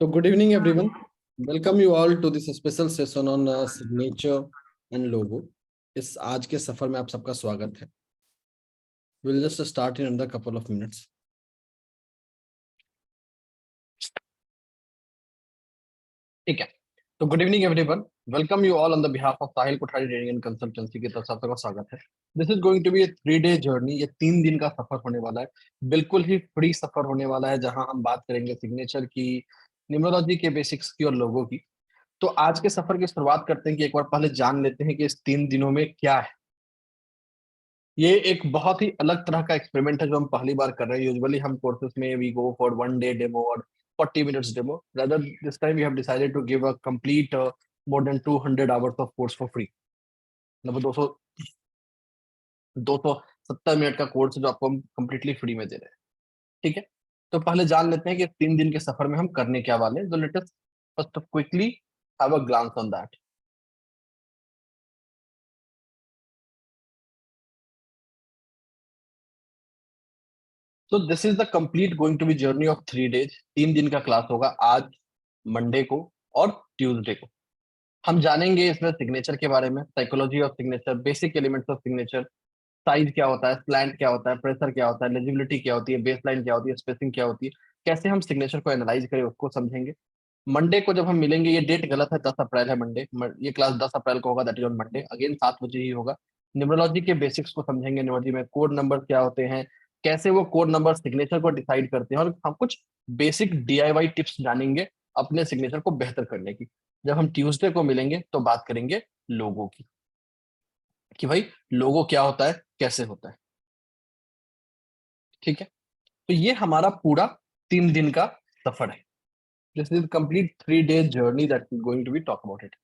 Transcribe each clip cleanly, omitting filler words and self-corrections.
So, good evening, everyone. Welcome you all to this special session on signature and logo. इस आज के सफर में आप सबका स्वागत है. We'll just start in another couple of minutes. ठीक है. तो good evening everyone. Welcome you all on the behalf of Sahil Kothari training and consultancy की तरफ से आपका स्वागत है. This is going to be a 3-day journey. ये 3 दिन का सफर होने वाला है. बिल्कुल ही फ्री सफर होने वाला है, जहां हम बात करेंगे सिग्नेचर की, न्यूमरोलॉजी के बेसिक्स की और लोगों की. तो आज के सफर की शुरुआत करते हैं कि एक बार पहले जान लेते हैं कि इस 3 दिनों में क्या है. ये एक बहुत ही अलग तरह का एक्सपेरिमेंट है जो हम पहली बार कर रहे हैं. यूजुअली हम कोर्सेज में we go for 1 day demo और 40 minutes demo. Rather this time we have decided to give a complete more than 200 hours of course for free. मतलब 270 मिनट का कोर्स जो आपको हम कंप्लीटली फ्री में दे रहे हैं. ठीक है. तो पहले जान लेते हैं कि 3 दिन के सफर में हम करने क्या वाले हैं. तो let us first quickly have a glance on that. तो this is the complete going to be journey of 3 days. 3 दिन का क्लास होगा, आज, मंडे को और ट्यूसडे को. हम जानेंगे इसमें सिग्नेचर के बारे में, psychology of signature, basic elements of signature, size क्या होता है, स्लैंट क्या होता है, प्रेशर क्या होता है, लेजिबिलिटी क्या होती है, बेसलाइन क्या होती है, स्पेसिंग क्या होती है, कैसे हम सिग्नेचर को एनालाइज करें उसको समझेंगे. मंडे को जब हम मिलेंगे, ये डेट गलत है, 10 अप्रैल है मंडे. ये क्लास 10 अप्रैल को होगा, that is on Monday, again 7 बजे ही होगा. न्यूमरोलॉजी के बेसिक्स को समझेंगे. न्यूमरोलॉजी में कोड नंबर क्या होते हैं, कैसे वो कोड नंबर सिग्नेचर को डिसाइड करते हैं, और हम कुछ बेसिक DIY टिप्स जानेंगे अपने सिग्नेचर को बेहतर करने की. जब हम ट्यूसडे को मिलेंगे तो बात करेंगे लोगों की, कि भाई लोगो क्या होता है, कैसे होता है. ठीक है. तो ये हमारा पूरा 3 दिन का सफर है. This is complete 3 day journey that we going to be talk about it.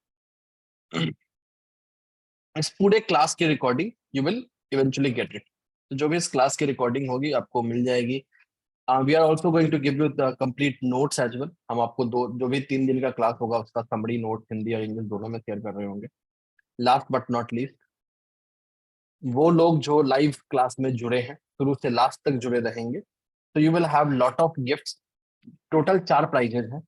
इस पूरे क्लास की recording you will eventually get it. तो जो भी इस क्लास की रिकॉर्डिंग होगी आपको मिल जाएगी. We are also going to give you the complete notes as well. हम आपको जो भी 3 दिन का क्लास होगा उसका समरी नोट हिंदी और इंग्लिश दोनों में शेयर कर रहे होंगे. लास्ट बट नॉट लीस्ट, वो लोग जो लाइव क्लास में जुड़े हैं, शुरू से लास्ट तक जुड़े रहेंगे, तो you will have lot of gifts. Total 4 prizes हैं.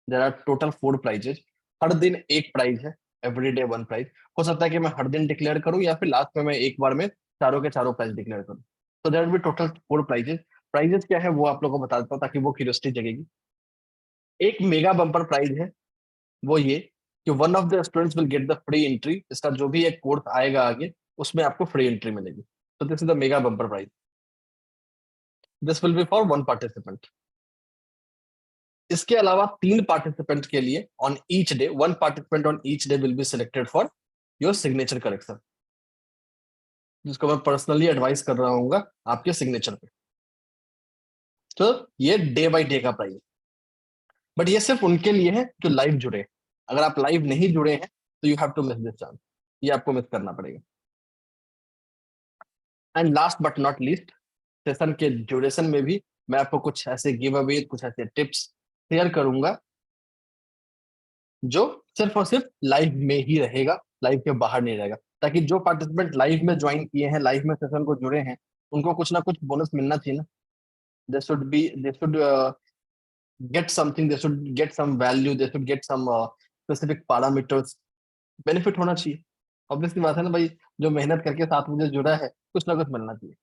There are total 4 prizes. हर दिन एक प्राइज है, एवरी डे 1 प्राइज. हो सकता है कि मैं हर दिन डिक्लेयर करूं या फिर लास्ट में मैं एक बार में चारों के चारों प्राइज डिक्लेयर करूं. तो there will be total 4 prizes. Prizes क्या है वो आप लोगों को बता देता हूं ताकि वो क्यूरियोसिटी जगेगी. एक मेगा बम्पर प्राइज है, वो ये कि one of the students will get the free entry. इसका जो भी एक कोर्स आएगा आगे, उसमें आपको फ्री एंट्री मिलेगी. तो this is the mega bumper prize. This will be for 1 participant. इसके अलावा 3 पार्टिसिपेंट के लिए on each day, 1 participant on each day will be selected for your signature correction, जिसको मैं पर्सनली एडवाइस कर रहा हूँ आपके सिग्नेचर पे. तो ये डे बाय डे का प्राइस. बट ये सिर्फ उनके लिए है जो लाइव जुड़े. अगर आप लाइव नहीं जुड़े हैं तो you have to miss this chance. ये आपको मिस करना पड़ेगा. And last but not least, session के ड्यूरेशन में भी मैं आपको कुछ ऐसे गिव अवे, कुछ ऐसे टिप्स शेयर करूंगा जो सिर्फ और सिर्फ लाइव में ही रहेगा, लाइव के बाहर नहीं रहेगा. ताकि जो पार्टिसिपेंट लाइव में ज्वाइन किए हैं, लाइव में सेशन को जुड़े हैं, उनको कुछ ना कुछ बोनस मिलना चाहिए ना. They should get something, they should get some value, they should get some specific parameters. Benefit होना चाहिए. ऑब्वियसली बात है ना भाई, जो मेहनत करके साथ मुझे जुड़ा है, कुछ ना कुछ मिलना चाहिए.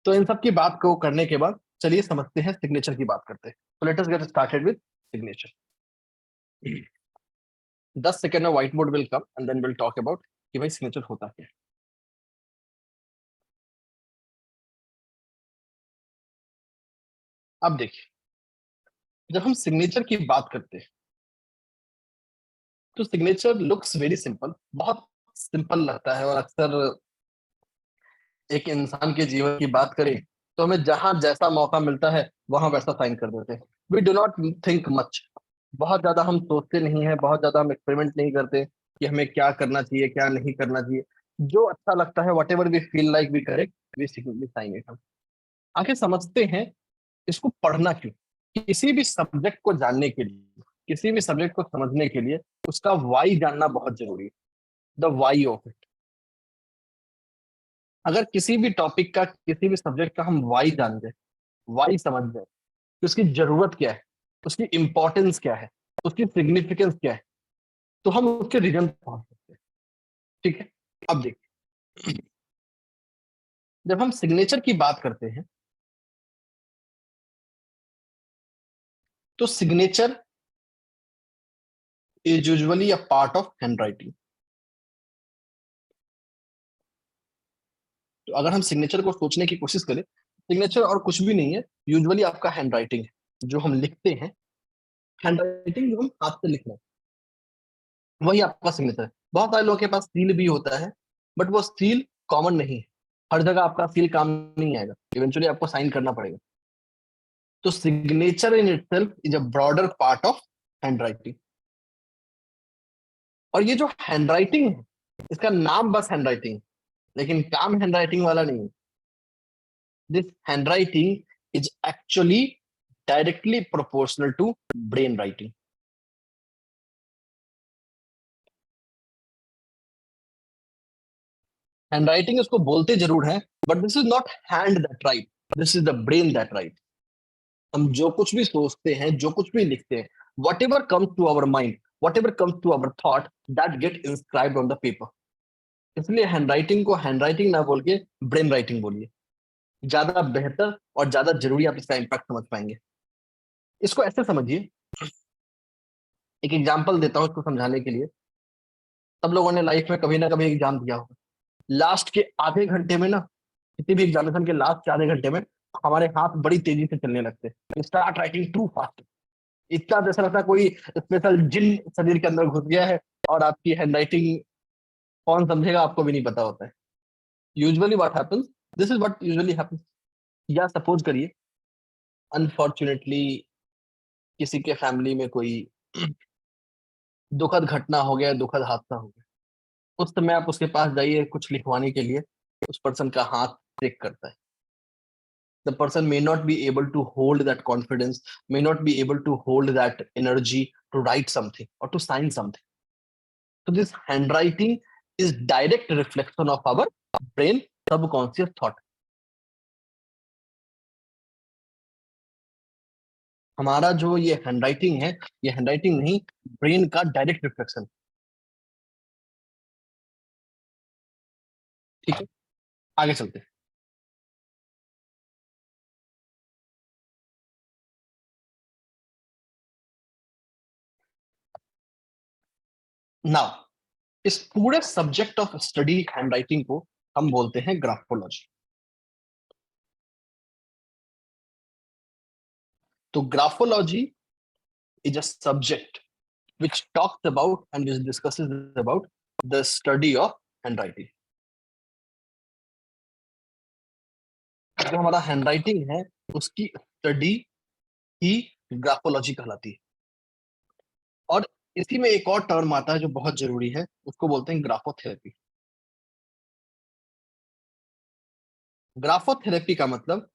तो इन सब की बात को करने के बाद चलिए समझते हैं, सिग्नेचर की बात करते हैं. तो let us get started with signature. 10 second में white board will come and then will talk about कि भाई सिग्नेचर होता क्या है. अब देखिए, जब हम सिग्नेचर की बात करते हैं तो सिग्नेचर लुक्स वेरी सिंपल, बहुत सिंपल लगता है. और अक्सर एक इंसान के जीवन की बात करें तो हमें जहां जैसा मौका मिलता है वहां वैसा साइन कर देते हैं. We do not think much. बहुत ज्यादा हम सोचते नहीं है, बहुत ज्यादा हम एक्सपेरिमेंट नहीं करते कि हमें क्या करना चाहिए, क्या नहीं करना चाहिए. जो अच्छा लगता है, whatever we feel like we correct, we sign it. हम आखिर समझते हैं इसको पढ़ना क्यों. किसी भी सब्जेक्ट को जानने के लिए, किसी भी सब्जेक्ट को समझने के लिए उसका वाई जानना बहुत जरूरी है. The why of it. अगर किसी भी टॉपिक का, किसी भी सब्जेक्ट का हम वाई जान जाए, वाई समझ जाए कि उसकी जरूरत क्या है, उसकी इंपॉर्टेंस क्या है, उसकी सिग्निफिकेंस क्या है, तो हम उसके रीजन पहुंच सकते हैं। ठीक है, अब देखिए, जब हम सिग्नेचर की बात करते हैं तो signature is usually a part of hand writing. तो अगर हम सिग्नेचर को सोचने की कोशिश करें, सिग्नेचर और कुछ भी नहीं है, यूजुअली आपका हैंड राइटिंग है जो हम लिखते हैं। हैंड राइटिंग जो हम हाथ से लिख रहे हैं वही आपका सिग्नेचर है। बहुत सारे लोगों के पास सील भी होता है, बट वो सील कॉमन नहीं है। हर जगह आपका सील काम नहीं आएगा, इवेंचुअली आपको साइन करना पड़ेगा। तो signature in itself is a broader part of hand writing. और ये जो हैंड राइटिंग है, इसका नाम बस हैंड राइटिंग, लेकिन काम हैंड राइटिंग वाला नहीं है। This hand writing is actually directly proportional to brain writing. Hand writing उसको बोलते जरूर है, but this is not hand that write, this is the brain that write. हम जो कुछ भी सोचते हैं, जो कुछ भी लिखते हैं, whatever comes to our mind, whatever comes to our thought, that get inscribed on the paper. इसलिए हैंड राइटिंग को हैंड राइटिंग ना बोल के ब्रेन राइटिंग बोलिए, ज्यादा बेहतर और ज्यादा जरूरी आप इसका इम्पैक्ट समझ पाएंगे। इसको ऐसे समझिए, एक एग्जांपल देता हूँ इसको समझाने के लिए। सब लोगों ने लाइफ में कभी ना कभी एग्जाम दिया होगा। लास्ट के आधे घंटे में ना, किसी भी एग्जामिनेशन के लास्ट के आधे घंटे में हमारे हाथ बड़ी तेजी से चलने लगते हैं, स्टार्ट राइटिंग टू फास्ट। इतना जैसा लगता है कोई स्पेशल जिन शरीर के अंदर घुस गया है, और आपकी हैंड राइटिंग कौन समझेगा आपको भी नहीं पता होता है। Usually what happens, this is what usually happens. या सपोज करिए, अनफॉर्चुनेटली किसी के फैमिली में कोई दुखद घटना हो गया, दुखद हादसा हो गया। उस समय आप उसके पास जाइए कुछ लिखवाने के लिए, उस पर्सन का हाथ ब्रेक करता है। The person may not be able to hold that confidence, may not be able to hold that energy to write something or to sign something. So this handwriting is direct reflection of our brain subconscious thought. हमारा जो ये handwriting है, ये handwriting नहीं, brain का direct reflection. ठीक है, आगे चलते हैं। नाउ, इस पूरे सब्जेक्ट ऑफ स्टडी हैंडराइटिंग को हम बोलते हैं ग्राफोलॉजी। तो graphology is a subject which talks about and which discusses about the study of handwriting. जो हमारा हैंडराइटिंग है उसकी स्टडी ही ग्राफोलॉजी कहलाती है। और इसी में एक और टर्म आता है जो बहुत जरूरी है, उसको बोलते हैं ग्राफोथेरेपी। ग्राफोथेरेपी का मतलब,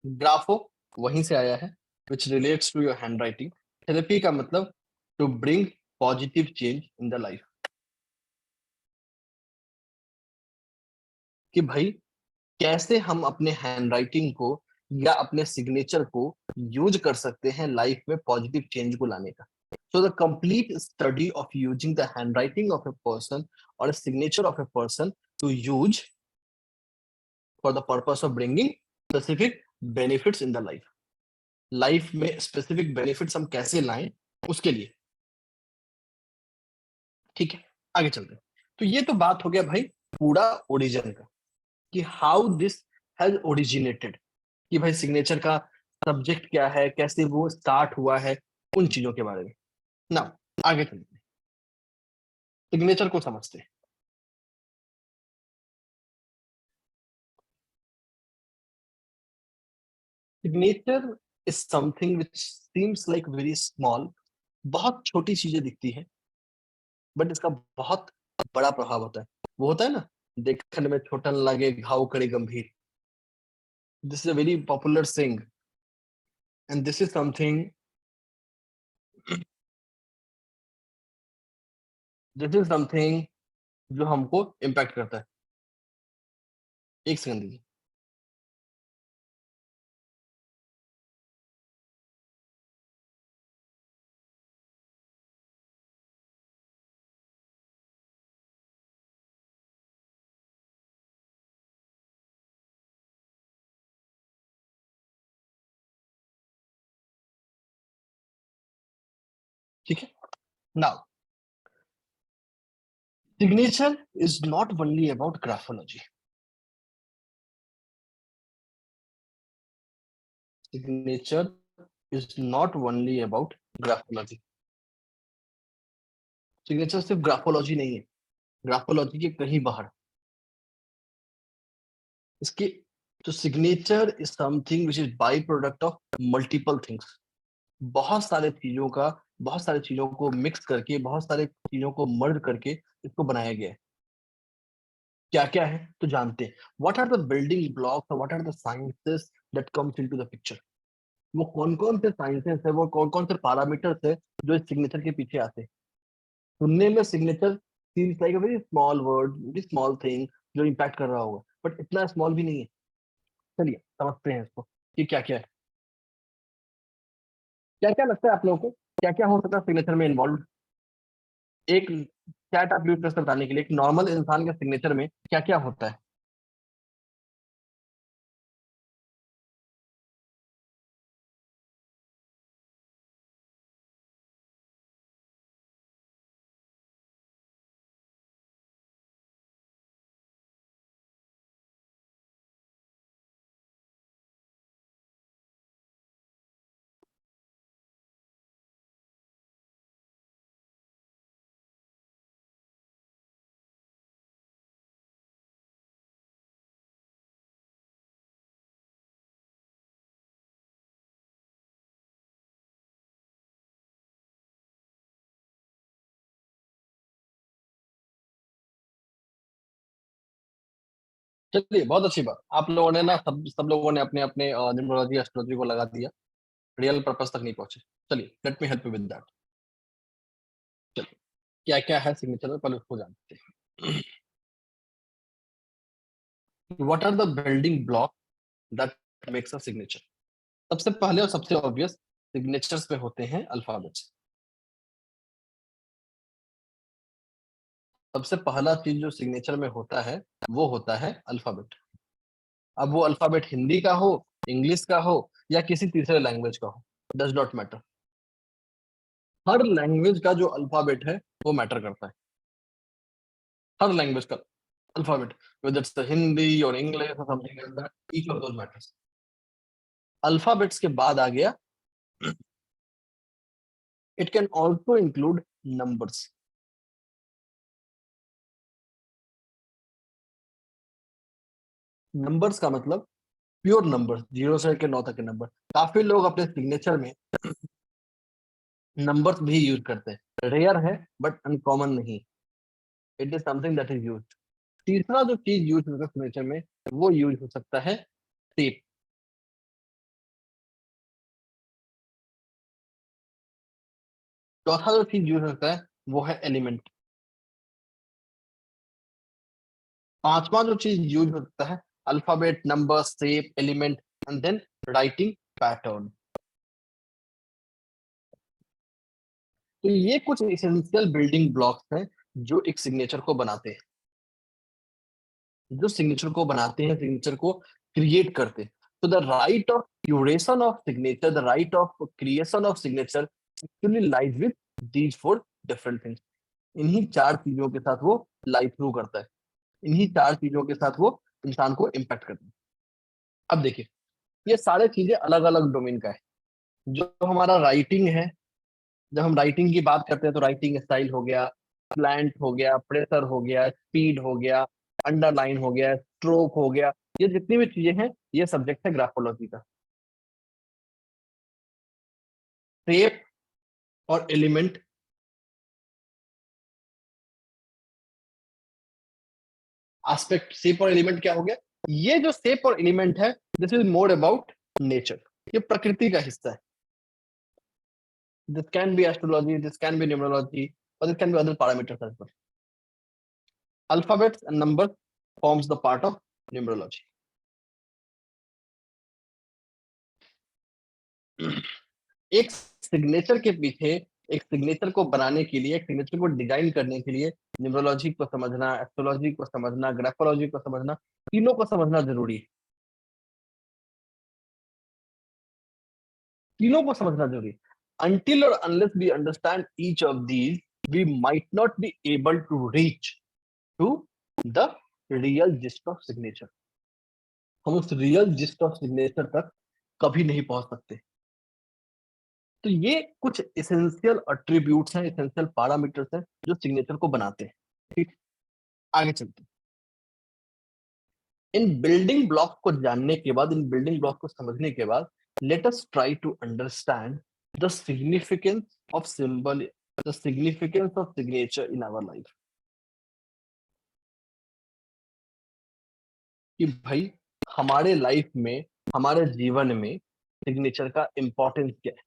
ग्राफो वहीं से आया है, which relates to your handwriting. Therapy का मतलब to bring positive change in the life. कि भाई कैसे हम अपने हैंडराइटिंग को या अपने सिग्नेचर को यूज कर सकते हैं लाइफ में पॉजिटिव चेंज को लाने का। So the complete study of using the handwriting of a person और signature of a person to use for the purpose of bringing specific benefits in the life. Life में specific benefits हम कैसे लाएं उसके लिए। ठीक है, आगे चलते हैं। तो ये तो बात हो गया भाई पूरा ओरिजिन का, कि हाउ दिस हैज ओरिजिनेटेड, कि भाई सिग्नेचर का सब्जेक्ट क्या है, कैसे वो स्टार्ट हुआ है, उन चीजों के बारे में। ना, आगे चलते हैं, सिग्नेचर को समझते हैं। Signature is something which seems like very small, बहुत छोटी चीजें दिखती हैं, बट इसका बहुत बड़ा प्रभाव होता है। वो होता है ना, देखने में छोटा न लगे घाव करे गंभीर। This is a very popular sing, and this is something, this is something जो हमको इम्पैक्ट करता है। एक सेकंड दीजिए। ठीक है। Now signature is not only about graphology. Signature is not only about graphology. Signature सिर्फ ग्राफोलॉजी नहीं है, ग्राफोलॉजी के कहीं बाहर। इसके तो signature is something which is by product of multiple things. बहुत सारे चीजों का, बहुत सारी चीजों को मिक्स करके, बहुत सारे चीजों को मर्ज करके इसको बनाया गया है। क्या क्या है तो जानते हैं। What are the building blocks और what are the sciences that comes into the picture. वो कौन कौन से साइंसेस है, वो कौन कौन से पैरामीटर्स है जो इस सिग्नेचर के पीछे आते हैं। सुनने में signature seems like a very small word, very small thing जो इम्पैक्ट कर रहा होगा, बट इतना स्मॉल भी नहीं है। चलिए समझते हैं इसको कि क्या क्या है। क्या क्या लगता है आप लोगों को, क्या क्या हो सकता है सिग्नेचर में इन्वॉल्व। एक चैट आप यूज कर सकते बताने के लिए, एक नॉर्मल इंसान के सिग्नेचर में क्या क्या होता है। चलिए बहुत अच्छी बात, आप लोगों ने ना सब लोगों ने अपने अपने न्यूमरोलॉजी एस्ट्रोलॉजी को लगा दिया, रियल पर्पस तक नहीं पहुंचे। चलिए let me help you with that. चलिए क्या क्या है सिग्नेचर में, पहले उसको जानते हैं। What are the building block that makes a signature. सबसे पहले और सबसे ऑब्वियस सिग्नेचर्स में होते हैं अल्फाबेट्स। सबसे पहला चीज जो सिग्नेचर में होता है वो होता है अल्फाबेट। अब वो अल्फाबेट हिंदी का हो, इंग्लिश का हो, या किसी तीसरे लैंग्वेज का हो, does not matter. Her language का जो अल्फाबेट है वो मैटर करता है। हर लैंग्वेज का alphabet, whether it's the Hindi or English or something like that, each of those matters। Alphabets के बाद आ गया, it can also include numbers. Numbers का मतलब प्योर नंबर, 0 से लेकर 9 तक के नंबर। काफी लोग अपने सिग्नेचर में नंबर्स भी यूज करते हैं, रेयर है बट अनकॉमन नहीं। It is something that is use. तीसरा जो चीज यूज होता है सिग्नेचर में, वो यूज हो सकता है शेप। चौथा जो चीज यूज होता है वो है एलिमेंट। पांचवा जो चीज यूज हो सकता है alphabet, number, shape, element and then writing pattern. तो ये कुछ एसेंशियल बिल्डिंग ब्लॉक्स हैं जो एक सिग्नेचर को बनाते हैं, जो सिग्नेचर को बनाते हैं, सिग्नेचर को क्रिएट करते हैं। तो the right of curation of signature, the right of creation of signature actually lies with these four different things. इन्हीं चार चीजों के साथ वो लाइफ थ्रू करता है, इन्हीं चार चीजों के साथ वो इंसान को इम्पैक्ट करता है। अब देखिए, ये सारे चीजें अलग अलग डोमेन का है। जो हमारा राइटिंग है, जब हम राइटिंग की बात करते हैं तो राइटिंग स्टाइल हो गया, स्लैंट हो गया, प्रेशर हो गया, स्पीड हो गया, अंडरलाइन हो गया, स्ट्रोक हो गया, ये जितनी भी चीजें हैं ये सब्जेक्ट है ग्राफोलॉजी का। शेप और एलिमेंट, एस्पेक्ट, शेप और एलिमेंट क्या हो गया, ये जो शेप और एलिमेंट है, this is more about nature, ये प्रकृति का हिस्सा है। This can be astrology, this can be numerology, और this can be other parameters as well. Alphabets and numbers forms the part of numerology। एक सिग्नेचर के पीछे, एक सिग्नेचर को बनाने के लिए, एक सिग्नेचर को डिजाइन करने के लिए न्यूमरोलॉजी को समझना, एस्ट्रोलॉजी को समझना, ग्राफोलॉजी को समझना, तीनों को समझना जरूरी है। तीनों को समझना जरूरी है। until or unless we understand each of these, we might not be able to reach to the real gist of signature. हम उस रियल जिस्ट ऑफ सिग्नेचर तक कभी नहीं पहुंच सकते। तो ये कुछ एसेंशियल एट्रीब्यूट्स हैं, एसेंशियल पैरामीटर्स हैं जो सिग्नेचर को बनाते हैं। ठीक, आगे चलते हैं। इन बिल्डिंग ब्लॉक को जानने के बाद, इन बिल्डिंग ब्लॉक को समझने के बाद, let us try to understand the significance of symbol, the significance of signature in our life. कि भाई हमारे लाइफ में, हमारे जीवन में सिग्नेचर का इंपॉर्टेंस क्या है,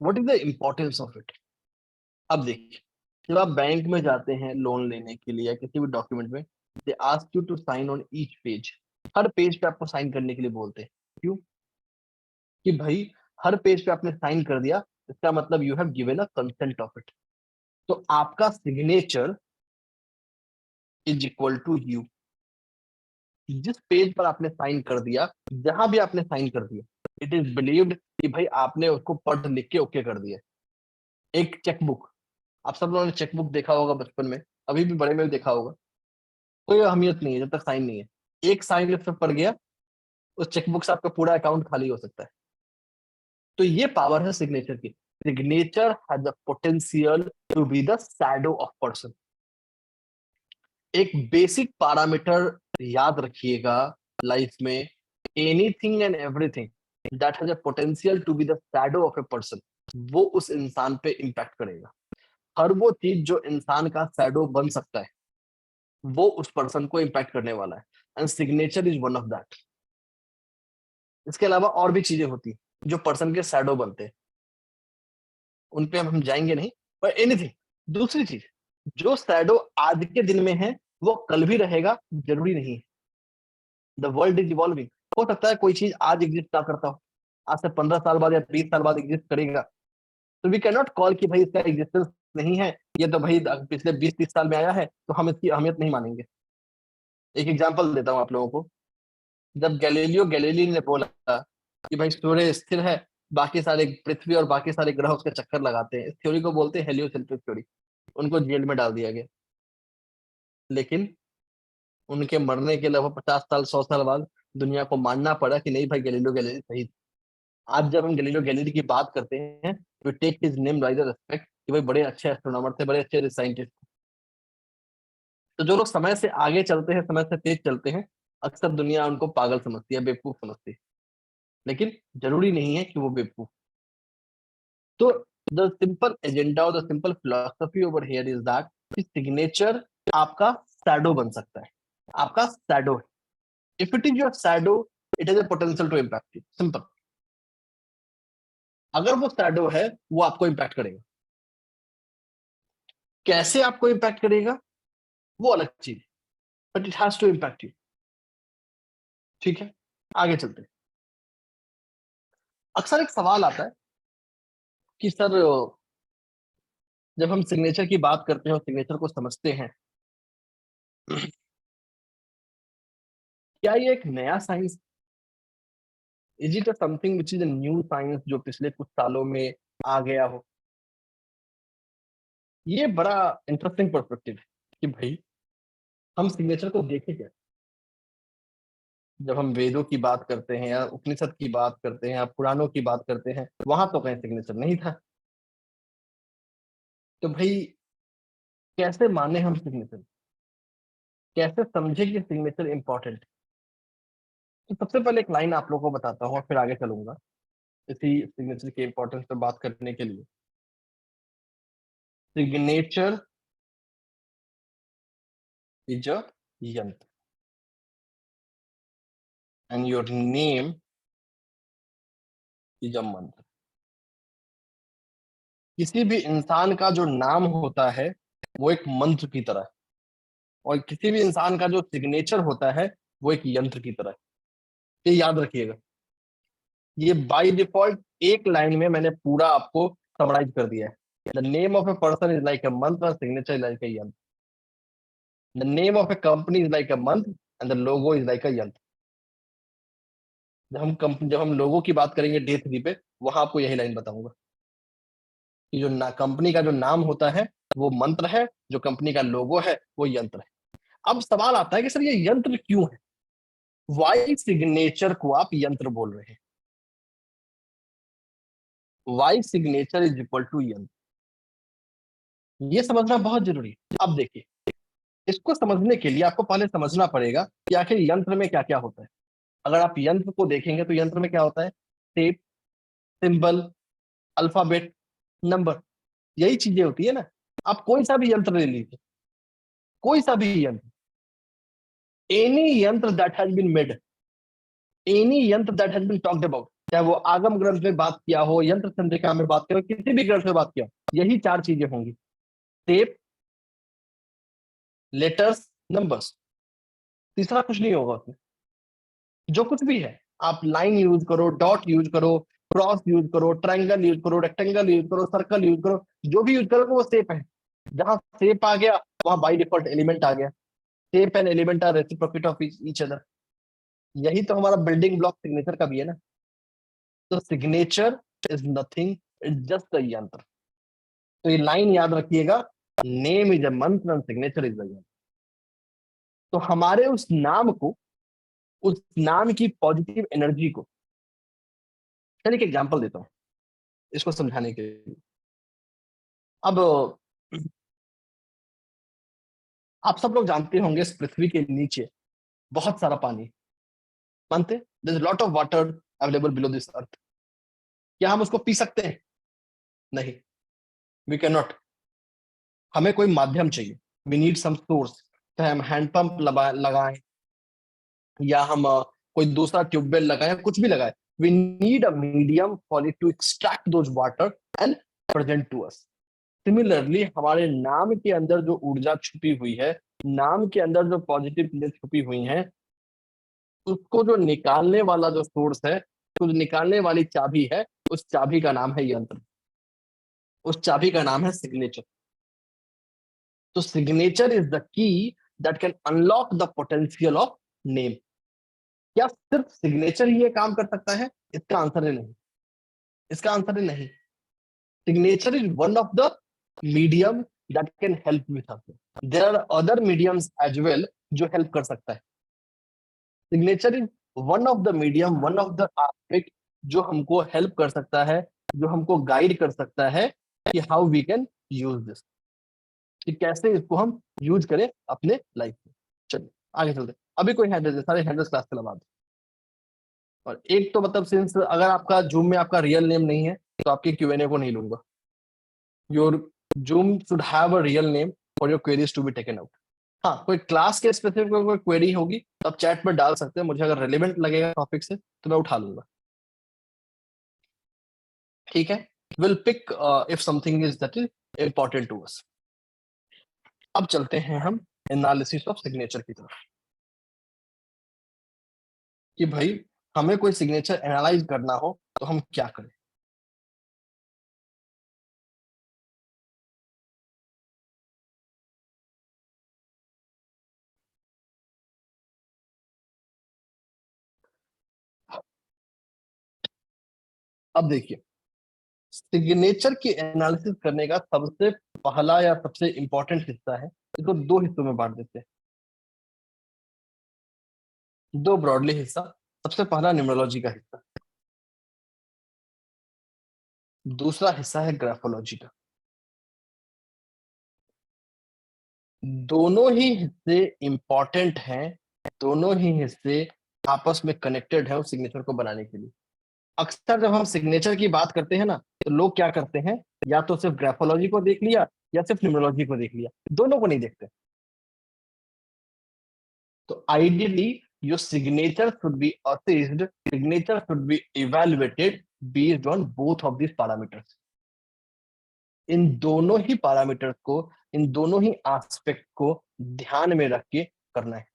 what is the importance of it. अब देखिए, जब आप बैंक में जाते हैं लोन लेने के लिए या किसी भी डॉक्यूमेंट में, they ask you to sign on each page. हर पेज पे आपको साइन करने के लिए बोलते हैं। क्यों? कि भाई हर पेज पे आपने साइन कर दिया, इसका मतलब you have given a consent of it. तो आपका signature is equal to you. जिस पेज पर आपने साइन कर दिया, जहां भी आपने साइन कर दिया, इट इज बिलीव्ड कि भाई आपने उसको पढ़ लिख के ओके कर दिया। एक चेकबुक, आप सब लोगों ने चेकबुक देखा होगा बचपन में, अभी भी बड़े में भी देखा होगा। कोई अहमियत नहीं है जब तक साइन नहीं है। एक साइन उस पर पड़ गया, उस चेकबुक से आपका पूरा अकाउंट खाली हो सकता है। तो ये पावर है सिग्नेचर की। Signature has the potential to be the shadow of person. एक बेसिक पैरामीटर याद रखिएगा लाइफ में, anything and everything that has a potential to be the shadow of a person, वो उस इंसान पे इंपैक्ट करेगा। हर वो चीज जो इंसान का शैडो बन सकता है, वो उस पर्सन को इंपैक्ट करने वाला है, and signature is one of that. इसके अलावा और भी चीजें होती हैं जो पर्सन के शैडो बनते हैं, उन पे हम जाएंगे नहीं। पर एनीथिंग, दूसरी चीज, जो शैडो आज के दिन में है वो कल भी रहेगा, जरूरी नहीं है। The world is evolving. हो सकता है कोई चीज आज एग्जिस्ट ना करता हो, आज से 15 साल बाद या 20 साल बाद एग्जिस्ट करेगा। तो वी कैन नॉट कॉल कि भाई इसका एग्जिस्टेंस नहीं है, ये तो भाई पिछले 20-30 साल में आया है तो हम इसकी अहमियत नहीं मानेंगे। एक एग्जांपल देता हूँ आप लोगों को। जब गैलीलियो गैलीली ने बोला कि भाई सूर्य स्थिर है, बाकी सारे पृथ्वी और बाकी सारे ग्रह उसके चक्कर लगाते हैं, इस थ्योरी को बोलते हैं हेलियोसेंट्रिक थ्योरी। उनको जेल में डाल दिया गया। लेकिन उनके मरने के लगभग 50 साल 100 साल बाद दुनिया को मानना पड़ा कि नहीं भाई, गैलीलियो गैलीली सही थे। आज जब हम गैलीलियो गैलीली की बात करते हैं, we take his name by the respect कि भाई बड़े अच्छे एस्ट्रोनॉमर थे, बड़े अच्छे साइंटिस्ट। तो जो लोग समय से आगे चलते हैं, समय से तेज चलते हैं, अक्सर दुनिया उनको पागल समझती है, बेवकूफ समझती है। लेकिन जरूरी नहीं है कि वो बेवकूफ। तो द सिंपल एजेंडा और the simple philosophy over here is that कि सिग्नेचर आपका शैडो बन सकता है। आपका शैडो है। If it is your shadow, it has a potential to impact you. Simple. अगर वो शैडो है, वो आपको इम्पैक्ट करेगा। कैसे आपको इम्पैक्ट करेगा वो अलग चीज है, but it has to impact you. ठीक है, आगे चलते हैं। अक्सर एक सवाल आता है कि सर, जब हम सिग्नेचर की बात करते हैं और सिग्नेचर को समझते हैं, क्या ये एक नया science, is it something which is a new science जो पिछले कुछ सालों में आ गया हो। ये बड़ा इंटरेस्टिंग पर्सपेक्टिव है कि भाई हम सिग्नेचर को देखें क्या। जब हम वेदों की बात करते हैं या उपनिषद की बात करते हैं या पुराणों की बात करते हैं, वहां तो कहीं सिग्नेचर नहीं था। तो भाई कैसे माने हम सिग्नेचर, कैसे समझे कि सिग्नेचर इंपॉर्टेंट। तो सबसे पहले एक लाइन आप लोगों को बताता हूँ और फिर आगे चलूंगा इसी सिग्नेचर के इंपॉर्टेंस पर बात करने के लिए। सिग्नेचर इज अ यंत्र and your name is a मंत्र। किसी भी इंसान का जो नाम होता है वो एक मंत्र की तरह है, और किसी भी इंसान का जो सिग्नेचर होता है वो एक यंत्र की तरह है। ये याद रखिएगा। ये बाय डिफॉल्ट एक लाइन में मैंने पूरा आपको समराइज कर दिया है। The name of a person is like a mantra, signature is like a yantra. The name of a company is like a mantra and the logo is like a yantra. जब हम लोगों की बात करेंगे डे 3 पे, वहां आपको यही लाइन बताऊंगा। कि जो कंपनी का जो नाम होता है वो मंत्र है, जो कंपनी का लोगो है वो यंत्र है। अब सवाल आता है कि सर ये यंत्र क्यों है, वाई सिग्नेचर को आप यंत्र बोल रहे हैं, why signature is equal to यंत्र, ये समझना बहुत जरूरी है। अब देखिए, इसको समझने के लिए आपको पहले समझना पड़ेगा कि आखिर यंत्र में क्या क्या होता है। अगर आप यंत्र को देखेंगे तो यंत्र में क्या होता है, टेप, सिंबल, अल्फाबेट, नंबर, यही चीजें होती है ना। आप कोई सा भी यंत्र ले लीजिए, कोई सा भी yantra, any yantra that has been made, any yantra that has been talked about, चाहे वो आगम ग्रंथ में बात किया हो, यंत्र चंद्रिका में बात किया हो, किसी भी ग्रंथ में बात किया हो, यही चार चीजें होंगी, टेप, लेटर्स, नंबर्स, तीसरा कुछ नहीं होगा उसमें। जो कुछ भी है, आप लाइन यूज करो, डॉट यूज करो, क्रॉस यूज करो, ट्रायंगल यूज करो, रेक्टेंगल यूज करो, सर्कल यूज करो, जो भी यूज करो वो शेप है। जहां शेप आ गया वहां बाय डिफॉल्ट एलिमेंट आ गया। Shape and element are reciprocate of each other. यही तो हमारा बिल्डिंग ब्लॉक सिग्नेचर का भी है ना। तो signature is nothing, it's just a यंत्र। तो ये लाइन याद रखिएगा, नेम इज अ मंत्र एंड सिग्नेचर इज अ यंत्र। तो हमारे उस नाम को, उस नाम की पॉजिटिव एनर्जी को, चलिए एक एग्जांपल देता हूँ इसको समझाने के लिए। अब आप सब लोग जानते होंगे इस पृथ्वी के नीचे बहुत सारा पानी, मानते, there is lot of water available below this earth. क्या हम उसको पी सकते हैं? नहीं, वी कैन नॉट। हमें कोई माध्यम चाहिए, वी नीड सम सोर्स। चाहे हम हैंडपंप लगाएं या हम कोई दूसरा ट्यूबवेल लगाएं, कुछ भी लगाएं, we need a medium for it to extract those water and present to us. Similarly हमारे नाम के अंदर जो ऊर्जा छुपी हुई है, नाम के अंदर जो पॉजिटिव चीजें छुपी हुई हैं, उसको जो निकालने वाला जो सोर्स है, तो जो निकालने वाली चाबी है, उस चाबी का नाम है यंत्र, उस चाबी का नाम है सिग्नेचर। तो signature is the key that can unlock the potential of name. क्या सिर्फ सिग्नेचर ही ये काम कर सकता है? इसका आंसर है नहीं, इसका आंसर है नहीं। Signature is one of the medium that can help with us. There are other mediums as well जो हेल्प कर सकता है। Signature is one of the medium, one of the aspect जो हमको हेल्प कर सकता है, जो हमको गाइड कर सकता है कि how we can use this, कि कैसे इसको हम यूज करें अपने लाइफ में। चलिए आगे चलते हैं। अभी कोई हैंडल्स है, सारे हैंडल्स क्लास के बाद। और एक तो मतलब सिंस अगर आपका जूम में आपका रियल नेम नहीं है तो आपके क्यूएनए को नहीं लूंगा। Your zoom should have a real name for your queries to be taken out. हाँ, कोई क्लास के स्पेसिफिक कोई क्वेरी होगी तो आप चैट में डाल सकते हैं, मुझे अगर रेलेवेंट लगेगा टॉपिक से तो मैं उठा लूंगा। ठीक है, will pick if something is that is important to us. अब चलते हैं हम एनालिसिस ऑफ सिग्नेचर की तरफ, कि भाई हमें कोई सिग्नेचर एनालाइज करना हो तो हम क्या करें। अब देखिए, सिग्नेचर की एनालिसिस करने का सबसे पहला या सबसे इंपॉर्टेंट हिस्सा है, इसको दो हिस्सों में बांट देते हैं, दो ब्रॉडली हिस्सा। सबसे पहला न्यूमरोलॉजी का हिस्सा, दूसरा हिस्सा है ग्राफोलॉजी का। दोनों ही हिस्से इंपॉर्टेंट हैं, दोनों ही हिस्से आपस में कनेक्टेड है उस सिग्नेचर को बनाने के लिए। अक्सर जब हम सिग्नेचर की बात करते हैं ना, तो लोग क्या करते हैं, या तो सिर्फ ग्राफोलॉजी को देख लिया या सिर्फ न्यूमरोलॉजी को देख लिया, दोनों को नहीं देखते। तो ideally your signature should be assessed, signature should be evaluated based on both of these parameters। इन दोनों ही पैरामीटर्स को, इन दोनों ही एस्पेक्ट को ध्यान में रख के करना है।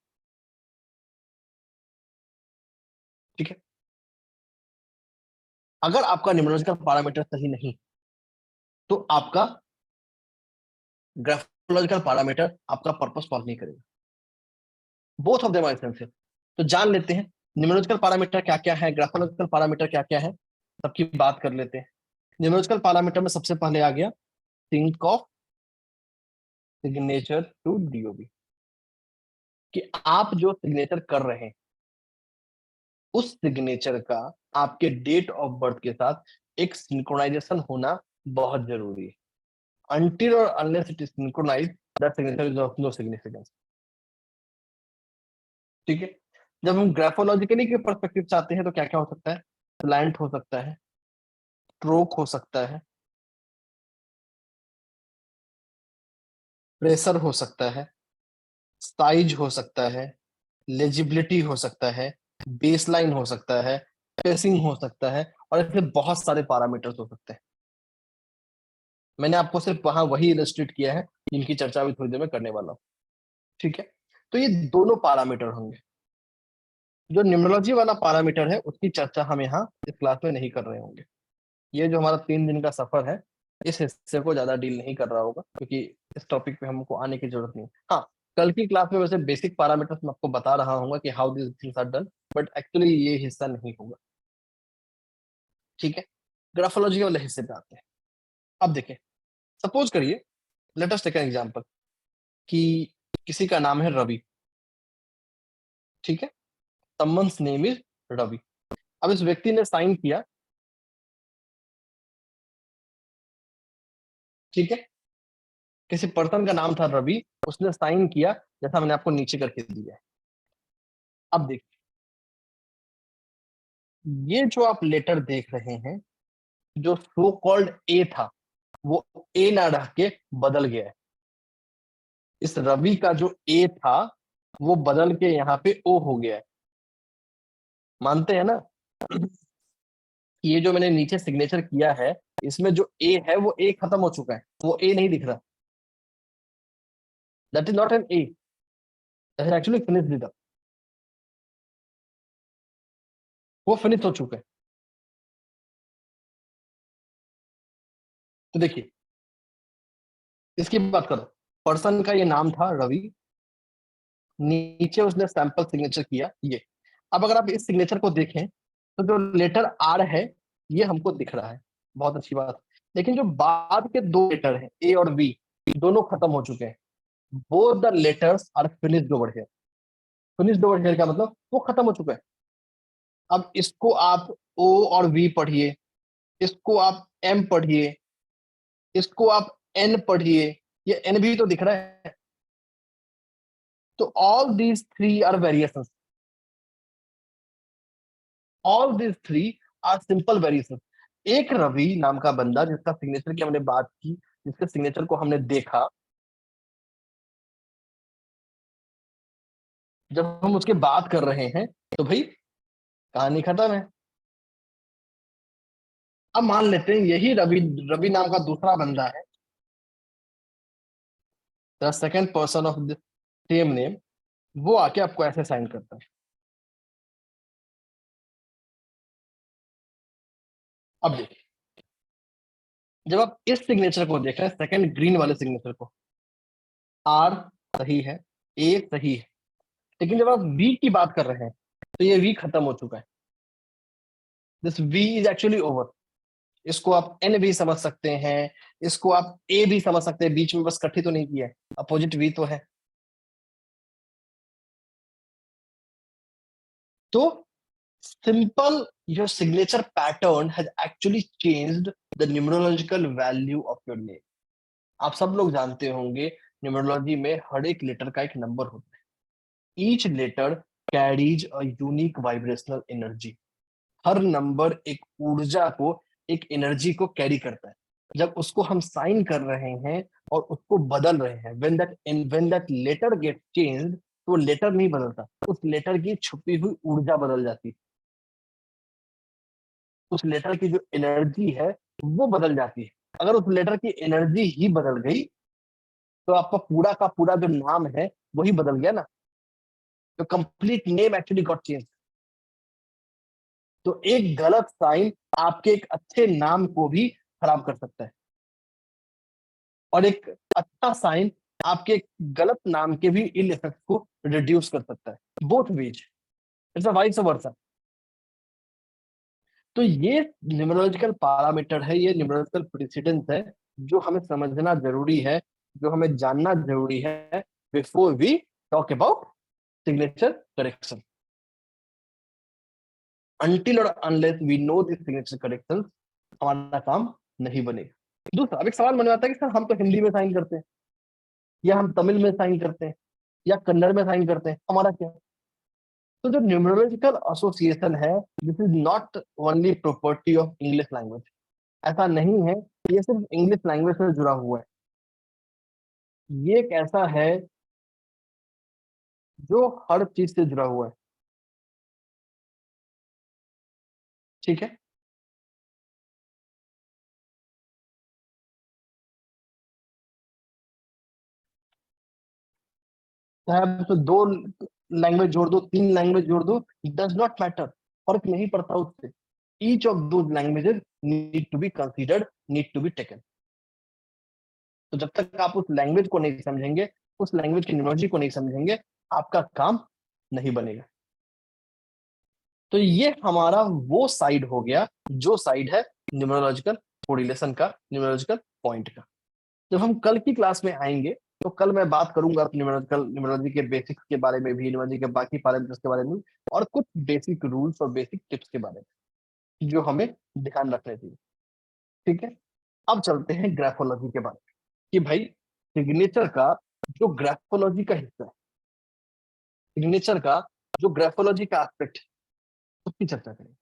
ठीक है, अगर आपका न्यूमरोलॉजिकल पैरामीटर सही नहीं तो आपका ग्राफोलॉजिकल पैरामीटर आपका पर्पस सॉल्व नहीं करेगा। Both of them are essential. तो जान लेते हैं न्यूमरोलॉजिकल पैरामीटर क्या क्या है, ग्राफोलॉजिकल पैरामीटर क्या क्या है, सबकी बात कर लेते हैं। न्यूमेरिकल पैरामीटर में सबसे पहले आ गया sync of signature to DOB, कि आप जो सिग्नेचर कर रहे हैं उस सिग्नेचर का आपके डेट ऑफ बर्थ के साथ एक सिंक्रोनाइजेशन होना बहुत जरूरी है। Until or unless it is synchronized, that signature is of no significance. ठीक है। जब हम ग्राफोलॉजिकली के परस्पेक्टिव चाहते हैं तो क्या क्या हो सकता है? स्लैंट हो सकता है, स्ट्रोक हो सकता है, प्रेशर हो सकता है, साइज हो सकता है, लेजिबिलिटी हो सकता है, बेसलाइन हो सकता है, स्पेसिंग हो सकता है, और ऐसे बहुत सारे पैरामीटर्स हो सकते हैं। मैंने आपको सिर्फ वहां वही इलस्ट्रेट किया है जिनकी चर्चा भी थोड़ी देर में करने वाला हूँ। ठीक है, तो ये दोनों पैरामीटर होंगे। जो न्यूमरोलॉजी वाला पैरामीटर है उसकी चर्चा हम यहाँ इस क्लास में नहीं कर रहे होंगे। ये जो हमारा 3 दिन का सफर है इस हिस्से को ज्यादा डील नहीं कर रहा होगा, क्योंकि इस टॉपिक पे हमको आने की जरूरत नहीं। हाँ, कल की क्लास में वैसे बेसिक पैरामीटर्स मैं आपको बता रहा हूँ कि how this things are done, but actually ये हिस्सा नहीं होगा। ठीक है, ग्राफोलॉजी वाले हिस्से पे आते हैं। अब देखें, सपोज करिए, let us take an example कि किसी का नाम है रवि। ठीक है, समवन्स नेम इज रवि। अब इस व्यक्ति ने साइन किया, ठीक है, किसी पर्सन का नाम था रवि, उसने साइन किया जैसा मैंने आपको नीचे करके दिया है। अब देखिए, ये जो आप लेटर देख रहे हैं, जो सो कॉल्ड ए था वो ए ना रह के बदल गया है। इस रवि का जो ए था वो बदल के यहाँ पे ओ हो गया है। मानते हैं ना? ये जो मैंने नीचे सिग्नेचर किया है इसमें जो ए है वो ए खत्म हो चुका है, वो ए नहीं दिख रहा। That is not an A, that is actually finished it. वो फिनिश हो चुका है। तो देखिए, इसकी बात करो, पर्सन का ये नाम था रवि, नीचे उसने सैंपल सिग्नेचर किया ये। अब अगर आप इस सिग्नेचर को देखें तो जो लेटर आर है ये हमको दिख रहा है, बहुत अच्छी बात। लेकिन जो बाद के दो लेटर हैं ए और बी, दोनों खत्म हो चुके हैं। Both the letters are finished over here. Finished over here का मतलब वो खत्म हो चुका है। अब इसको आप ओ और वी पढ़िए, इसको आप एम पढ़िए, इसको आप एन पढ़िए, ये एन भी तो दिख रहा है। तो all these three are variations, all these three are simple variation. एक रवि नाम का बंदा जिसका सिग्नेचर की हमने बात की, जिसके सिग्नेचर को हमने देखा, जब हम उसके बात कर रहे हैं तो भाई कहानी खत्म है। अब मान लेते हैं यही रवि, रवि नाम का दूसरा बंदा है, the second person of the same name, वो आके आपको ऐसे साइन करता है। अब देखिए, जब आप इस सिग्नेचर को देख रहे हैं, सेकंड ग्रीन वाले सिग्नेचर को, आर सही है, ए सही है, लेकिन जब आप वी की बात कर रहे हैं तो ये वी खत्म हो चुका है। This V is actually over. इसको आप एन भी समझ सकते हैं, इसको आप ए भी समझ सकते हैं, बीच में बस कट्ठी तो नहीं किया है, अपोजिट वी तो है। तो simple your signature pattern has actually changed the numerological value of your name. आप सब लोग जानते होंगे न्यूमरोलॉजी में हर एक लेटर का एक नंबर होता है। Each letter carries a unique vibrational energy. हर नंबर एक ऊर्जा को, एक एनर्जी को कैरी करता है। जब उसको हम साइन कर रहे हैं और उसको बदल रहे हैं, when that letter get changed, तो लेटर नहीं बदलता, उस लेटर की छुपी हुई ऊर्जा बदल जाती है। उस लेटर की जो एनर्जी है वो बदल जाती है। अगर उस लेटर की एनर्जी ही बदल गई तो आपका पूरा का पूरा जो नाम है वही बदल गया ना। तो complete name actually got change. तो एक गलत साइन आपके एक अच्छे नाम को भी खराब कर सकता है, और एक अच्छा साइन आपके एक गलत नाम के भी इल इफेक्ट को रिड्यूस कर सकता है। Both ways, it's a vice versa. तो ये न्यूमरोलॉजिकल पैरामीटर है, ये न्यूमरोलॉजिकल प्रेसिडेंस है जो हमें समझना जरूरी है, जो हमें जानना जरूरी है before we talk about signature correction. Until और unless we know this signature correction, हमारा काम नहीं बनेगा। दूसरा, अब एक सवाल मन में आता है कि सर हम तो हिंदी में साइन करते हैं, या हम तमिल में साइन करते हैं, या कन्नड़ में साइन करते हैं, हमारा क्या? तो जो न्यूमरोलॉजिकल एसोसिएशन है, this is not only property of English language. ऐसा नहीं है कि ये सिर्फ इंग्लिश लैंग्वेज से जुड़ा हुआ है, ये एक ऐसा है जो हर चीज से जुड़ा हुआ है। ठीक है, चाहे आप तो दो लैंग्वेज जोड़ दो, तीन लैंग्वेज जोड़ दो, डज नॉट मैटर, फर्क नहीं पड़ता उससे। Each of those languages need to be considered, need to be taken. तो जब तक आप उस लैंग्वेज को नहीं समझेंगे, उस लैंग्वेज की न्यूमरोलॉजी को नहीं समझेंगे, आपका काम नहीं बनेगा। तो ये हमारा वो साइड हो गया जो साइड है न्यूमरोलॉजिकल कोरिलेशन का, न्यूमरोलॉजिकल पॉइंट का। जब हम कल की क्लास में आएंगे तो कल मैं बात करूंगा न्यूमरोलॉजिकल, न्यूमरोलॉजी के बेसिक्स के बारे में भी, न्यूमरोलॉजी के बाकी पैरामीटर्स के बारे में, और कुछ बेसिक रूल्स और बेसिक टिप्स के बारे में जो हमें ध्यान रखने चाहिए। ठीक है, अब चलते हैं ग्राफोलॉजी के बारे में, कि भाई सिग्नेचर का जो ग्राफोलॉजी का हिस्सा है, सिग्नेचर का जो ग्राफोलॉजी का एस्पेक्ट है, उसकी चर्चा करें।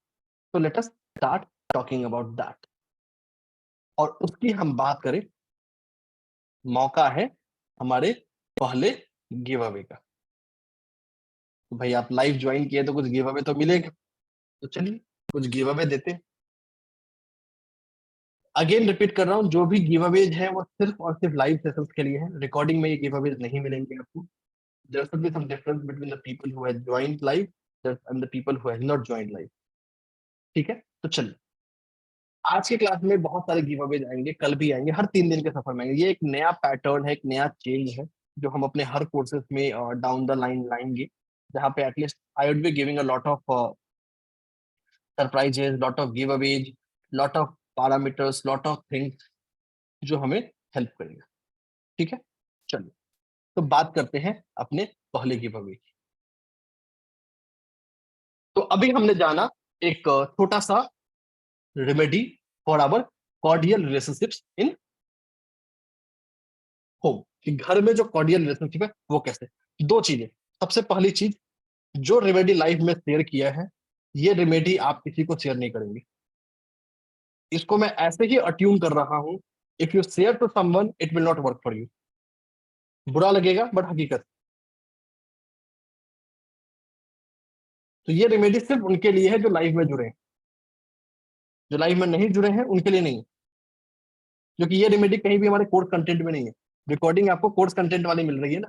तो let us start talking about that. और उसकी हम बात करें, मौका है हमारे पहले गिव अवे का। तो भाई आप लाइव ज्वाइन किए तो कुछ गिव अवे तो मिलेगा, तो चलिए कुछ गिव अवे देते हैं। अगेन रिपीट कर रहा हूँ, जो भी गिव अवेज है वो सिर्फ और सिर्फ लाइव सेशंस के लिए है, रिकॉर्डिंग में ये गिव अवेज नहीं मिलेंगे आपको। There should be some difference between the people who have joined live and the people who have not joined live. ठीक है, तो चलिए आज के क्लास में बहुत सारे गिव अवेज आएंगे, कल भी आएंगे, हर 3 दिन के सफर में आएंगे। ये एक नया पैटर्न है, एक नया चेंज है जो हम अपने हर कोर्सेज में डाउन द लाइन लाएंगे, जहाँ पे at least I would be giving a lot of surprises, lot of give Awez, lot of parameters, lot of things जो हमें हेल्प करेगा। ठीक है, चलिए तो बात करते हैं अपने पहले गिव अवे की। तो अभी हमने जाना एक छोटा सा remedy for our cordial relationships in home, कि घर में जो कॉर्डियल रिलेशनशिप है वो कैसे। दो चीजें, सबसे पहली चीज, जो रेमेडी लाइफ में शेयर किया है, ये रेमेडी आप किसी को शेयर नहीं करेंगे। इसको मैं ऐसे ही अट्यून कर रहा हूं, if you share to someone it will not work for you. बुरा लगेगा बट हकीकत। तो ये रेमेडी सिर्फ उनके लिए है जो लाइफ में जुड़े हैं, जो लाइफ में नहीं जुड़े हैं उनके लिए नहीं है। क्योंकि ये रेमेडी कहीं भी हमारे कोर्स कंटेंट में नहीं है। रिकॉर्डिंग आपको कोर्स कंटेंट वाली मिल रही है ना,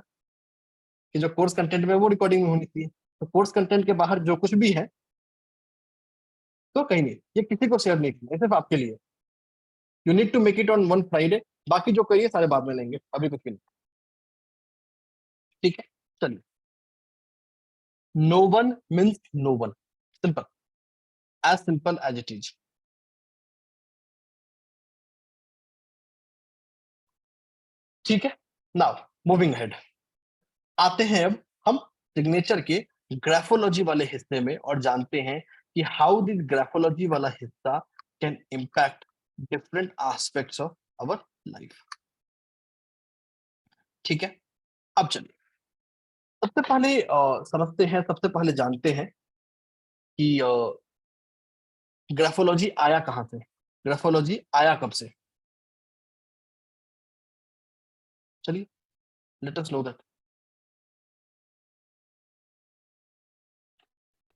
कि जो कोर्स कंटेंट में है, वो रिकॉर्डिंग में होनी चाहिए। तो कोर्स कंटेंट के बाहर जो कुछ भी है तो कहीं नहीं, ये किसी को शेयर नहीं किया, सिर्फ आपके लिए। You need to make it on one Friday, बाकी जो करिए सारे बाद में लेंगे, अभी कुछ भी नहीं। ठीक है, चलिए। No one means no one, simple, as simple as it is. ठीक है, नाउ मूविंग हेड, आते हैं अब हम सिग्नेचर के ग्राफोलॉजी वाले हिस्से में और जानते हैं कि हाउ दिस ग्राफोलॉजी वाला हिस्सा can impact different aspects of our life. ठीक है, अब चलिए सबसे पहले समझते हैं, सबसे पहले जानते हैं कि ग्राफोलॉजी आया कहाँ से, ग्राफोलॉजी आया कब से। चलिए लेट अस नो दैट,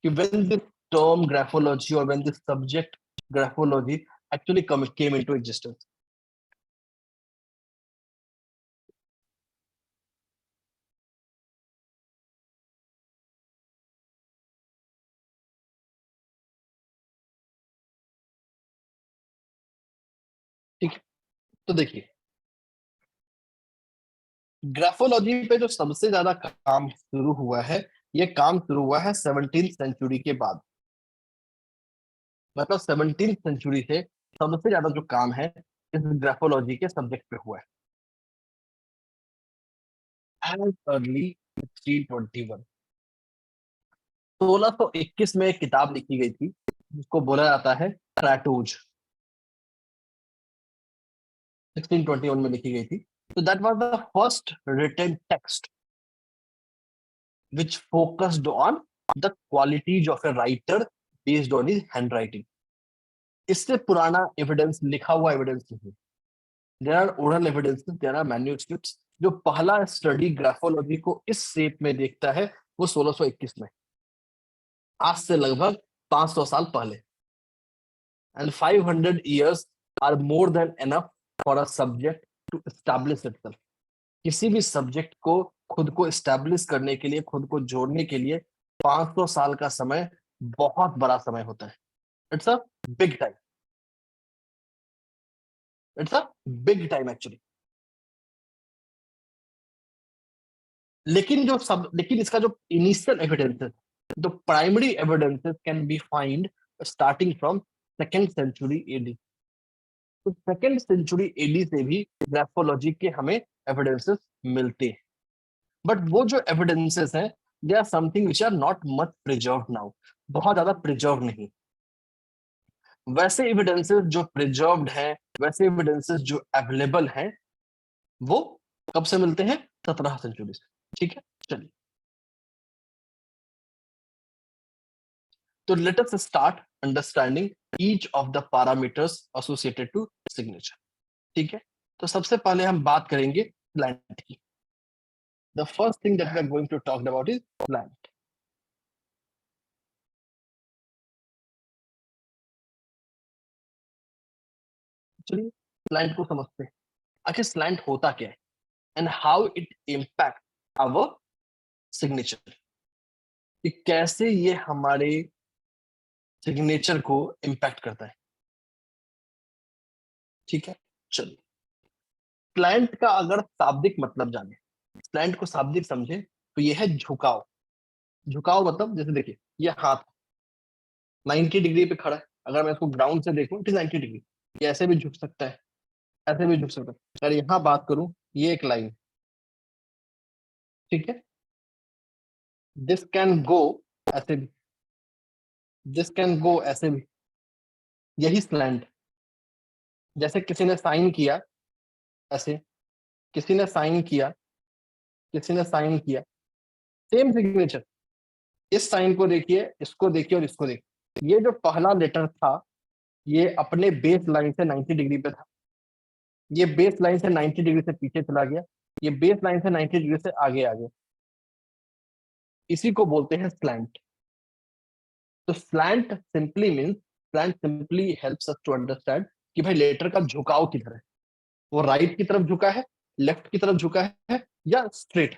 कि when this term graphology or when this subject graphology actually came into existence। ठीक है, तो देखिए ग्राफोलॉजी पे जो सबसे ज्यादा काम शुरू हुआ है, ये काम शुरू हुआ है 17th सेंचुरी के बाद। मतलब 17th सेंचुरी से सबसे ज्यादा जो काम है इस ग्राफोलॉजी के सब्जेक्ट पे हुआ है। एज अर्ली 1621, 1621 में एक किताब लिखी गई थी जिसको बोला जाता है ट्रैटूज। 1621 में लिखी गई थी। तो that was the first written text which focused on the qualities of a writer based on his handwriting. इससे पुराना एविडेंस, लिखा हुआ एविडेंस नहीं। There are oral evidences, there are manuscripts. जो पहला स्टडी ग्राफोलॉजी को इस शेप में देखता है वो 1621 में, आज से लगभग 500 साल पहले। And 500 years are more than enough for a subject to establish itself. किसी भी सब्जेक्ट को खुद को एस्टैब्लिश करने के लिए, खुद को जोड़ने के लिए 500 साल का समय बहुत बड़ा समय होता है। It's a big time, it's a big time actually. लेकिन इसका जो initial evidences, the primary evidences can be find starting from second century AD. तो सेकेंड सेंचुरी एडी से भी ग्राफोलॉजी के हमें एविडेंसेस मिलते हैं। बट वो जो एविडेंसेस हैं, they are something which are not much preserve now, बहुत ज्यादा प्रिजर्व नहीं। वैसे एविडेंसेस जो प्रिजर्व्ड हैं, वैसे एविडेंसेस जो अवेलेबल हैं, वो कब से मिलते हैं? 17 सेंचुरी से। ठीक है, चलिए। तो let us start understanding each of the parameters associated to signature. ठीक है, तो सबसे पहले हम बात करेंगे स्लैंट की। The first thing that we are going to talk about is slant. चलिए स्लैंट को समझते हैं। आखिर स्लैंट होता क्या है and how it impact our signature, कि कैसे ये हमारे सिग्नेचर को इम्पैक्ट करता है। ठीक है, चलिए। स्लैंट का अगर शाब्दिक मतलब जाने, स्लैंट को शाब्दिक समझे तो ये है झुकाव। झुकाव मतलब जैसे देखिए, ये हाथ 90 डिग्री पे खड़ा है। अगर मैं इसको ग्राउंड से देखूं, इट इज 90 डिग्री। ये ऐसे भी झुक सकता है, ऐसे भी झुक सकता है। अगर यहाँ बात करूं, ये एक लाइन, ठीक है, दिस कैन गो ऐसे भी, दिस कैन गो ऐसे भी। यही स्लैंट। जैसे किसी ने साइन किया ऐसे, किसी ने साइन किया, किसी ने साइन किया, सेम सिग्नेचर। इस साइन को देखिए, इसको देखिए और इसको देखिए। ये जो पहला लेटर था, ये अपने बेस लाइन से 90 डिग्री पे था। ये बेस लाइन से 90 डिग्री से पीछे चला गया। ये बेस लाइन से 90 डिग्री से आगे आ गया। इसी को बोलते हैं स्लैंट। तो slant simply helps us to understand कि भाई लेटर का झुकाव किधर है। वो राइट की तरफ झुका है, लेफ्ट की तरफ झुका है, या स्ट्रेट।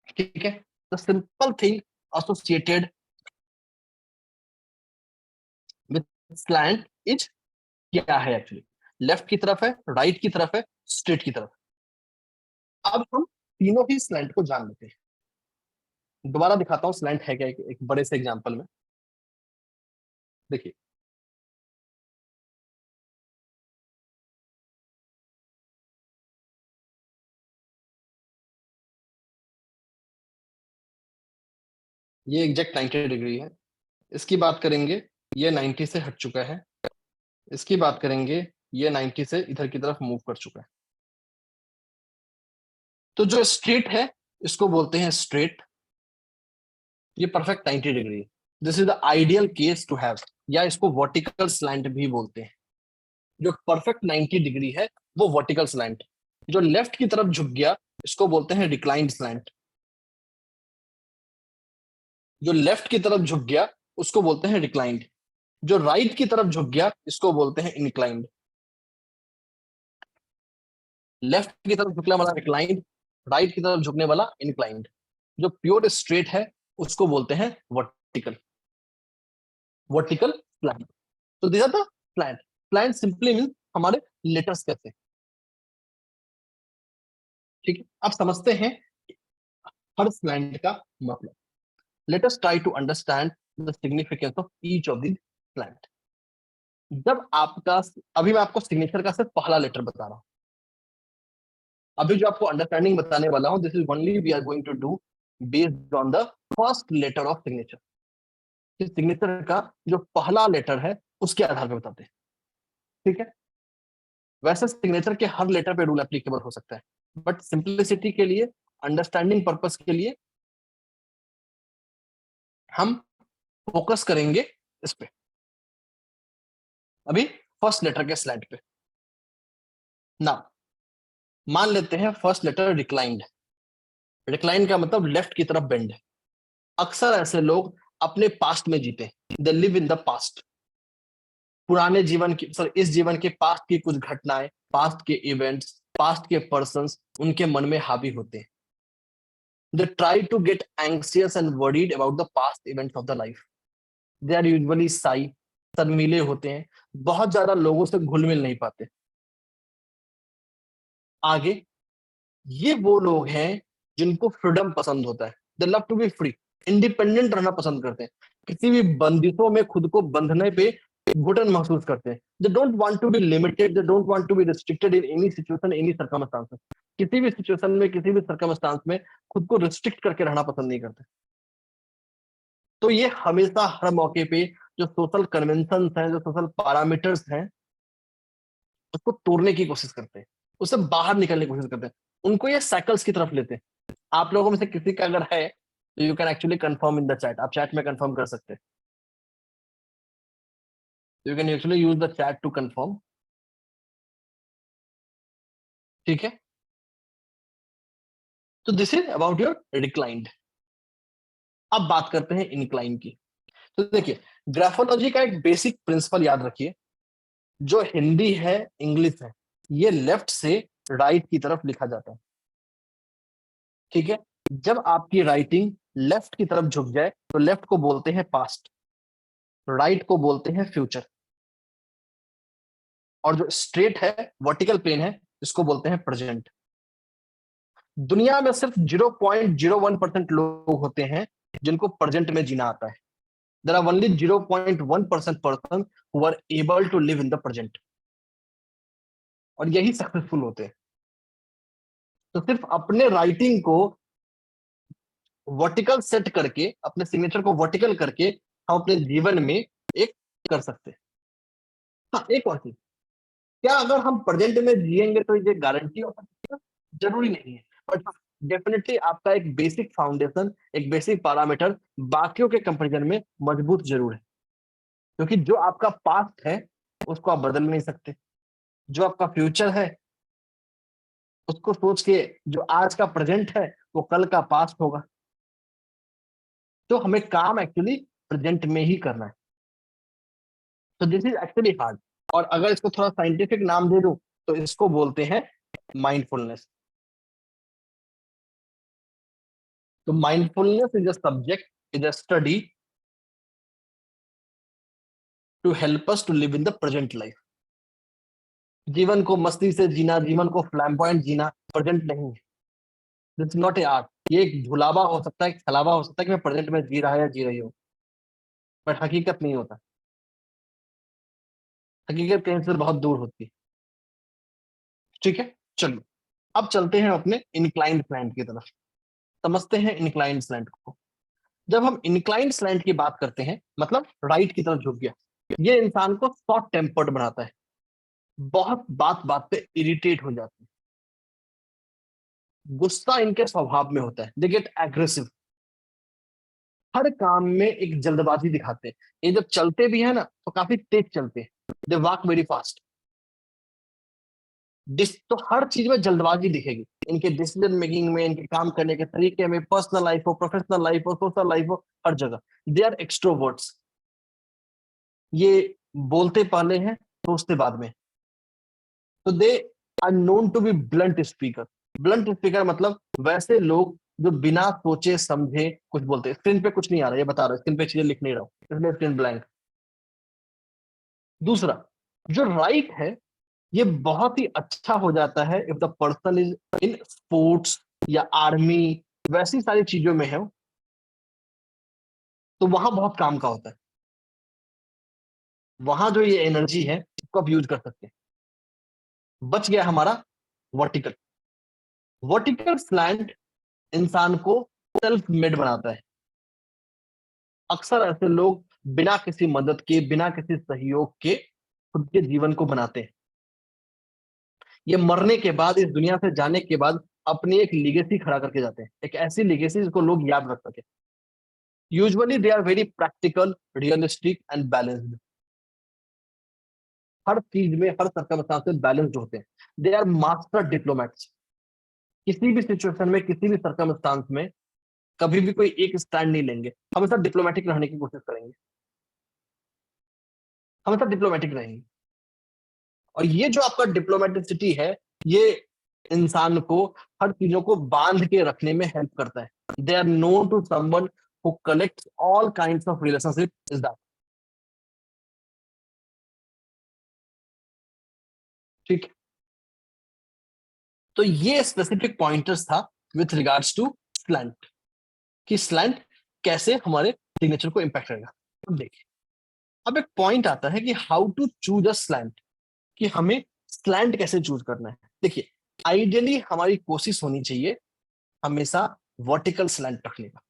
ठीक है, the simple thing associated with slant is क्या है एक्चुअली? लेफ्ट की तरफ है, राइट की तरफ है, स्ट्रेट की तरफ। अब हम तीनों ही स्लैंट को जान लेते हैं। दोबारा दिखाता हूँ स्लैंट है क्या, एक बड़े से एग्जांपल में। देखिए, ये एग्जैक्ट 90 डिग्री है। इसकी बात करेंगे, ये 90 से हट चुका है। इसकी बात करेंगे, ये 90 से इधर की तरफ मूव कर चुका है। तो जो स्ट्रेट है, इसको बोलते हैं स्ट्रेट। ये परफेक्ट 90 डिग्री है। This is the ideal case to have, या इसको वर्टिकल स्लैंट भी बोलते हैं। जो परफेक्ट 90 डिग्री है वो वर्टिकल स्लैंट। जो लेफ्ट की तरफ झुक गया, इसको बोलते हैं डिक्लाइंड स्लैंट। जो लेफ्ट की तरफ झुक गया, उसको बोलते हैं डिक्लाइंड। जो राइट की तरफ झुक गया, इसको बोलते हैं इंक्लाइंड। लेफ्ट की तरफ झुकने वाला डिक्लाइंड, राइट की तरफ झुकने वाला इंक्लाइंड। जो प्योर स्ट्रेट है, उसको बोलते हैं वर्टिकल, वर्टिकल स्लैंट। तो this are the slant. Slant simply mean हमारे लेटर्स कैसे। ठीक है, अब समझते हैं हर स्लैंट का मतलब। Let us try to understand the significance of each of the slant. जब आपका, अभी मैं आपको सिग्नेचर का सिर्फ पहला लेटर बता रहा हूं, अभी जो आपको अंडरस्टैंडिंग बताने वाला हूं, this is only we are going to do based on the first letter of signature. Signature का जो पहला लेटर है उसके आधार पर बताते हैं, ठीक है। वैसे सिग्नेचर के हर लेटर पे रूल एप्लीकेबल हो सकता है, बट सिंपलिसिटी के लिए, अंडरस्टैंडिंग पर्पस के लिए हम फोकस करेंगे इस पे। अभी फर्स्ट लेटर के स्लैंट पे ना, मान लेते हैं फर्स्ट लेटर रिक्लाइंड। रिक्लाइन का मतलब लेफ्ट की तरफ बेंड है। अक्सर ऐसे लोग अपने पास्ट में जीते, they live in the past. पुराने जीवन की, सर इस जीवन के पास्ट की कुछ घटनाएं, पास्ट के इवेंट्स, पास्ट के पर्संस उनके मन में हावी होते हैं। They try to get anxious and worried about the past events of the life. They are usually shy, शर्मीले होते हैं, बहुत ज्यादा लोगों से घुल मिल नहीं पाते। आगे, ये वो लोग हैं जिनको फ्रीडम पसंद होता है, they love to be free, independent रहना पसंद करते हैं, किसी भी बंदिशों में खुद को बंधने पे घुटन महसूस करते हैं। They don't want to be limited, they don't want to be restricted in any situation, any circumstances. किसी भी सिचुएशन में, किसी भी सर्कमस्टांस में खुद को रिस्ट्रिक्ट करके रहना पसंद नहीं करते। तो ये हमेशा हर मौके पे जो सोशल कन्वेंशन हैं, जो सोशल पैरामीटर्स हैं, उसको तोड़ने की कोशिश करते हैं, उससे बाहर निकलने की कोशिश करते हैं, उनको ये साइकिल्स की तरफ लेते हैं। आप लोगों में से किसी का अगर है तो you can actually confirm in the chat, आप चैट में कंफर्म कर सकते हैं। You can actually use the chat to confirm, ठीक है। तो this is about your reclined. अब बात करते हैं इंक्लाइन की। तो देखिए, ग्राफोलॉजी का एक बेसिक प्रिंसिपल याद रखिए, जो हिंदी है, इंग्लिश है, ये लेफ्ट से राइट की तरफ लिखा जाता है, ठीक है। जब आपकी राइटिंग लेफ्ट की तरफ झुक जाए तो लेफ्ट को बोलते हैं पास्ट, राइट को बोलते हैं फ्यूचर, और जो स्ट्रेट है, वर्टिकल प्लेन है, इसको बोलते हैं प्रेजेंट। दुनिया में सिर्फ 0.01% लोग होते हैं जिनको प्रेजेंट में जीना आता है। There are only 0.1% person who are able to live in the present, और यही सक्सेसफुल होते हैं। तो सिर्फ अपने राइटिंग को वर्टिकल सेट करके, अपने सिग्नेचर को वर्टिकल करके हम अपने जीवन में एक कर सकते हैं। हाँ, एक और चीज, क्या अगर हम प्रेजेंट में जिएंगे तो ये गारंटी हो सकती है? जरूरी नहीं है, बट डेफिनेटली आपका एक बेसिक फाउंडेशन, एक बेसिक पैरामीटर बाकियों के कंपैरिजन में मजबूत जरूर है। क्योंकि जो आपका पास्ट है उसको आप बदल नहीं सकते, जो आपका फ्यूचर है उसको सोच के जो आज का प्रेजेंट है वो कल का पास्ट होगा। तो हमें काम एक्चुअली प्रेजेंट में ही करना है। तो दिस इज एक्चुअली हार्ड, और अगर इसको थोड़ा साइंटिफिक नाम दे दूं तो इसको बोलते हैं माइंडफुलनेस। तो mindfulness is a subject, is a study to help us to live in the present life. जीवन को मस्ती से जीना, जीवन को फ्लैम्बॉयंट जीना प्रेजेंट नहीं है। This not a art. ये एक भुलावा हो सकता है, एक छलावा हो सकता है कि मैं प्रेजेंट में जी रहा है या जी रही हूँ, बट हकीकत नहीं होता। हकीकत कहीं से बहुत दूर होती है, ठीक है। चलिए, अब चलते हैं अपने इंक्लाइंड स्लैंट की तरफ, समझते हैं इंक्लाइंड स्लैंट को। जब हम इंक्लाइंड स्लैंट की बात करते हैं, मतलब राइट की तरफ झुक गया, ये इंसान को शॉर्ट टेम्पर्ड बनाता है, बहुत बात बात पे इरिटेट हो जाते हैं, गुस्सा इनके स्वभाव में होता है, दे गेट एग्रेसिव, हर काम में एक जल्दबाजी दिखाते हैं। ये जब चलते भी है ना तो काफी तेज चलते हैं, दे वॉक वेरी फास्ट। तो हर चीज में जल्दबाजी दिखेगी, इनके डिसीजन मेकिंग में, इनके काम करने के तरीके में, पर्सनल लाइफ हो, प्रोफेशनल लाइफ हो, सोशल लाइफ हो, हर जगह दे आर एक्सट्रोवर्ट्स। ये बोलते पहले हैं, सोचते बाद में। तो they are known to be blunt speaker. Blunt speaker मतलब वैसे लोग जो बिना सोचे समझे कुछ बोलते हैं। स्क्रीन पे कुछ नहीं आ रहा, ये बता रहा हूं, स्क्रीन पे चीजें लिख नहीं रहा हूं, इसलिए स्क्रीन ब्लैंक। दूसरा, जो राइट है, ये बहुत ही अच्छा हो जाता है if the person is in sports या आर्मी, वैसी सारी चीजों में है, तो वहां बहुत काम का होता है। वहां जो ये एनर्जी है इसको आप यूज कर सकते हैं। बच गया हमारा वर्टिकल। वर्टिकल स्लैंट इंसान को सेल्फ मेड बनाता है। अक्सर ऐसे लोग बिना किसी मदद के, बिना किसी सहयोग के खुद के जीवन को बनाते हैं। ये मरने के बाद, इस दुनिया से जाने के बाद अपनी एक लिगेसी खड़ा करके जाते हैं, एक ऐसी लिगेसी जिसको लोग याद रख सके। Usually they are very practical, realistic and balanced. हर चीज में, हर सर्कमस्टांस में बैलेंस्ड होते हैं। They are master diplomats. किसी भी सिचुएशन में, किसी भी सर्कमस्टांस में कभी भी कोई एक स्टैंड नहीं लेंगे, हमेशा डिप्लोमेटिक रहने की कोशिश करेंगे, हमेशा डिप्लोमेटिक रहेंगे। और ये जो आपका डिप्लोमेटिसिटी है, ये इंसान को हर चीजों को बांध के रखने में हेल्प करता है। They are known to someone who collects all kinds of relationship is that. ठीक है? तो ये स्पेसिफिक पॉइंटर्स था विथ रिगार्ड्स टू स्लैंट, कि स्लैंट कैसे हमारे सिग्नेचर को इंपैक्ट करेगा। अब देखिए, अब एक पॉइंट आता है कि how to choose a slant, कि हमें स्लैंट कैसे चूज करना है। देखिए, आइडियली हमारी कोशिश होनी चाहिए हमेशा वर्टिकल स्लैंट रखने का।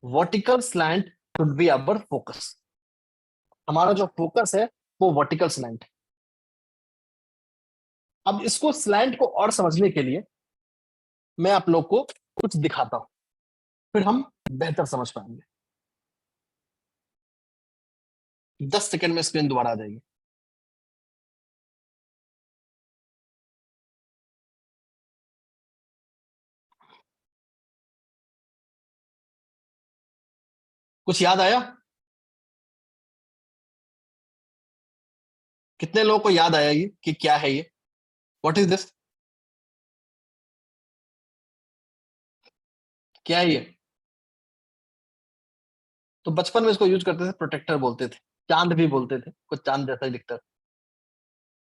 Vertical slant should be our focus. हमारा जो फोकस है वो वर्टिकल स्लैंट है। अब इसको, स्लैंट को और समझने के लिए मैं आप लोग को कुछ दिखाता हूं, फिर हम बेहतर समझ पाएंगे। 10 सेकंड में स्क्रीन दोबारा आ जाएगी। कुछ याद आया? कितने लोगों को याद आया ये कि क्या है ये? What is this? क्या है ये? तो बचपन में इसको यूज करते थे, प्रोटेक्टर बोलते थे, चांद भी बोलते थे, कुछ चांद जैसा ही दिखता था।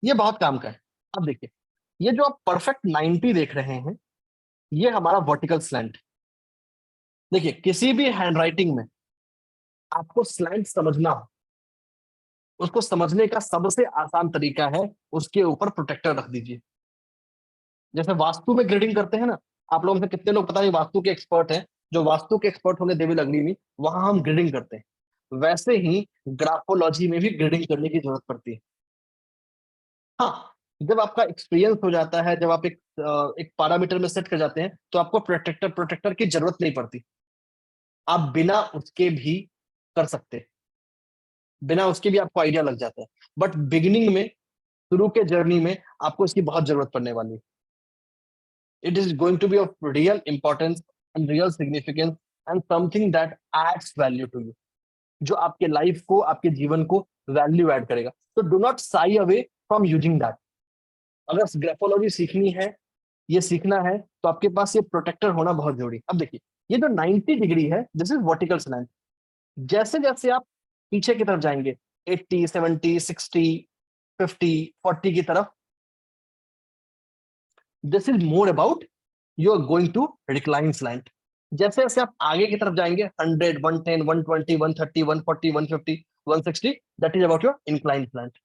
ये बहुत काम का है। अब देखिए, ये जो आप परफेक्ट 90 देख रहे हैं, ये हमारा वर्टिकल स्लैंट। देखिए, किसी भी हैंडराइटिंग में आपको स्लैंट समझना हो, उसको समझने का सबसे आसान तरीका है उसके ऊपर प्रोटेक्टर रख दीजिए। जैसे वास्तु में ग्रेडिंग करते हैं ना, आप लोगों में से कितने लोग पता नहीं वास्तु के एक्सपर्ट हैं, जो वास्तु के एक्सपर्ट होंगे दे विल अग्री में, वहां हम ग्रेडिंग करते हैं। वैसे ही ग्राफोलॉजी में भी ग्रेडिंग करने की जरूरत पड़ती है। हाँ, जब आपका एक्सपीरियंस हो जाता है, जब आप एक पैरामीटर में सेट कर जाते हैं, तो आपको प्रोटेक्टर प्रोटेक्टर की जरूरत नहीं पड़ती। आप बिना उसके भी कर सकते हैं, बिना उसके भी आपको आइडिया लग जाता है। बट बिगिनिंग में, शुरू के जर्नी में आपको इसकी बहुत जरूरत पड़ने वाली है। It is going to be of real importance and real significance and something that adds value to you, जो आपके लाइफ को, आपके जीवन को वैल्यू ऐड करेगा। तो do not Sai away from using that. अगर ग्राफोलॉजी सीखनी है, ये सीखना है, तो आपके पास ये प्रोटेक्टर होना बहुत जरूरी है। अब देखिए, ये जो 90 डिग्री है, दिस इज वर्टिकल स्लैंट। जैसे जैसे आप पीछे की तरफ जाएंगे, 80, 70, 60, 50, 40 की तरफ, this is more about you are going to recline slant. जैसे जैसे आप आगे की तरफ जाएंगे, 100, 110, 120, 130, 140, 150, 160, that is about your incline slant.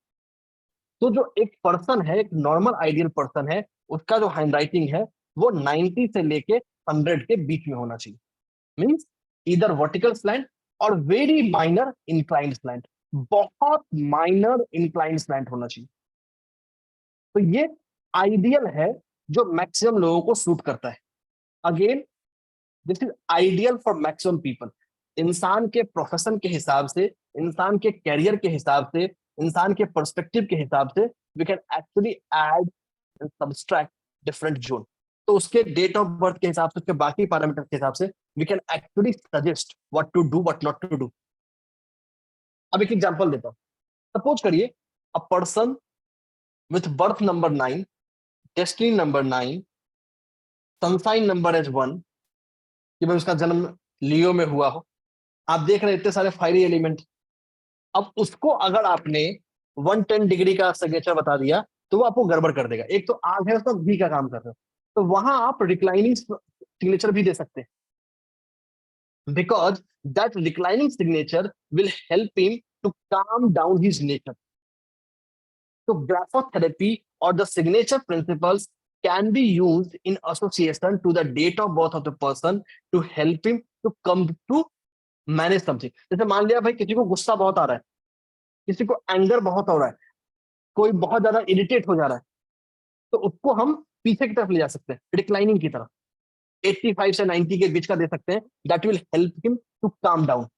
तो जो एक पर्सन है, एक नॉर्मल आइडियल पर्सन है, उसका जो हैंड राइटिंग है वो 90 से लेके 100 के बीच में होना चाहिए। मीन्स इधर वर्टिकल स्लैंट और वेरी माइनर इंक्लाइंड स्लैंट, बहुत माइनर इंक्लाइंड स्लैंट होना चाहिए। तो ये आइडियल है जो मैक्सिमम लोगों को सूट करता है। Again, this is ideal for maximum people. इंसान के प्रोफेशन के हिसाब से, इंसान के कैरियर के हिसाब से, इंसान के पर्सपेक्टिव के हिसाब से, we can actually add and subtract different zone. तो उसके डेट ऑफ बर्थ के हिसाब से, उसके बाकी पैरामीटर के हिसाब से we can actually suggest what to do, what not to do. अब एक एग्जांपल देता हूं। सपोज करिए, a person with birth number 9, destiny number 9, sunshine number as 1, कि भाई उसका जन्म लियो में हुआ हो। आप देख रहे हैं इतने सारे फायरी एलिमेंट। अब उसको अगर आपने 110 डिग्री का सिग्नेचर बता दिया, तो वो आपको गड़बड़ कर देगा। एक तो आग है, उसका भी का काम कर रहे हो, तो वहां आप रिक्लाइनिंग सिग्नेचर भी दे सकते हैं, because that reclining signature will help him to calm down his nature. So graphotherapy or the signature principles can be used in association to the date of birth of the person to help him to come to manage something. जैसे मान लिया भाई किसी को गुस्सा बहुत आ रहा है, किसी को एंगर बहुत हो रहा है, कोई बहुत ज्यादा इरिटेट हो जा रहा है, तो उसको हम पीछे की तरफ ले जा सकते हैं, रिक्लाइनिंग की तरफ. 85 से 90 के बीच का दे सकते हैं. That will help him to calm down.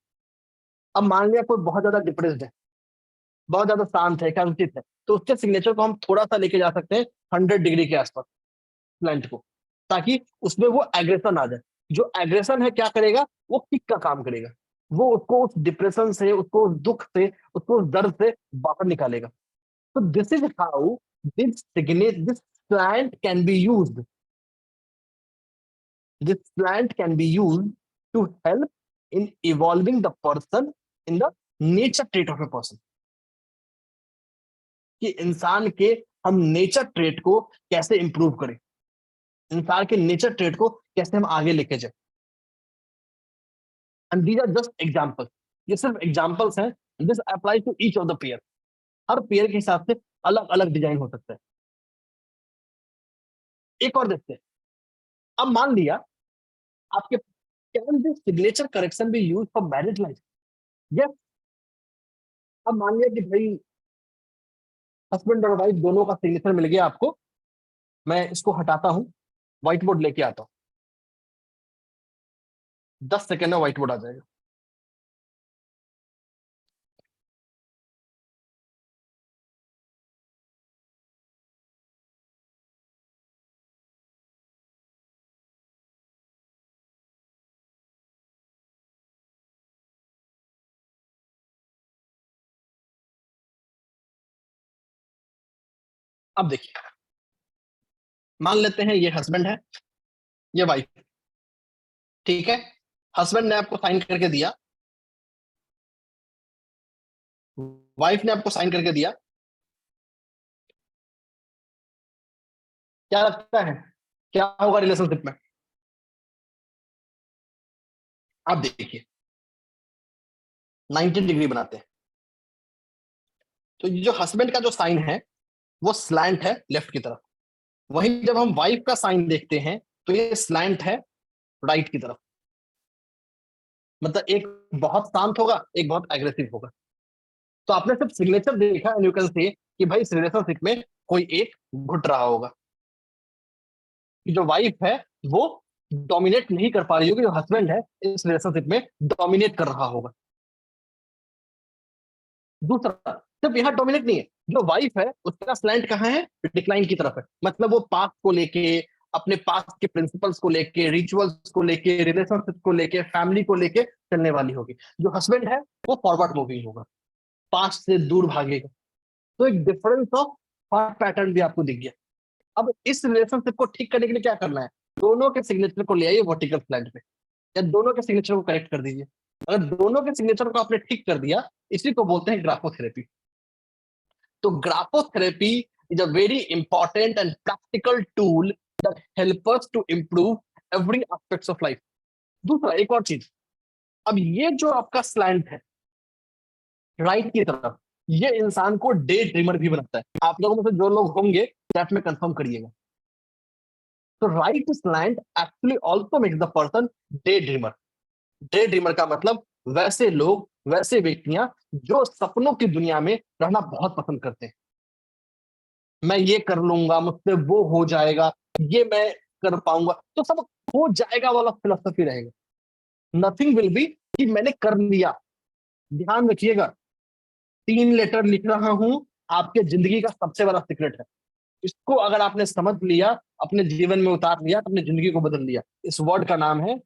अब मान लिया कोई बहुत ज्यादा डिप्रेस्ड है, बहुत ज्यादा शांत है, एकांकित है, तो उसके सिग्नेचर को हम थोड़ा सा लेके जा सकते हैं 100 डिग्री के आसपास प्लांट को, ताकि उसमें वो एग्रेशन आ जाए. जो एग्रेशन है क्या करेगा, वो किक का काम करेगा. वो उसको उस डिप्रेशन से, उसको उस दुख से, उसको उस दर्द से बाहर निकालेगा. तो this is how this plant can be used. This plant can be used to help in evolving the person in the nature trait of a person. कि इंसान के हम नेचर ट्रेट को कैसे इंप्रूव करें, इंसान के नेचर ट्रेट को कैसे हम आगे लेके जाए. And these are just example. ये सिर्फ एग्जांपल्स हैं. This applies to each of the pair. हर पेयर के हिसाब से अलग अलग डिजाइन हो सकता है. एक और देखते हैं. अब मान लिया आपके can this signature correction be used for marriage life. Yes. अब मान लिया कि भाई हस्बैंड और वाइफ दोनों का सिग्नेचर मिल गया आपको. मैं इसको हटाता हूं, व्हाइट बोर्ड लेके आता हूं. 10 सेकंड में व्हाइट बोर्ड आ जाएगा. अब देखिए, मान लेते हैं ये हस्बैंड है, ये वाइफ. ठीक है, हस्बैंड ने आपको साइन करके दिया, वाइफ ने आपको साइन करके दिया. क्या लगता है क्या होगा रिलेशनशिप में? आप देखिए 90 डिग्री बनाते हैं. तो ये जो हस्बैंड का जो साइन है वो स्लैंट है लेफ्ट की तरफ. वहीं जब हम वाइफ का साइन देखते हैं तो ये स्लैंट है राइट की तरफ. मतलब एक बहुत शांत होगा, एक बहुत एग्रेसिव होगा. तो आपने सिर्फ सिग्नेचर देखा एंड यू कैन से कि भाई इस रिलेशनशिप में कोई एक घुट रहा होगा, कि जो वाइफ है वो डोमिनेट नहीं कर पा रही होगी, जो हस्बैंड है इस रिलेशनशिप में डोमिनेट कर रहा होगा. दूसरा, सिर्फ यहाँ डोमिनेट नहीं है, जो वाइफ है उसका स्लैंट कहाँ है, डिक्लाइन की तरफ है. मतलब वो पास्ट को लेके, अपने पास्ट के प्रिंसिपल्स को लेके, रिचुअल्स को लेके, रिलेशनशिप को लेके, फैमिली को लेके चलने वाली होगी. जो हस्बैंड है वो फॉरवर्ड मूविंग होगा, पास्ट से दूर भागेगा. तो एक डिफरेंस ऑफ थॉट पैटर्न भी आपको दिख गया. अब इस रिलेशनशिप को ठीक करने के लिए क्या करना है, दोनों के सिग्नेचर को ले आइए वर्टिकल स्लैंट पे, या दोनों के सिग्नेचर को करेक्ट कर दीजिए. अगर दोनों के सिग्नेचर को आपने ठीक कर दिया, इसी को बोलते हैं ग्राफोथेरेपी. तो graphotherapy is a very important and practical tool that help us to improve every aspects of life. दूसरा एक और चीज, अब ये जो आपका स्लैंट है राइट की तरफ, ये इंसान को डे ड्रीमर भी बनाता है. आप लोगों में से जो लोग होंगे चैट में कंफर्म करिएगा. तो right slant actually also makes the person day dreamer. Day dreamer का मतलब वैसे लोग, वैसे व्यक्तियां जो सपनों की दुनिया में रहना बहुत पसंद करते हैं. मैं ये कर लूंगा, मुझसे वो हो जाएगा, ये मैं कर पाऊंगा, तो सब हो जाएगा वाला फिलोसफी रहेगा. नथिंग विल बी कि मैंने कर लिया. ध्यान रखिएगा, 3 लेटर लिख रहा हूं, आपके जिंदगी का सबसे बड़ा सीक्रेट है. इसको अगर आपने समझ लिया, अपने जीवन में उतार लिया, तो अपनी जिंदगी को बदल लिया. इस वर्ड का नाम है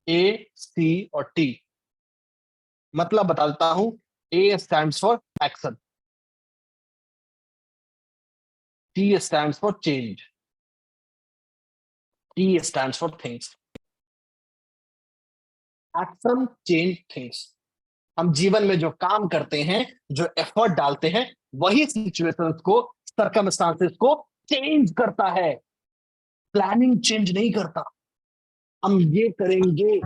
ए, सी और टी. मतलब बता देता हूं. ए stands for action, T stands for change, T stands for things. Action, change, things. हम जीवन में जो काम करते हैं, जो एफर्ट डालते हैं, वही सिचुएशंस को, सर्कमस्टांसेस को चेंज करता है. प्लानिंग चेंज नहीं करता. हम ये करेंगे,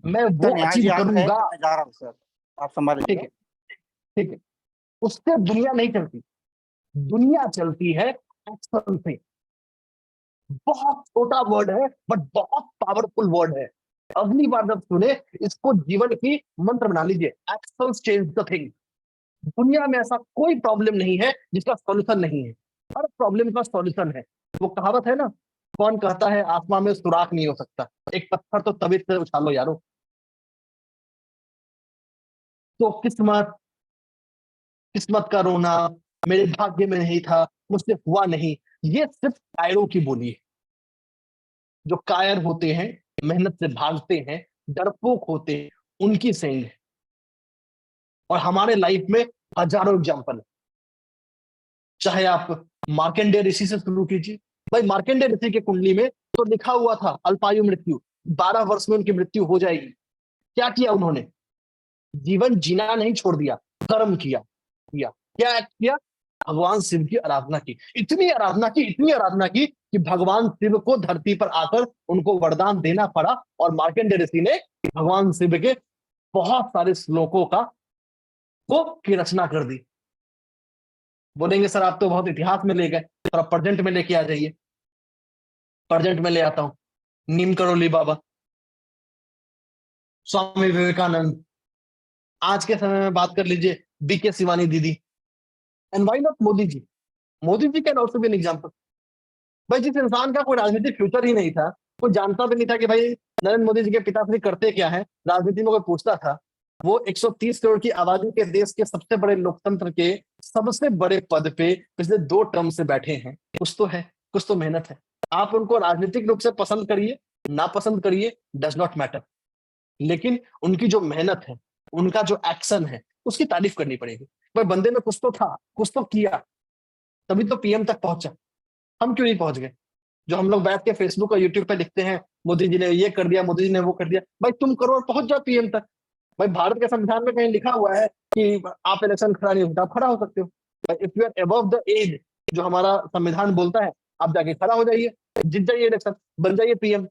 मैं वो सर यहाँ अचीव जी आग है, करूंगा। मैं जा रहा हूँ सर, आप संभाल ठीक लीजिएगा। है, ठीक है। उससे दुनिया नहीं चलती, दुनिया चलती है एक्शन से। बहुत छोटा वर्ड है बट बहुत पावरफुल वर्ड है। अगली बार जब सुने, इसको जीवन की मंत्र बना लीजिए, एक्शन चेंज द थिंग। दुनिया में ऐसा कोई प्रॉब्लम नहीं है जिसका सॉल्यूशन नहीं है, हर प्रॉब्लम का सॉल्यूशन है। वो कहावत है ना, कौन कहता है आसमान में सुराख नहीं हो सकता, एक पत्थर तो तभी से उछालो यारो। तो किस्मत, किस्मत का रोना, मेरे भाग्य में नहीं था, मुझसे हुआ नहीं, ये सिर्फ कायरों की बोली है। जो कायर होते हैं, मेहनत से भागते हैं, डरपोक होते हैं, उनकी सेंग है। और हमारे लाइफ में हजारों एग्जाम्पल है। चाहे आप मार्कंडेय ऋषि से शुरू कीजिए। भाई मार्कंडेय ऋषि के कुंडली में तो लिखा हुआ था अल्पायु मृत्यु, 12 वर्ष में उनकी मृत्यु हो जाएगी। क्या किया उन्होंने? जीवन जीना नहीं छोड़ दिया, कर्म किया क्या एक्ट किया? भगवान शिव की आराधना की, इतनी आराधना की, इतनी आराधना की कि भगवान शिव को धरती पर आकर उनको वरदान देना पड़ा। और मार्कंडेय ऋषि ने भगवान शिव के बहुत सारे श्लोकों का को की रचना कर दी। बोलेंगे सर आप तो बहुत इतिहास में ले गए, तो आप प्रेजेंट में लेके आ जाइए। प्रेजेंट में ले आता हूं, नीम करोली बाबा, स्वामी विवेकानंद, आज के समय में बात कर लीजिए बीके शिवानी दीदी, and why not Modi ji. Modi ji can also be an example. भाई जिस इंसान का कोई राजनीतिक फ्यूचर ही नहीं था, कोई जानता भी नहीं था कि भाई नरेंद्र मोदी जी के पिताश्री करते क्या है, राजनीति में कोई पूछता था, वो 130 करोड़ की आबादी के देश के सबसे बड़े लोकतंत्र के सबसे बड़े पद पे पिछले 2 टर्म से बैठे हैं। कुछ तो है, कुछ तो मेहनत है। आप उनको राजनीतिक रूप से पसंद करिए, ना पसंद करिए, डज नॉट मैटर, लेकिन उनकी जो मेहनत है, उनका जो एक्शन है, उसकी तारीफ करनी पड़ेगी। भाई बंदे में कुछ तो था, कुछ तो किया, तभी तो पीएम तक पहुंचा। हम क्यों नहीं पहुंच गए? जो हम लोग बैठ के फेसबुक और यूट्यूब पे लिखते हैं, मोदी जी ने ये कर दिया, मोदी जी ने वो कर दिया, भाई तुम करो और पहुंच जाओ पीएम तक। भाई भारत के संविधान में कहीं लिखा हुआ है कि आप इलेक्शन खड़ा नहीं होता, आप खड़ा हो सकते हो। भाई if you are above the age, जो हमारा संविधान बोलता है, आप जाके खड़ा हो जाइए, जीत जाइए इलेक्शन, बन जाइए पीएम।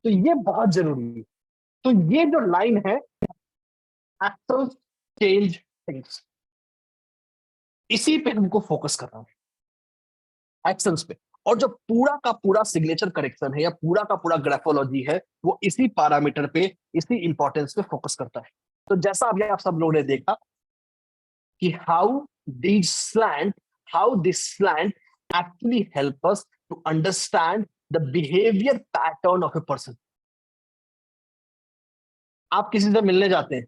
तो ये बहुत जरूरी है। तो ये जो लाइन है, एक्शन चेंज थिंग्स, इसी पे हमको फोकस करना है, एक्शंस पे। और जो पूरा का पूरा सिग्नेचर करेक्शन है या पूरा का पूरा ग्राफोलॉजी है, वो इसी पैरामीटर पे, इसी इंपॉर्टेंस पे फोकस करता है। तो जैसा अभी आप सब लोगों ने देखा कि how this slant actually help us to understand the behaviour pattern of a person. आप किसी से मिलने जाते हैं,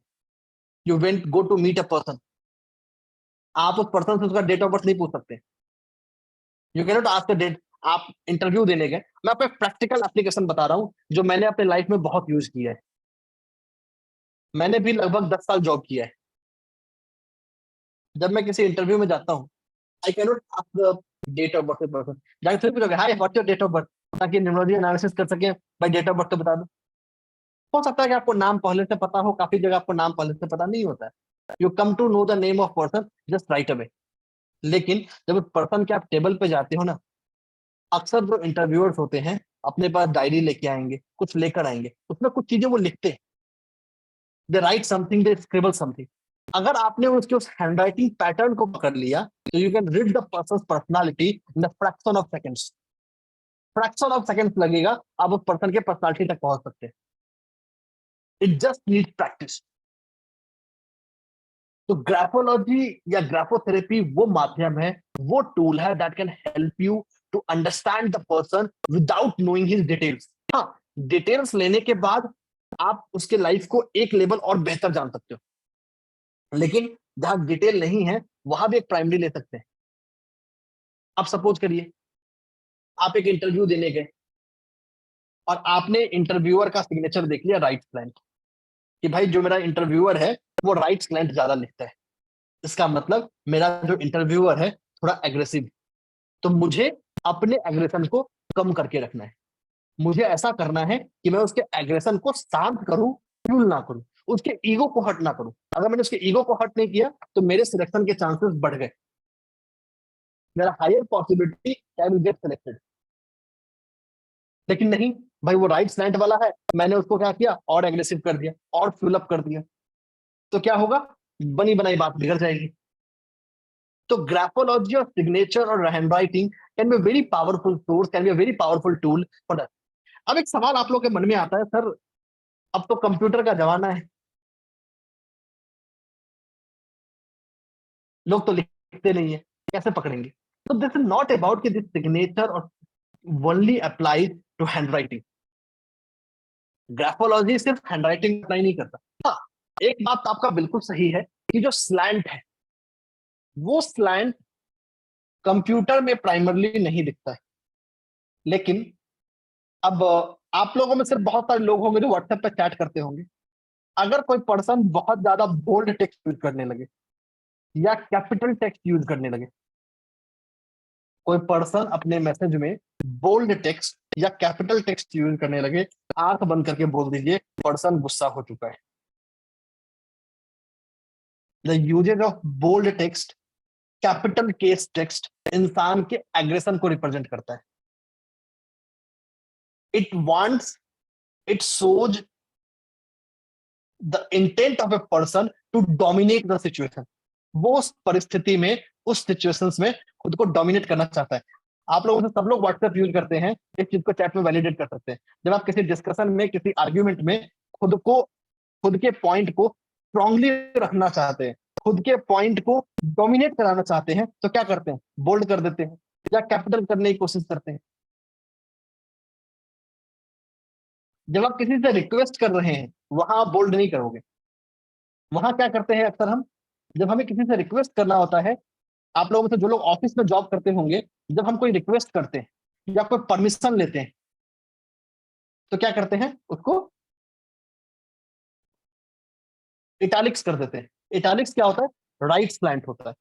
you went go to meet a person, आप उस पर्सन से उसका डेट ऑफ बर्थ नहीं पूछ सकते, you can not ask the date. आप इंटरव्यू देने गए, मैं आपको एक प्रैक्टिकल एप्लीकेशन बता रहा हूं जो मैंने अपने लाइफ में बहुत यूज किया है। मैंने भी लगभग 10 साल जॉब किया है। जब मैं किसी इंटरव्यू में जाता हूँ, I can not ask the date of birth person. जाके फिर पूछोगे hi what's your date of birth, ताकि न्यूमरोलॉजी एनालिसिस कर सके, भाई डेट ऑफ बर्थ तो बता दो। हो सकता है कि आपको नाम पहले से पता हो, काफी जगह आपको नाम पहले से पता नहीं होता है। You come to know the name of person just right away. लेकिन जब पर्सन के आप टेबल पे जाते हो ना, अक्सर जो इंटरव्यूअर्स होते हैं अपने पास डायरी लेके आएंगे, कुछ लेकर आएंगे, उसमें कुछ चीजें वो लिखते हैं, दे राइट समथिंग, दे स्क्रिबल समथिंग। अगर आपने उसके उस हैंडराइटिंग पैटर्न को पकड़ लिया, तो you can read the person personality in the fraction of seconds. Fraction of seconds लगेगा, आप उस पर्सन के पर्सनालिटी तक पहुंच सकते हैं। It just need practice. तो ग्राफोलॉजी या ग्राफोथेरेपी वो माध्यम है, वो टूल है that can help you to understand the person without knowing his details. हाँ, डिटेल्स लेने के बाद आप उसके लाइफ को एक लेवल और बेहतर जान सकते हो, लेकिन जहां डिटेल नहीं है वहां भी एक प्राइमरी ले सकते हैं। आप सपोज करिए, आप एक इंटरव्यू देने गए और आपने इंटरव्यूअर का सिग्नेचर देख लिया राइट स्लैंट, कि भाई जो मेरा इंटरव्यूअर है वो राइट स्लैंट ज्यादा लिखता है, इसका मतलब मेरा जो इंटरव्यूअर है थोड़ा एग्रेसिव। तो मुझे अपने एग्रेशन को कम करके रखना है। मुझे ऐसा करना है कि मैं उसके एग्रेशन को शांत करूं, फ्यूल ना करूं, उसके ईगो को हर्ट ना करूं। अगर मैंने उसके ईगो को हर्ट नहीं किया तो मेरे सिलेक्शन के चांसेस बढ़ गए, मेरा higher possibility I will get selected. लेकिन नहीं भाई, वो राइट स्लैंट वाला है, मैंने उसको क्या किया और एग्रेसिव कर दिया और फ्यूल अप कर दिया, तो क्या होगा, बनी बनाई बात बिगड़ जाएगी। तो ग्राफोलॉजी और सिग्नेचर और hand writing can be very powerful source, can be a very powerful tool for that. अब एक सवाल आप लोग के मन में आता है, सर अब तो कंप्यूटर का जमाना है, लोग तो लिखते नहीं है, कैसे पकड़ेंगे? तो दिस इज नॉट अबाउट कि दिस सिग्नेचर और only applies to hand writing. Graphology सिर्फ हैंडराइटिंग अप्लाई नहीं करता। हाँ, एक बात तो आपका बिल्कुल सही है कि जो स्लैंट है, वो स्लैंट कंप्यूटर में प्राइमरली नहीं दिखता है। लेकिन अब आप लोगों में सिर्फ बहुत सारे लोग होंगे जो व्हाट्सएप पे चैट करते होंगे। अगर कोई पर्सन बहुत ज्यादा बोल्ड टेक्स्ट यूज करने लगे या कैपिटल टेक्स्ट यूज करने लगे, कोई पर्सन अपने मैसेज में बोल्ड टेक्स्ट या कैपिटल टेक्स्ट यूज करने लगे, आंख बंद करके बोल दीजिए पर्सन गुस्सा हो चुका है। The usages of bold text, capital case text इंसान के एग्रेशन को रिप्रेजेंट करता है। It wants, it shows the intent of a person to dominate the situation. वो उस परिस्थिति में, उस सिचुएशंस में खुद को डोमिनेट करना चाहता है। आप लोगों से सब लोग व्हाट्सएप यूज करते हैं, इस चीज को चैट में वैलिडेट कर सकते हैं। जब आप किसी डिस्कशन में, किसी आर्ग्यूमेंट में खुद को, खुद के पॉइंट को स्ट्रांगली रखना चाहते हैं, खुद के पॉइंट को डोमिनेट कराना चाहते हैं, तो क्या करते हैं, बोल्ड कर देते हैं या कैपिटल करने की कोशिश करते हैं। जब आप किसी से रिक्वेस्ट कर रहे हैं, वहां आप बोल्ड नहीं करोगे। वहां क्या करते हैं अक्सर हम, जब हमें किसी से रिक्वेस्ट करना होता है, आप लोगों में से जो लोग ऑफिस में जॉब करते होंगे, जब हम कोई रिक्वेस्ट करते हैं या कोई परमिशन लेते हैं, तो क्या करते हैं, उसको इटैलिक्स कर देते हैं। इटैलिक्स क्या होता है, राइट स्लैंट होता है।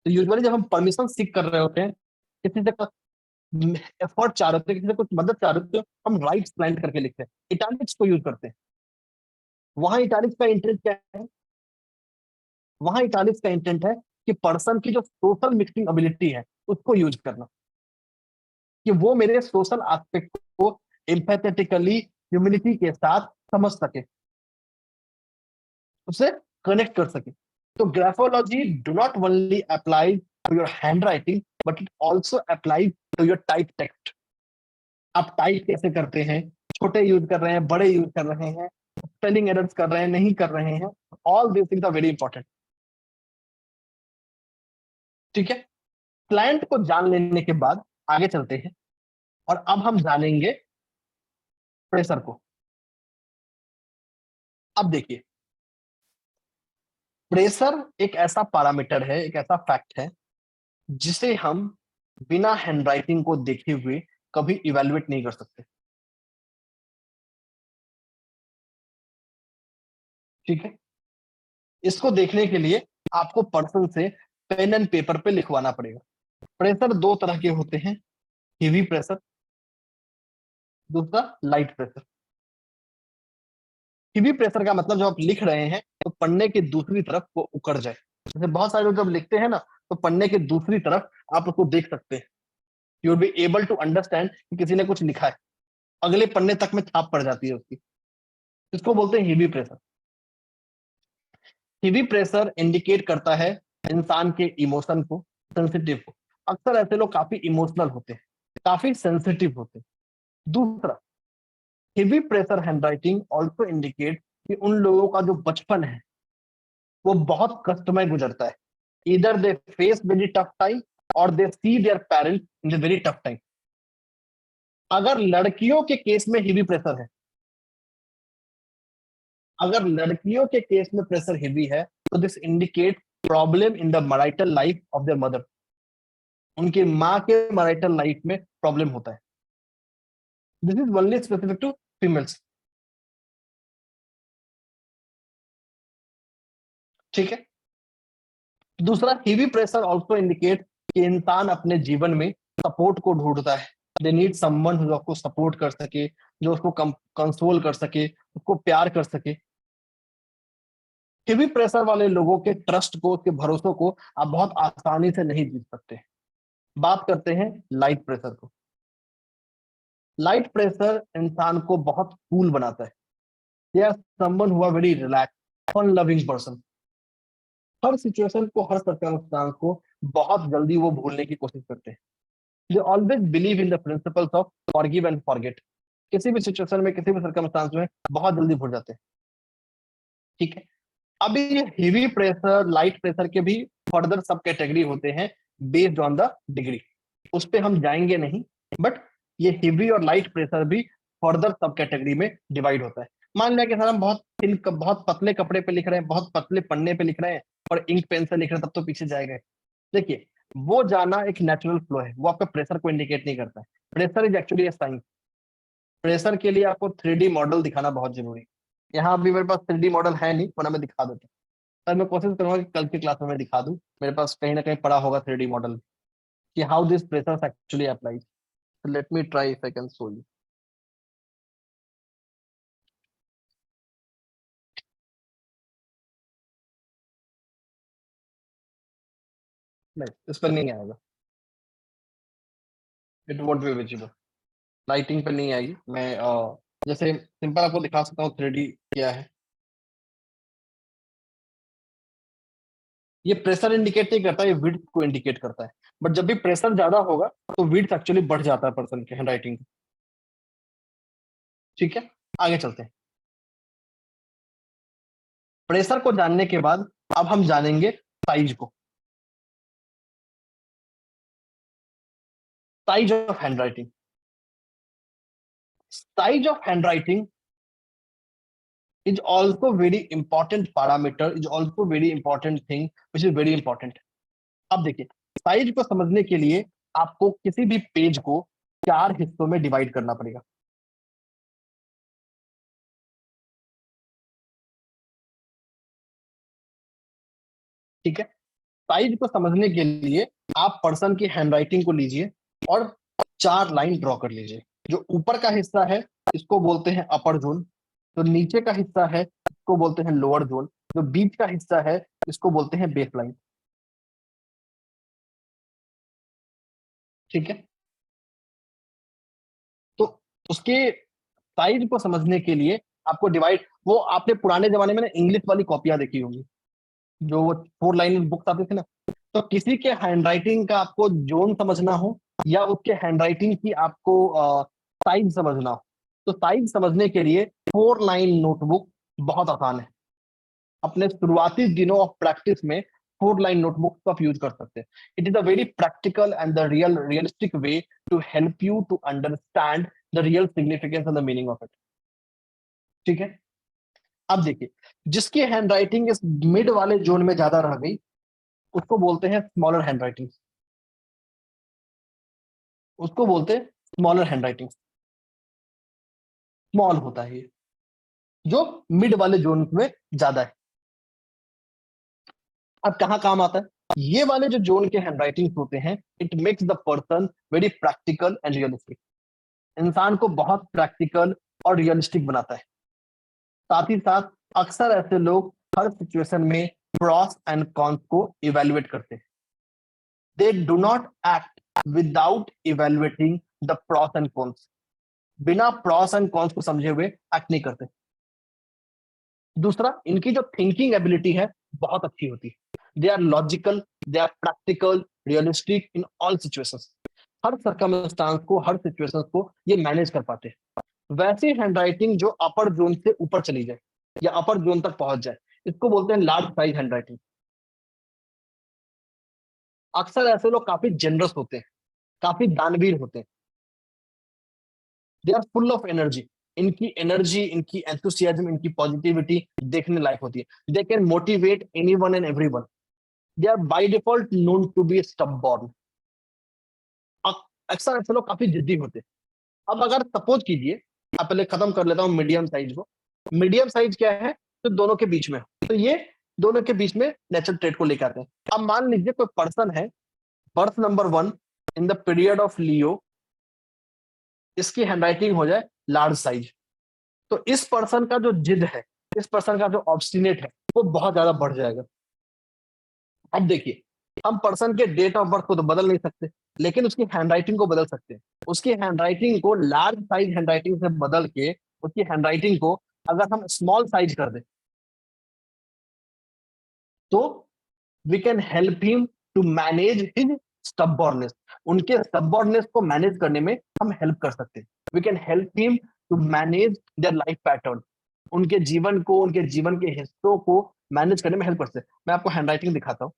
तो यूजुअली जब हम परमिशन सीख कर रहे होते हैं, किसी से एफर्ट चाह रहे होते हैं, किसी से कुछ मदद चाह रहे होते हैं, हम राइट स्लैंट करके लिखते हैं, इटैलिक्स को यूज करते हैं। वहां इटैलिक्स का इंटेंट क्या है, वहां इटैलिक्स का इंटेंट है कि पर्सन की जो सोशल मिक्सिंग एबिलिटी है, उसको यूज करना, कि वो मेरे सोशल एस्पेक्ट को एम्पैथेटिकली, ह्यूमिलिटी के साथ समझ सके, उससे कनेक्ट कर सके। तो graphology do not only apply to your hand writing, but it also apply to your type text. आप टाइप कैसे करते हैं, छोटे यूज कर रहे हैं, बड़े यूज कर रहे हैं, स्पेलिंग एरर्स कर रहे हैं, नहीं कर रहे हैं, all this things are very important. ठीक है, क्लाइंट को जान लेने के बाद आगे चलते हैं, और अब हम जानेंगे प्रेशर को। अब देखिए, प्रेशर एक ऐसा पैरामीटर है, एक ऐसा फैक्ट है, जिसे हम बिना हैंडराइटिंग को देखे हुए कभी इवेलुएट नहीं कर सकते। ठीक है, इसको देखने के लिए आपको पर्सन से पेन एंड पेपर पे लिखवाना पड़ेगा। प्रेशर दो तरह के होते हैं, हेवी प्रेशर, दूसरा लाइट प्रेशर। हेवी प्रेशर का मतलब जब आप लिख रहे हैं तो पन्ने की दूसरी तरफ वो उकड़ जाए। जैसे बहुत सारे लोग जब लिखते हैं ना, तो पन्ने की दूसरी तरफ आप उसको देख सकते हैं, you will be able to understand कि किसी ने कुछ लिखा है, अगले पन्ने तक में छाप पड़ जाती है उसकी। इसको बोलते हैं heavy pressure. Heavy pressure indicate करता है इंसान के इमोशन को, सेंसिटिव को। अक्सर ऐसे लोग काफी इमोशनल होते हैं, काफी सेंसिटिव होते हैं। दूसरा, heavy pressure handwriting also indicate कि उन लोगों का जो बचपन है वो बहुत कष्टमय गुजरता है। इधर they face very tough time और they see their parents in very tough time. अगर लड़कियों के केस में हेवी प्रेशर है, अगर लड़कियों के केस में प्रेशर हेवी है, तो this indicate problem in the marital life of their mother. उनकी माँ के मैरिटल लाइफ में प्रॉब्लम होता है। This is only specific to females. ठीक है, दूसरा, हेवी प्रेशर ऑल्सो इंडिकेट कि इंसान अपने जीवन में सपोर्ट को ढूंढता है। दे नीड समवन जो उसको सपोर्ट कर सके, जो उसको कंसोल कर सके, उसको प्यार कर सके। हेवी प्रेशर वाले लोगों के ट्रस्ट को, उसके भरोसों को आप बहुत आसानी से नहीं जीत सकते। बात करते हैं लाइट प्रेशर को। लाइट प्रेशर इंसान को बहुत कूल बनाता है। They are someone who are very relax, fun loving person. हर सिचुएशन को, हर सर्कमस्टांस को बहुत जल्दी वो भूलने की कोशिश करते हैं। They always believe in the principles of forgive and forget. किसी भी सिचुएशन में, किसी भी सर्कमस्टांस में बहुत जल्दी भूल जाते हैं। ठीक है। अभी ये हेवी प्रेशर, लाइट प्रेशर के भी फर्दर सब कैटेगरी होते हैं बेस्ड ऑन द डिग्री। उस पे हम जाएंगे नहीं, बट ये हेवी और लाइट प्रेशर भी फर्दर सब कैटेगरी में डिवाइड होता है। मान लिया कि सर हम बहुत पतले कपड़े पे लिख रहे हैं, बहुत पतले पन्ने पे लिख रहे हैं और इंक पेन से लिख रहे हैं, तब तो पीछे जाएगा। देखिए, वो जाना एक नेचुरल फ्लो है, वो आपका प्रेशर को इंडिकेट नहीं करता है। Pressure is actually science. Pressure के लिए आपको 3D मॉडल दिखाना बहुत जरूरी है। यहाँ अभी मेरे पास 3D मॉडल है नहीं, वरना मैं दिखा देता हूँ। सर मैं कोशिश करूंगा कि कल की क्लास में मैं दिखा दूं, मेरे पास कहीं ना कहीं पड़ा होगा 3D मॉडल कि how this pressure actually applies. Let me try if I can show you. नहीं, इस पर नहीं आएगा, it won't be visible. Lighting पर नहीं आएगी। मैं जैसे सिंपल आपको दिखा सकता हूँ 3D क्या है। ये प्रेशर इंडिकेट नहीं करता, ये विड्थ को इंडिकेट करता है। बट जब भी प्रेशर ज्यादा होगा तो विड्थ एक्चुअली बढ़ जाता है पर्सन के हैंडराइटिंग का। ठीक है, आगे चलते हैं। प्रेशर को जानने के बाद अब हम जानेंगे साइज को। Size of handwriting. Size of handwriting is also very important parameter, is also very important thing which is very important। अब देखिए, साइज को समझने के लिए आपको किसी भी पेज को 4 हिस्सों में डिवाइड करना पड़ेगा। ठीक है। साइज को समझने के लिए आप पर्सन की हैंडराइटिंग को लीजिए और 4 लाइन ड्रॉ कर लीजिए। जो ऊपर का हिस्सा है इसको बोलते हैं अपर जोन, जो नीचे का हिस्सा है इसको बोलते हैं लोअर जोन, जो बीच का हिस्सा है इसको बोलते हैं बेस लाइन। ठीक है। तो उसके साइज को समझने के लिए आपको डिवाइड, वो आपने पुराने जमाने में ना इंग्लिश वाली कॉपियां देखी होंगी, जो वो 4 लाइन बुक्स आती थी ना। तो किसी के हैंडराइटिंग का आपको जोन समझना हो या उसके हैंडराइटिंग की आपको साइज समझना हो, तो साइज समझने के लिए 4 लाइन नोटबुक बहुत आसान है। अपने शुरुआती दिनों ऑफ प्रैक्टिस में 4 लाइन नोटबुक का आप यूज कर सकते हैं। It is a very practical and the realistic way to help you to understand the real significance and the meaning of it. ठीक है। अब देखिए, जिसकी हैंडराइटिंग इस मिड वाले जोन में ज्यादा रह गई उसको बोलते हैं स्मॉलर हैंडराइटिंग। उसको बोलते हैं स्मॉलर हैंडराइटिंग। स्मॉल होता है ये, जो मिड वाले जोन में ज्यादा है। अब कहाँ काम आता है ये वाले जो जोन के हैंडराइटिंग होते हैं? It makes the person very practical and realistic. इंसान को बहुत प्रैक्टिकल और रियलिस्टिक बनाता है। साथ ही साथ अक्सर ऐसे लोग हर सिचुएशन में प्रॉस एंड कॉन्स को इवेल्युएट करते हैं। They do not act without evaluating the pros and cons. बिना प्रॉस एंड कॉन्स को समझे हुए एक्ट नहीं करते। दूसरा, इनकी जो थिंकिंग एबिलिटी है बहुत अच्छी होती है। They are logical, they are practical, realistic in all situations. हर सर्कमस्टांस को, हर सिचुएशंस को ये मैनेज कर पाते हैं। वैसी हैंडराइटिंग जो अपर जोन से ऊपर चली जाए या अपर जोन तक पहुंच जाए, इसको बोलते हैं लार्ज साइज हैंडराइटिंग। अक्सर ऐसे लोग काफी जेनरस होते हैं, काफी दानवीर होते हैं। They are full of energy. इनकी एनर्जी, इनकी एंथुसियाज्म, इनकी पॉजिटिविटी देखने लायक होती है। They can motivate anyone and everyone. They are by default known to be stubborn. अक्सर ऐसे लोग काफी जिद्दी होते हैं। अब अगर सपोज कीजिए, आप पहले खत्म कर लेता हूँ मीडियम साइज को। मीडियम साइज क्या है? तो दोनों के बीच में, तो ये दोनों के बीच में नेचुरल ट्रेड को लेकर आते हैं। अब मान लीजिए कोई पर्सन है, birth number 1 in the period of Leo, इसकी हैंडराइटिंग हो जाए लार्ज साइज, तो इस पर्सन का जो जिद है, इस पर्सन का जो ऑब्स्टिनेट है, वो बहुत ज्यादा बढ़ जाएगा। अब देखिए, हम पर्सन के डेट ऑफ बर्थ को तो बदल नहीं सकते, लेकिन उसकी हैंडराइटिंग को बदल सकते हैं। उसकी हैंडराइटिंग को लार्ज साइज हैंडराइटिंग से बदल के उसकी हैंडराइटिंग को अगर हम स्मॉल साइज कर दें तो we can help him to manage his stubbornness. उनके स्टबॉर्ननेस को मैनेज करने में हम हेल्प कर सकते हैं। We can help him to manage their life pattern. उनके जीवन को, उनके जीवन के हिस्सों को मैनेज करने में हेल्प कर सकते हैं। मैं आपको हैंडराइटिंग दिखाता हूँ।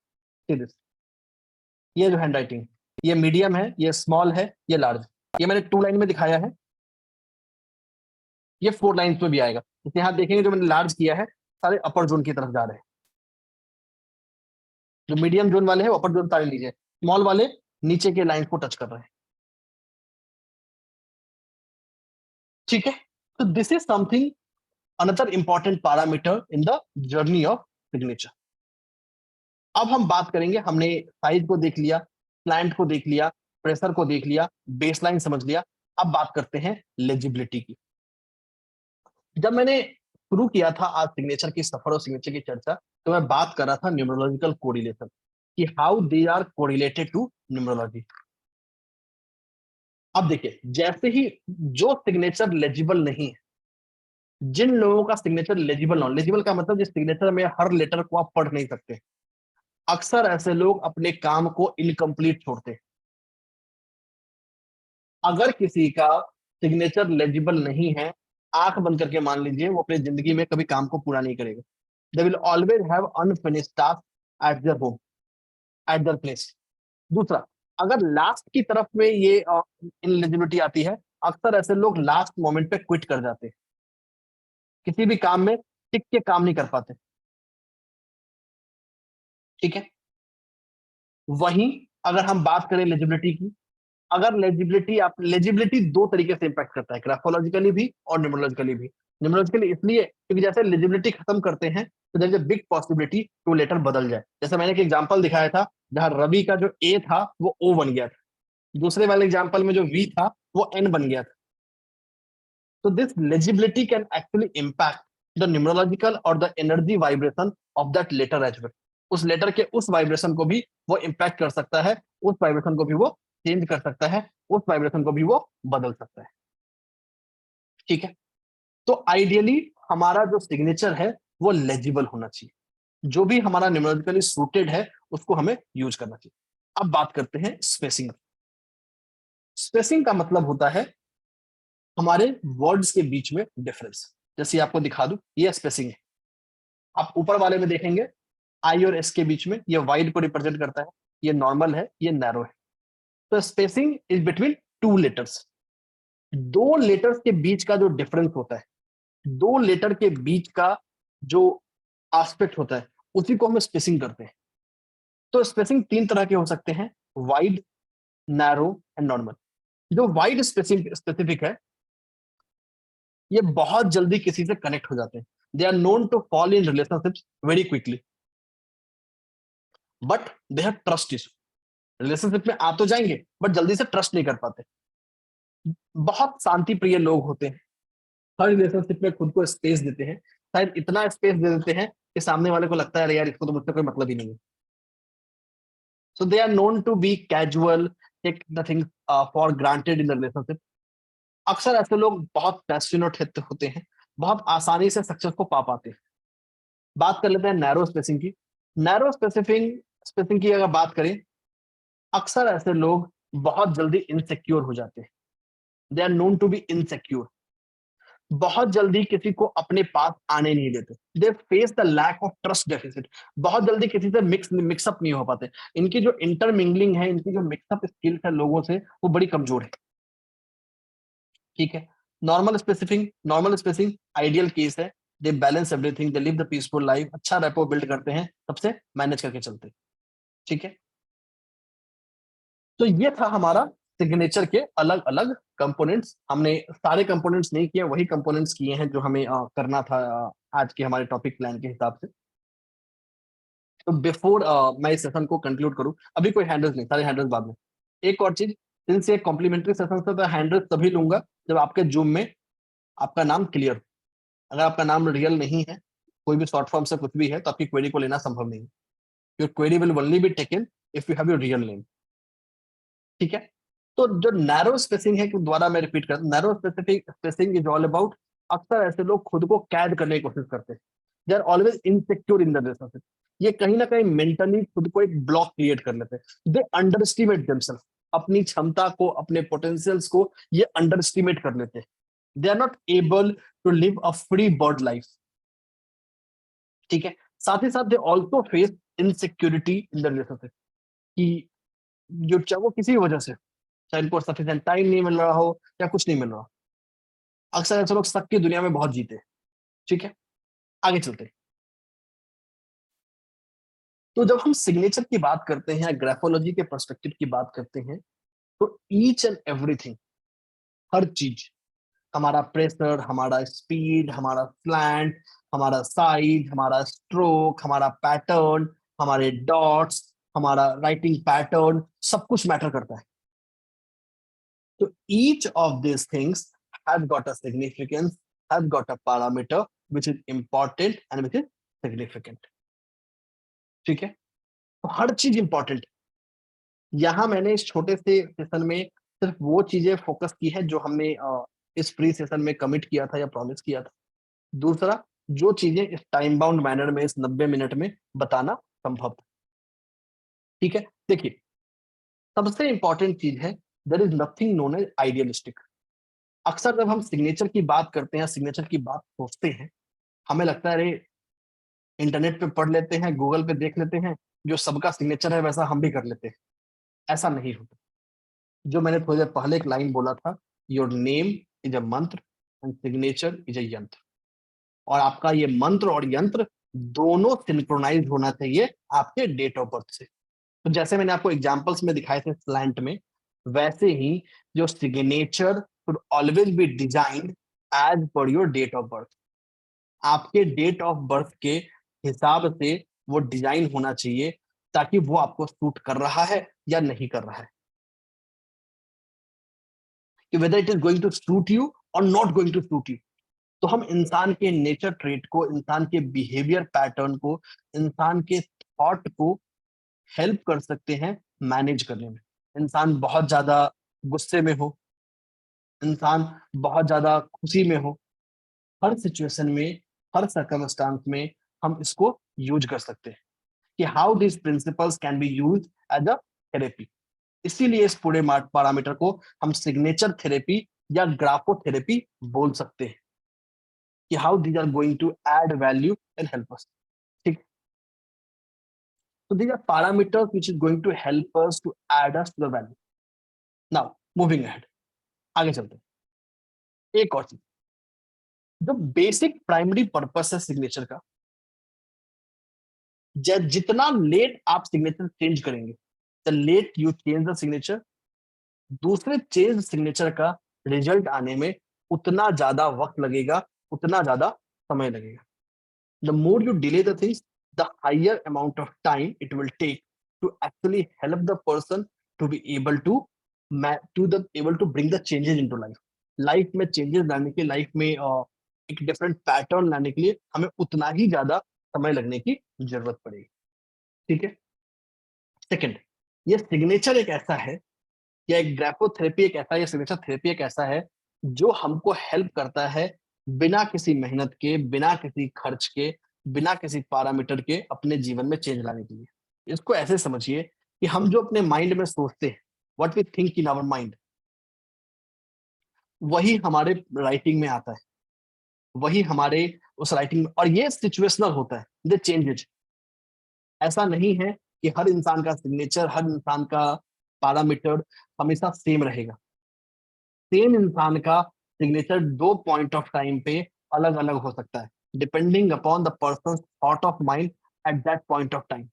ये जो हैंडराइटिंग, ये मीडियम है, ये स्मॉल है, ये लार्ज। ये मैंने 2 लाइन में दिखाया है, ये 4 लाइन्स में भी आएगा। जैसे यहाँ देखेंगे जो मैंने लार्ज किया है सारे अपर जोन की तरफ जा रहे हैं। जो मीडियम जोन वाले हैं वो अपर जोन सारे लीजिए, स्मॉल वाले नीचे के लाइन को टच कर रहे हैं। ठीक है, तो this is something another important parameter in the journey of signature. अब हम बात करेंगे, हमने साइज को देख लिया, प्लांट को देख लिया, प्रेशर को देख लिया, बेसलाइन समझ लिया। अब बात करते हैं लेजिबिलिटी की। जब मैंने शुरू किया था आज सिग्नेचर की सफर और सिग्नेचर की चर्चा, तो मैं बात कर रहा था न्यूमरोलॉजिकल कोरिलेशन, कि how they are correlated to numerology. अब देखिए, जैसे ही जो सिग्नेचर लेजिबल नहीं है, जिन लोगों का सिग्नेचर लेजिबल ना, लेजिबल का मतलब जिस सिग्नेचर में हर लेटर को आप पढ़ नहीं सकते, अक्सर ऐसे लोग अपने काम को इनकम्प्लीट छोड़ते हैं। अगर किसी का सिग्नेचर लेजिबल नहीं है, आंख बंद करके मान लीजिए वो अपनी जिंदगी में कभी काम को पूरा नहीं करेगा। They will always have unfinished task at their home, eight their place. दूसरा, अगर लास्ट की तरफ में ये इनएलिजिबिलिटी आती है, अक्सर ऐसे लोग लास्ट मोमेंट पे क्विट कर जाते हैं, किसी भी काम में टिक के काम नहीं कर पाते। ठीक है, वहीं अगर हम बात करें लेजिबिलिटी की, अगर लेजिबिलिटी 2 तरीके से इंपैक्ट करता है, ग्राफोलॉजिकली भी और न्यूमरोलॉजिकली भी। न्यूमरोलॉजिकली इसलिए क्योंकि जैसे लेजिबिलिटी खत्म करते हैं तो there is a big possibility to letter बदल जाए। जैसे मैंने एक एग्जांपल दिखाया था जहां रवि का जो ए था वो ओ बन गया था, दूसरे वाले एग्जांपल में जो वी था वो एन बन गया था। तो this legibility can actually impact the numerological और the energy vibration of that letter as well. उस लेटर के उस वाइब्रेशन को भी वो इम्पैक्ट कर सकता है, उस वाइब्रेशन को भी वो चेंज कर सकता है, उस वाइब्रेशन को भी वो बदल सकता है। ठीक है, तो आइडियली हमारा जो सिग्नेचर है वो लेजिबल होना चाहिए। जो भी हमारा न्यूमरोलॉजिकली सूटेड है उसको हमें यूज करना चाहिए। अब बात करते हैं स्पेसिंग। स्पेसिंग का मतलब होता है हमारे वर्ड्स के बीच में डिफरेंस। जैसे आपको दिखा दूं, ये स्पेसिंग है। आप ऊपर वाले में देखेंगे आई और एस के बीच में ये वाइड को रिप्रेजेंट करता है, ये नॉर्मल है, ये नैरो है। तो spacing is between 2 letters. 2 letters के बीच का जो डिफरेंस होता है, 2 लेटर के बीच का जो एस्पेक्ट होता है, उसी को हम स्पेसिंग करते हैं। तो स्पेसिंग 3 तरह के हो सकते हैं, वाइड, नैरो एंड नॉर्मल। जो वाइड स्पेसिफिक है, ये बहुत जल्दी किसी से कनेक्ट हो जाते हैं। They are known to fall in relationships very quickly, but they have trust issue. Relationship में आ तो जाएंगे बट जल्दी से ट्रस्ट नहीं कर पाते। बहुत शांति प्रिय लोग होते हैं, हर रिलेशनशिप में खुद को स्पेस देते हैं, शायद इतना स्पेस दे देते हैं कि सामने वाले को लगता है अरे यार इसको तो मुझसे कोई मतलब ही नहीं है। So they are known to be casual, take nothing for granted in the relationship. अक्सर ऐसे लोग बहुत पैशनेट होते हैं, बहुत आसानी से सक्सेस को पा पाते हैं। बात कर लेते हैं नैरो स्पेसिंग की। नैरो स्पेसिफिंग स्पेसिंग की अगर बात करें, अक्सर ऐसे लोग बहुत जल्दी इनसिक्योर हो जाते हैं। They are known to be insecure, बहुत जल्दी किसी को अपने पास आने नहीं देते। They face the lack of trust deficit, बहुत जल्दी किसी से मिक्सअप नहीं हो पाते। इनकी जो इंटरमिंगलिंग है, इनकी जो मिक्सअप स्किल्स है लोगों से, वो बड़ी कमजोर है। ठीक है, नॉर्मल स्पेसिंग आइडियल केस है। They balance everything, they live the peaceful life, अच्छा रेपो बिल्ड करते हैं, सबसे मैनेज करके चलते हैं। ठीक है, तो ये था हमारा सिग्नेचर के अलग अलग कंपोनेंट्स। हमने सारे कंपोनेंट्स नहीं किए, वही कंपोनेंट्स किए हैं जो हमें करना था आज के हमारे टॉपिक प्लान के हिसाब से। तो बिफोर मैं इस सेशन को कंक्लूड करूं, अभी कोई हैंडल्स नहीं, सारे हैंडल्स बाद में। एक और चीज, सिंस ये कॉम्प्लीमेंट्री सेशन से, तो हैंडल्स तभी लूंगा जब आपके जूम में आपका नाम क्लियर। अगर आपका नाम रियल नहीं है, कोई भी शॉर्ट फॉर्म से कुछ भी है, तो आपकी क्वेरी को लेना संभव नहीं है। Your query will only be taken if you have your real name. ठीक है, तो जो नैरो स्पेसिंग है, कि दोबारा मैं रिपीट कर, narrow specific spacing is all about, अक्सर ऐसे लोग खुद को कैद करने की कोशिश करते हैं, they are always insecure in the relationship. ये कहीं ना कहीं मेंटली खुद को एक ब्लॉक क्रिएट कर लेते हैं, दे अंडर एस्टिमेट देमसेल्फ, अपनी क्षमता को, अपने पोटेंशियल्स को ये अंडर एस्टिमेट कर लेते हैं, they are not able to live a free bird life. ठीक है, साथ ही साथ they also face insecurity in the relationship, कि जो चाहे वो किसी वजह से, चाहे इनको सफिशिएंट टाइम नहीं मिल रहा हो या कुछ नहीं मिल रहा, अक्सर ऐसे लोग शक की दुनिया में बहुत जीते हैं। ठीक है, आगे चलते हैं। तो जब हम सिग्नेचर की बात करते हैं, ग्राफोलॉजी के पर्सपेक्टिव की बात करते हैं, तो ईच एंड एवरीथिंग, हर चीज, हमारा प्रेशर, हमारा स्पीड, हमारा स्लैंट, हमारा साइज, हमारा स्ट्रोक, हमारा पैटर्न, हमारे डॉट्स, हमारा राइटिंग पैटर्न, सब कुछ मैटर करता है। तो each of these things has got a significance, has got a parameter which is important and which is significant. ठीक है, तो हर चीज इंपॉर्टेंट। यहां मैंने इस छोटे से सेशन में सिर्फ वो चीजें फोकस की है जो हमने इस प्री सेशन में कमिट किया था या प्रॉमिस किया था। दूसरा, जो चीजें इस टाइम बाउंड मैनर में, इस 90 मिनट में बताना संभव था। ठीक है, देखिए, सबसे इंपॉर्टेंट चीज है, there is nothing known as idealistic. अक्सर जब हम सिग्नेचर की बात करते हैं, सिग्नेचर की बात सोचते हैं, हमें लगता है अरे इंटरनेट पे पढ़ लेते हैं, गूगल पे देख लेते हैं, जो सबका सिग्नेचर है वैसा हम भी कर लेते हैं। ऐसा नहीं होता। जो मैंने थोड़ी देर पहले एक लाइन बोला था, योर नेम इज अ मंत्र एंड सिग्नेचर इज अ यंत्र। और आपका ये मंत्र और यंत्र दोनों सिंक्रोनाइज होना चाहिए आपके डेट ऑफ बर्थ से। तो जैसे मैंने आपको एग्जांपल्स में दिखाए थे स्लैंट में, वैसे ही जो signature should always be designed as per your date of birth. आपके डेट ऑफ बर्थ के हिसाब से वो डिजाइन होना चाहिए, ताकि वो आपको सूट कर रहा है या नहीं कर रहा है, कि whether it is going to suit you और not going to suit you. तो हम इंसान के नेचर ट्रेट को, इंसान के बिहेवियर पैटर्न को, इंसान के थॉट को हेल्प कर सकते हैं मैनेज करने में। इंसान बहुत ज्यादा गुस्से में हो, इंसान बहुत ज्यादा खुशी में हो, हर सिचुएशन में, हर सर्कमस्टांस में हम इसको यूज कर सकते हैं, कि how this principles can be use as a therapy. इसीलिए इस पूरे पैरामीटर को हम सिग्नेचर थेरेपी या ग्राफोथेरेपी बोल सकते हैं, कि how these are going to add value and help us. ठीक, तो these are parameters which is going to help us to add us to the value. Now moving ahead, आगे चलते हैं। एक और चीज, जो बेसिक प्राइमरी पर्पस है सिग्नेचर का, जितना लेट आप सिग्नेचर चेंज करेंगे, the late you change the signature, दूसरे चेंज सिग्नेचर का रिजल्ट आने में उतना ज्यादा वक्त लगेगा, उतना ज्यादा समय लगेगा। The more you delay the things, the higher amount of time it will take to actually help the person to be able to able to bring the changes into life। Life में changes लाने के, life में एक different pattern लाने के लिए हमें उतना ही ज्यादा समय लगने की जरूरत पड़ेगी। ठीक है, सेकंड, ये सिग्नेचर एक ऐसा है, या एक ग्राफोथेरेपी एक ऐसा, या सिग्नेचर थेरेपी एक ऐसा है जो हमको हेल्प करता है बिना किसी मेहनत के, बिना किसी खर्च के, बिना किसी पैरामीटर के अपने जीवन में चेंज लाने के लिए। इसको ऐसे समझिए कि हम जो अपने माइंड में सोचते हैं, what we think in our mind, वही हमारे राइटिंग में आता है, वही हमारे उस राइटिंग में, और ये सिचुएशनल होता है, दे चेंजेज। ऐसा नहीं है कि हर इंसान का सिग्नेचर, हर इंसान का पैरामीटर हमेशा सेम रहेगा। सेम इंसान का सिग्नेचर दो पॉइंट ऑफ टाइम पे अलग अलग हो सकता है, depending upon the person thought of mind at that point of time,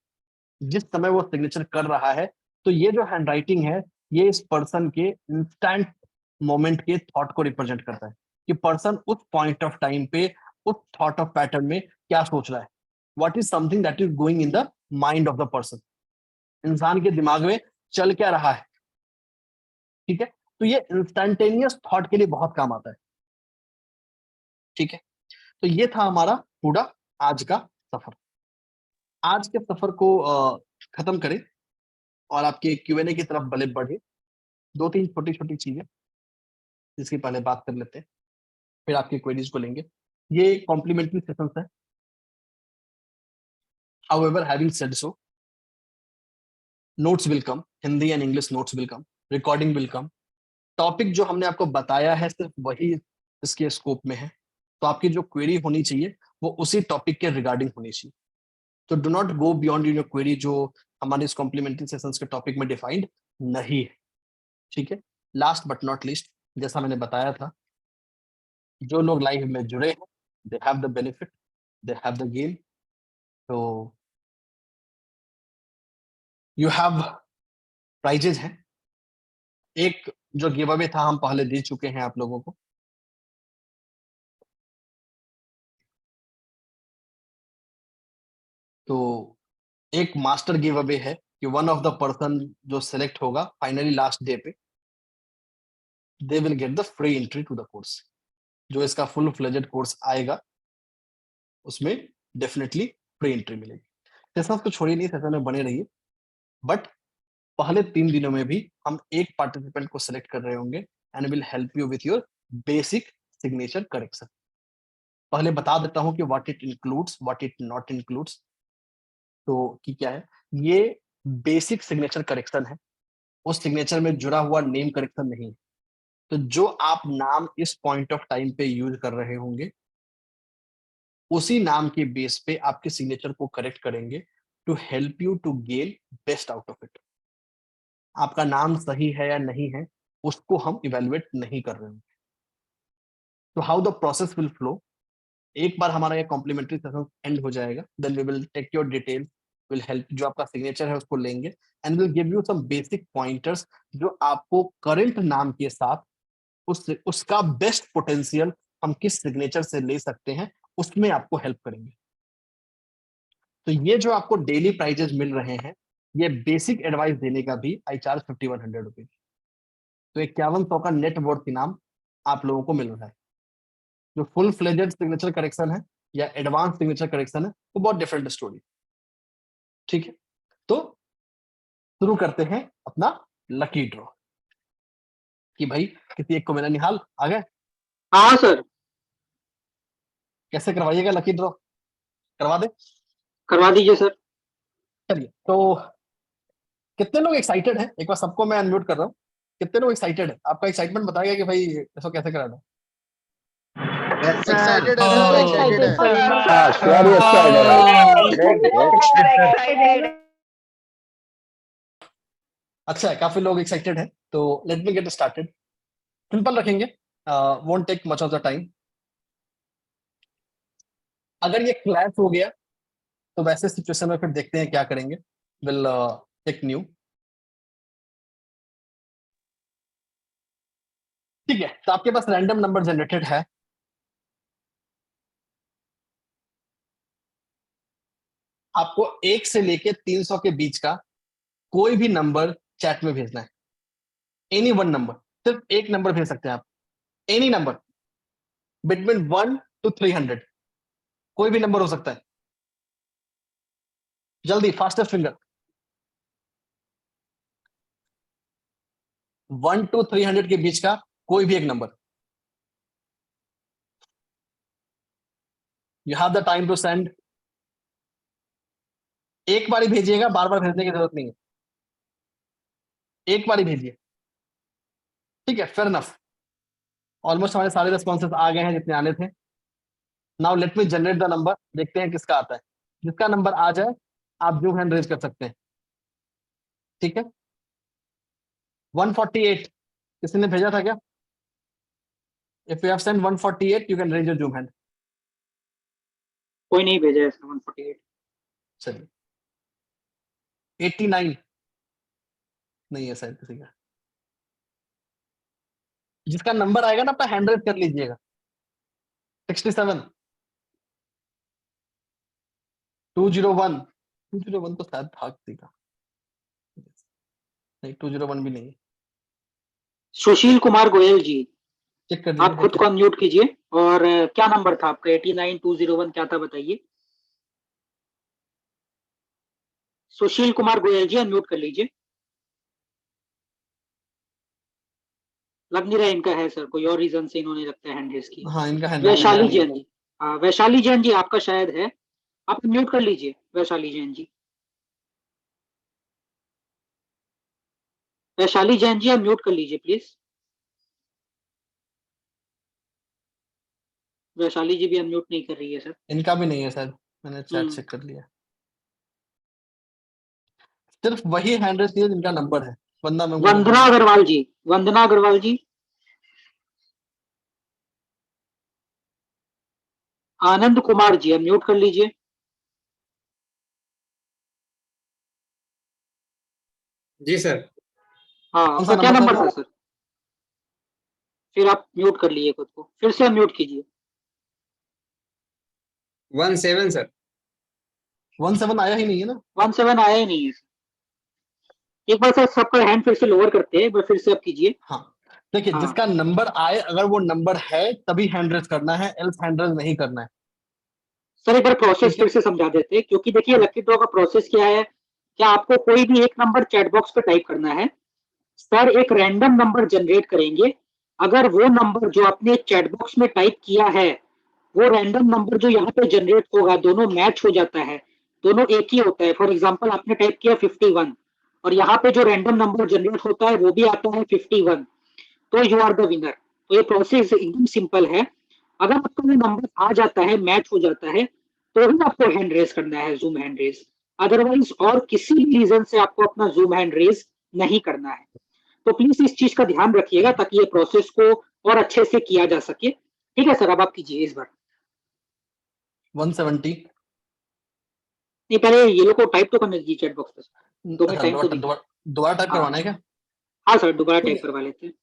जिस समय वो सिग्नेचर कर रहा है। तो ये जो हैंड राइटिंग है, ये इस पर्सन के इंस्टेंट मोमेंट के थॉट को रिप्रेजेंट करता है, कि पर्सन उस पॉइंट ऑफ टाइम पे उस थॉट ऑफ पैटर्न में क्या सोच रहा है, what is something that is going in the mind of the person, इंसान के दिमाग में चल क्या रहा है। ठीक है, तो ये इंस्टेंटेनियस थॉट के लिए बहुत काम आता है। ठीक है, तो ये था हमारा पूरा आज का सफर। आज के सफर को खत्म करें और आपके Q&A की तरफ बढ़े, 2-3 छोटी-छोटी चीजें जिसकी पहले बात कर लेते हैं, फिर आपकी क्वेरीज को लेंगे। ये कॉम्प्लीमेंट्री सेशंस है। However, having said so, notes will come, Hindi and English notes will come, recording will come। Topic जो हमने आपको बताया है सिर्फ वही इसके स्कोप में है, तो आपकी जो क्वेरी होनी चाहिए वो उसी टॉपिक के रिगार्डिंग होनी चाहिए। तो do not go beyond in your query जो हमारे इस कॉम्प्लीमेंट्री सेशंस के टॉपिक में डिफाइंड नहीं है, ठीक है। लास्ट बट नॉट लीस्ट, जैसा मैंने बताया था, जो लोग लाइव में जुड़े हैं they have the benefit, they have the game. तो यू हैव प्राइजेज हैं। एक जो गिव अवे था हम पहले दे चुके हैं आप लोगों को, तो एक मास्टर गिव अवे है कि वन ऑफ द पर्सन जो सिलेक्ट होगा फाइनली लास्ट डे पे, they will get the free entry to the course. जो इसका फुल फ्लेजेड कोर्स आएगा उसमें डेफिनेटली फ्री एंट्री मिलेगी। सेशंस को छोड़िए नहीं, सेशन में बने रहिए, बट पहले 3 दिनों में भी हम एक पार्टिसिपेंट को सिलेक्ट कर रहे होंगे and will help you with your basic signature correction. पहले बता देता हूं कि what it includes, what it not includes. तो कि क्या है, ये बेसिक सिग्नेचर करेक्शन है, उस सिग्नेचर में जुड़ा हुआ नेम करेक्शन नहीं है। तो जो आप नाम इस पॉइंट ऑफ टाइम पे यूज कर रहे होंगे उसी नाम के बेस पे आपके सिग्नेचर को करेक्ट करेंगे to help you to gain best out of it. आपका नाम सही है या नहीं है उसको हम इवेलुएट नहीं कर रहे हैं। तो how the process will flow, एक बार हमारा ये कॉम्प्लीमेंट्री सेशन एंड हो जाएगा, then we will take your detail, will help, जो आपका सिग्नेचर है उसको लेंगे and will give you some basic pointers जो आपको करंट नाम के साथ उसका बेस्ट पोटेंशियल हम किस सिग्नेचर से ले सकते हैं उसमें आपको हेल्प करेंगे। तो ये जो आपको डेली प्राइजेस मिल रहे हैं, ये बेसिक एडवाइस देने का भी आई चार्ज 5100 रुपीज। तो 5100 का नेट वर्थ इनाम आप लोगों को मिल रहा है। जो फुल फ्लेजेड सिग्नेचर करेक्शन है या एडवांस सिग्नेचर करेक्शन है वो बहुत डिफरेंट स्टोरी, ठीक है। तो शुरू करते हैं अपना लकी ड्रॉ कि भाई किसी एक को मेरा निहाल आ गए। हाँ सर, कैसे करवाइएगा लकी ड्रॉ, करवा दे, करवा दीजिए सर। चलिए। तो कितने लोग एक्साइटेड हैं, एक बार सबको मैं अनम्यूट कर रहा हूँ, कितने लोग एक्साइटेड है, आपका एक्साइटमेंट बताइए कि भाई इसको कैसे कराना है। एक्साइटेड है सर, एक्साइटेड है। अच्छा है, काफी लोग एक्साइटेड हैं, तो let me get started. Simple रखेंगे, won't take much of the time. अगर ये क्लैश हो गया तो वैसे सिचुएशन में फिर देखते हैं क्या करेंगे, विल टेक न्यू, ठीक है। तो आपके पास रैंडम नंबर जनरेटेड है, आपको 1 से लेके 300 के बीच का कोई भी नंबर चैट में भेजना है। एनी वन नंबर, सिर्फ एक नंबर भेज सकते हैं आप, एनी नंबर बिटवीन 1 to 300, कोई भी नंबर हो सकता है। जल्दी, फास्टेस्ट फिंगर। 1 to 300 के बीच का कोई भी एक number. You have the time to send. एक बार ही भेजिएगा, बार बार भेजने की जरूरत नहीं है, एक बार ही भेजिए, ठीक है। फेयर इनफ, ऑलमोस्ट हमारे सारे रिस्पॉन्सेस आ गए हैं जितने आने थे। Now let me generate the number, देखते हैं किसका आता है। जिसका नंबर आ जाए आप जो हैंड रेज कर सकते हैं, ठीक है। 148 किसी ने भेजा था क्या? If you have send 148 you can raise your zoom hand. कोई नहीं भेजा है सर 148। चलिए 89 नहीं है शायद किसी का। जिसका नंबर आएगा ना अपना हैंड रेज कर लीजिएगा। 67 201 201 तो शायद था किसी का, नहीं 201 भी नहीं है। सुशील कुमार गोयल जी, चेक कर आप खुद को अनम्यूट कीजिए। और क्या नंबर था आपका? 89201 क्या था बताइए। सुशील कुमार गोयल जी अनम्यूट कर लीजिए। लग नहीं रहा इनका है सर, कोई और रीजन से इन्होंने लगता है हैंड रेज की। हाँ इनका है वैशाली जैन जी, हाँ वैशाली जैन जी आपका शायद है, आप म्यूट कर लीजिए वैशाली जैन जी। वैशाली जैन जी आप म्यूट कर लीजिए प्लीज। वैशाली जी भी अनम्यूट नहीं कर रही है सर। इनका भी नहीं है सर, मैंने चैट चेक कर लिया। सिर्फ वही हैंड रेस है जिनका नंबर है, वरना मैं वंदना अग्रवाल जी, वंदना अग्रवाल जी, आनंद कुमार जी म्यूट कर लीजिए। जी सर। हाँ कौन आपका सा क्या नंबर नंबर था सर? फिर आप म्यूट कर लीजिए खुद को, फिर से म्यूट कीजिए। 17 सर। 17 आया ही नहीं है ना। 17 आया ही नहीं है सर। एक बार सर सबका हैंड फिर से लोअर करते हैं, एक बार फिर से आप कीजिए। हाँ देखिए, हाँ। जिसका नंबर आए अगर वो नंबर है तभी हैंड रेस करना है, एल्स हैंड रेस नहीं करना है। सर एक बार प्रोसेस ठीक है। फिर से समझा देते हैं, क्योंकि देखिए लकी ड्रॉ का प्रोसेस क्या है, क्या आपको कोई भी एक नंबर चैट बॉक्स पे टाइप करना है, सर एक रैंडम नंबर जनरेट करेंगे, अगर वो नंबर जो आपने चैट बॉक्स में टाइप किया है वो रैंडम नंबर जो यहाँ पे जनरेट होगा दोनों मैच हो जाता है, दोनों एक ही होता है। फॉर एग्जांपल आपने टाइप किया 51 और यहाँ पे जो रैंडम नंबर जनरेट होता है वो भी आता है 51, तो यू आर द विनर। तो ये प्रोसेस एकदम सिंपल है। अगर आपका वो नंबर आ जाता है, मैच हो जाता है, तो ही आपको हैंड रेस करना है, जूम हैंड रेस। अदरवाइज और किसी भी रीजन से आपको अपना जूम हैंड रेस नहीं करना है। तो प्लीज इस चीज का ध्यान रखिएगा ताकि ये प्रोसेस को और अच्छे से किया जा सके। ठीक है सर, अब आप कीजिए इस बार। 170। नहीं पहले ये लोग को टाइप तो करने दीजिए चैट बॉक्स पे, 2 मिनट टाइम तो दीजिए। दोबारा टाइप करवाना है क्या? हाँ सर दोबारा ठीक टाइप है। करवा लेते हैं।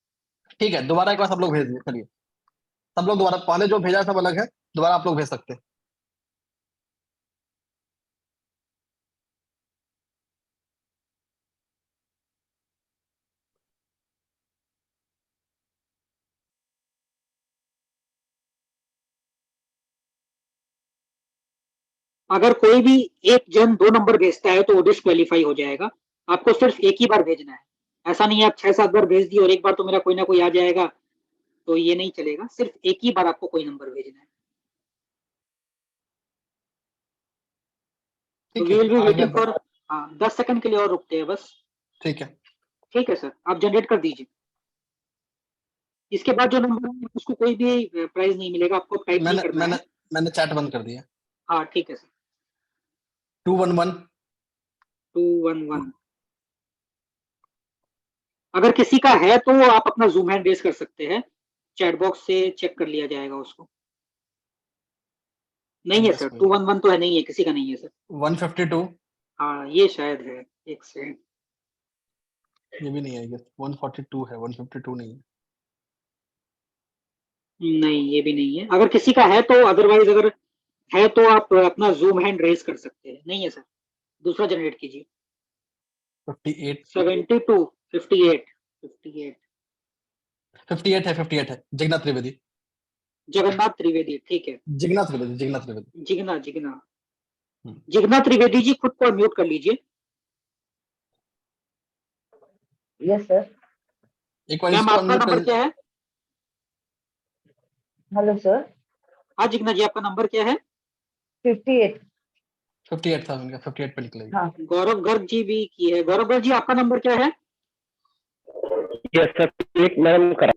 ठीक है, दोबारा एक बार सब लोग भेज दिए, चलिए सब लोग दोबारा, पहले जो भेजा सब अलग है, दोबारा आप लोग भेज सकते हैं। अगर कोई भी एक जन 2 नंबर भेजता है तो वो डिस्क्वालीफाई हो जाएगा। आपको सिर्फ एक ही बार भेजना है, ऐसा नहीं है आप 6-7 बार भेज दिए और एक बार तो मेरा कोई ना कोई आ जाएगा, तो ये नहीं चलेगा। सिर्फ एक ही बार आपको कोई नंबर भेजना है। तो ठीक वी है, विल बी आ गया वेटिंग फॉर 10 सेकंड के लिए और रुकते हैं बस। ठीक है। ठीक है सर, आप जनरेट कर दीजिए। इसके बाद जो नंबर है उसको कोई भी प्राइज नहीं मिलेगा, आपको टाइप नहीं मैंने करना मैंने है। मैंने चैट बंद कर दिया। हाँ ठीक है सर। 211। 211। अगर किसी का है तो आप अपना जूम हैंड रेज कर सकते हैं, चैट बॉक्स से चेक कर लिया जाएगा उसको। नहीं है Just सर, wait. 211 तो है, नहीं है, किसी का नहीं है सर। 152। हाँ ये शायद है, एक सेकंड। ये भी नहीं है, 142 है, 152 नहीं है। नहीं ये भी नहीं है। अगर किसी का है तो, अदरवाइज अगर है तो आप अपना जूम हैंड रेज कर सकते हैं। नहीं है सर, दूसरा जनरेट कीजिए। 58। 72, 58, 58। 58 है, 58 है, जगन्नाथ त्रिवेदी। जगन्नाथ त्रिवेदी, ठीक है। जिगनाथ त्रिवेदी, जिगनाथ त्रिवेदी। जिगना जिगना हम्म। जिगना त्रिवेदी जी खुद को म्यूट कर लीजिए। Yes sir. एक बार मैम इसको आपका अनम्यूट नंबर कर। क्या है? Hello sir. हाँ जिगना जी आपका नंबर क्या है? 58। 58 था उनका, 58 पे निकलेगी। हाँ गौरव गर्ग जी भी की है। गौरव गर्ग जी आपका नंबर क्या है? यस सर, एक मैडम करा।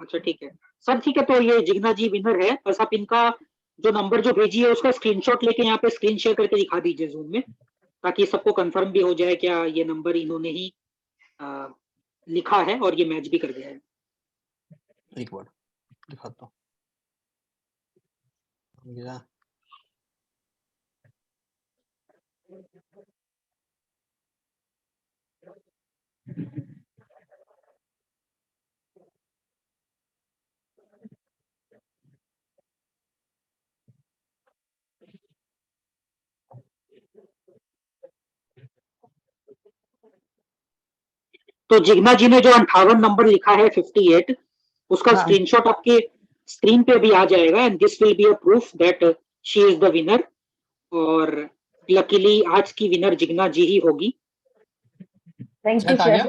अच्छा ठीक है सर, ठीक है। तो ये जिगना जी विनर है। बस आप इनका जो नंबर जो भेजी है उसका स्क्रीनशॉट लेके यहाँ पे स्क्रीन शेयर करके दिखा दीजिए जूम में, ताकि सबको कंफर्म भी हो जाए क्या ये नंबर इन्होंने ही लिखा है और ये मैच भी कर गया है। एक बार दिखाता हूँ। गया। तो जिग्ना जी ने जो 58 नंबर लिखा है 58, उसका हाँ। स्क्रीनशॉट आपके स्क्रीन पे भी आ जाएगा, and this will be a proof that she is the winner. और लकीली आज की विनर जिग्ना जी ही होगी। थैंक यू चैट आ सर। गया?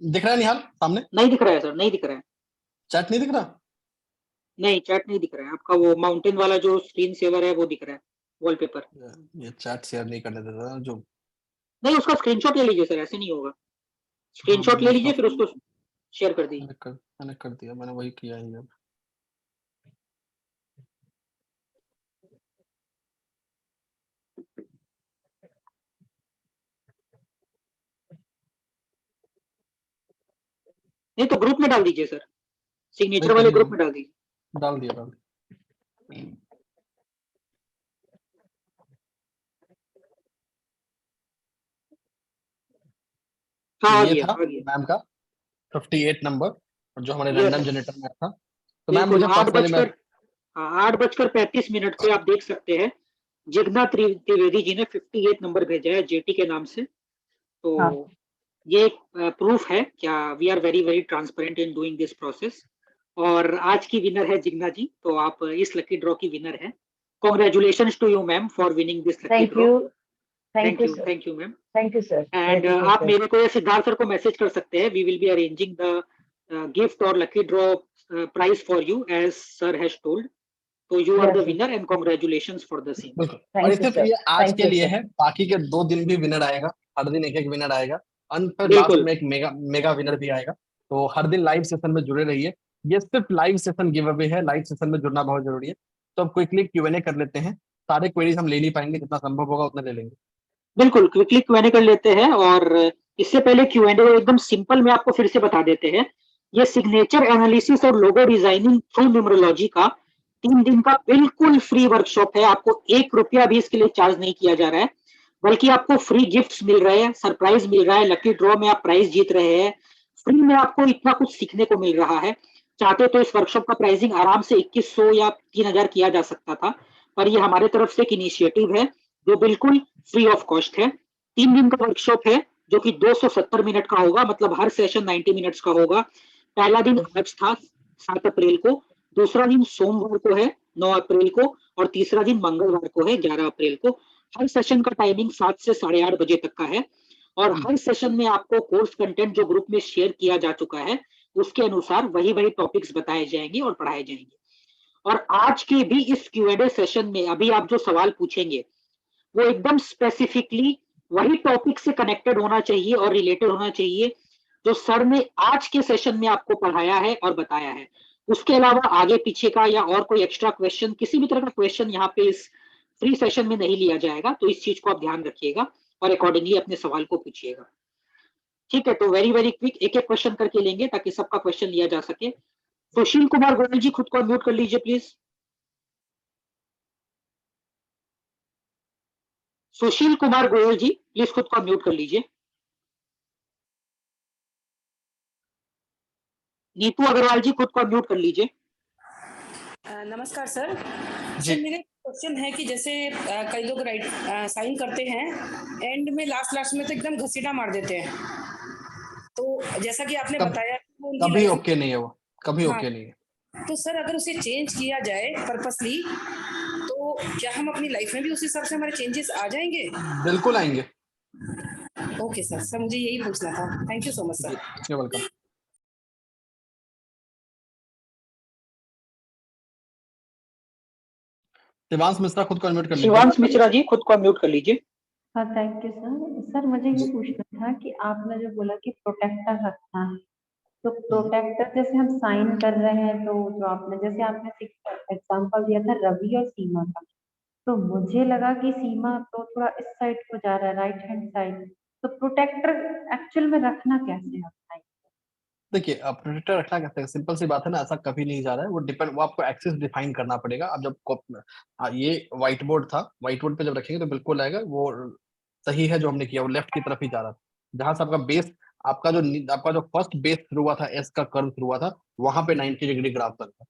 दिख रहा है निहाल सामने? नहीं दिख रहा है सर, नहीं दिख रहा है। चैट नहीं दिख रहा? नहीं, चैट नहीं दिख रहा है आपका। वो माउंटेन वाला जो स्क्रीन सेवर है वो दिख रहा है, वॉलपेपर। ये चैट शेयर नहीं करने देता ना, जो नहीं, उसका स्क्रीनशॉट ले लीजिए सर, ऐसे नहीं होगा। हाँ स्क्रीनशॉट मैंने ले उसका लीजिए, फिर उसको शेयर कर दीजिए। मैंने कर दिया, मैंने वही किया ही अब। नहीं तो ग्रुप में डाल दीजिए सर, सिग्नेचर वही कर वाले ही रहा ग्रुप हूँ, में डाल दीजिए। डाल दिया डाल दिया। हाँ, आ ये गया था आ गया। मैम का 58 नंबर, और जो हमारे यस, रैंडम जनरेटर में था। तो मैम बिल्कुल। मुझे पर्सनली मैं 8:35 पे आप देख सकते हैं, जिग्ना त्रिवेदी जी ने 58 नंबर भेजा है जेटी के नाम से। तो हाँ। ये प्रूफ है क्या we are very very transparent in doing this process. और आज की विनर है जिग्ना जी, तो आप इस लकी ड्रॉ की विनर है। Congratulation to you ma'am for winning this lucky thank draw. You, thank you sir, thank you ma'am. Thank you sir, and very आप गुड। मेरे को या सिद्धार्थ सर को मैसेज कर सकते हैं। We will be arranging the gift और lucky draw prize for you as sir has told. तो you are the yes sir, winner and congratulations for the same. बिल्कुल। और ये थैंक यू सिर्फ सर, ये आज थैंक के यू लिए सर। है, बाकी के 2 दिन भी विनर आएगा, हर दिन एक एक विनर आएगा। अंत पर लास्ट बिल्कुल में एक मेगा मेगा विनर भी आएगा। तो हर दिन लाइव सेशन में जुड़े रहिए। ये सिर्फ लाइव सेशन गिव अवे है, लाइव सेशन में जुड़ना बहुत जरूरी है। तो अब क्विकली Q&A कर लेते हैं। सारे क्वेरीज हम ले नहीं पाएंगे, जितना संभव होगा उतना ले लेंगे। बिल्कुल, क्विकली क्यूएनए कर लेते हैं। और इससे पहले क्यूएनए एकदम सिंपल में आपको फिर से बता देते हैं। ये सिग्नेचर एनालिसिस और लोगो डिजाइनिंग थ्रू न्यूमरोलॉजी का 3 दिन का बिल्कुल फ्री वर्कशॉप है। आपको 1 रुपया भी इसके लिए चार्ज नहीं किया जा रहा है, बल्कि आपको फ्री गिफ्ट्स मिल रहे हैं, सरप्राइज मिल रहा है, लकी ड्रॉ में आप प्राइज जीत रहे हैं, फ्री में आपको इतना कुछ सीखने को मिल रहा है। चाहते तो इस वर्कशॉप का प्राइसिंग आराम से 2100 या 3000 किया जा सकता था, पर ये हमारे तरफ से एक इनिशिएटिव है जो बिल्कुल फ्री ऑफ कॉस्ट है। 3 दिन का वर्कशॉप है जो कि 270 मिनट का होगा, मतलब हर सेशन 90 मिनट्स का होगा। पहला दिन आज था 7 अप्रैल को, दूसरा दिन सोमवार को है 9 अप्रैल को, और तीसरा दिन मंगलवार को है 11 अप्रैल को। हर सेशन का टाइमिंग 7 से 8:30 बजे तक का है। और हर सेशन में आपको कोर्स कंटेंट जो ग्रुप में शेयर किया जा चुका है उसके अनुसार वही वही टॉपिक्स बताए जाएंगे और पढ़ाए जाएंगे। और आज के भी इस क्यूएनए सेशन में अभी आप जो सवाल पूछेंगे वो एकदम स्पेसिफिकली वही टॉपिक से कनेक्टेड होना चाहिए और रिलेटेड होना चाहिए जो सर ने आज के सेशन में आपको पढ़ाया है और बताया है। उसके अलावा आगे पीछे का या और कोई एक्स्ट्रा क्वेश्चन, किसी भी तरह का क्वेश्चन यहाँ पे इस फ्री सेशन में नहीं लिया जाएगा। तो इस चीज को आप ध्यान रखिएगा और अकॉर्डिंगली अपने सवाल को पूछिएगा। ठीक है, तो वेरी वेरी क्विक एक एक क्वेश्चन करके लेंगे ताकि सबका क्वेश्चन लिया जा सके। सुशील कुमार गोयल जी, खुद को अनम्यूट कर लीजिए प्लीज। सुशील कुमार गोयल जी, प्लीज खुद को अनम्यूट कर लीजिए। नीतू अग्रवाल जी, खुद को अनम्यूट कर लीजिए। नमस्कार सर। जी। सर मेरे क्वेश्चन है कि जैसे कई लोग राइट साइन करते हैं, एंड में लास्ट में तो एकदम घसीटा मार देते हैं। तो जैसा कि आपने बताया वो उनकी कभी लाइफ ओके नहीं है, वो कभी हाँ। ओके नहीं है। तो सर अगर उसे चेंज किया जाए पर्पसली, तो क्या हम अपनी लाइफ में भी उस हिसाब से हमारे चेंजेस आ जाएंगे? बिल्कुल आएंगे। ओके सर मुझे यही पूछना था। थैंक यू सो मच जी, sir. you're welcome। Shivansh Mishra, खुद को अनम्यूट कर लीजिए। शिवांश मिश्रा जी, खुद को अनम्यूट कर लीजिए। हाँ, थैंक यू सर। सर मुझे ये जी। पूछना था कि आपने जो बोला कि प्रोटेक्टर रखना है, तो प्रोटेक्टर जैसे हम साइन कर रहे हैं, तो जो आपने एग्जांपल दिया था रवि और सीमा का, तो मुझे लगा कि सीमा तो थोड़ा इस साइड को जा रहा है, राइट हैंड साइड। तो प्रोटेक्टर एक्चुअल में रखना कैसे है? देखिए, प्रोटेक्टर रखना कैसे है, सिंपल सी बात है ना, ऐसा कभी नहीं जा रहा है। वो आपको एक्सेस डिफाइन करना पड़ेगा। अब ये व्हाइट बोर्ड था, व्हाइट बोर्ड पे जब रखेंगे तो बिल्कुल आएगा। वो सही है जो हमने किया, वो लेफ्ट की तरफ ही जा रहा था। जहां से आपका जो फर्स्ट बेस शुरू हुआ था, एस का कर्व शुरू हुआ था, वहां पे 90 डिग्री ग्राफ बन था।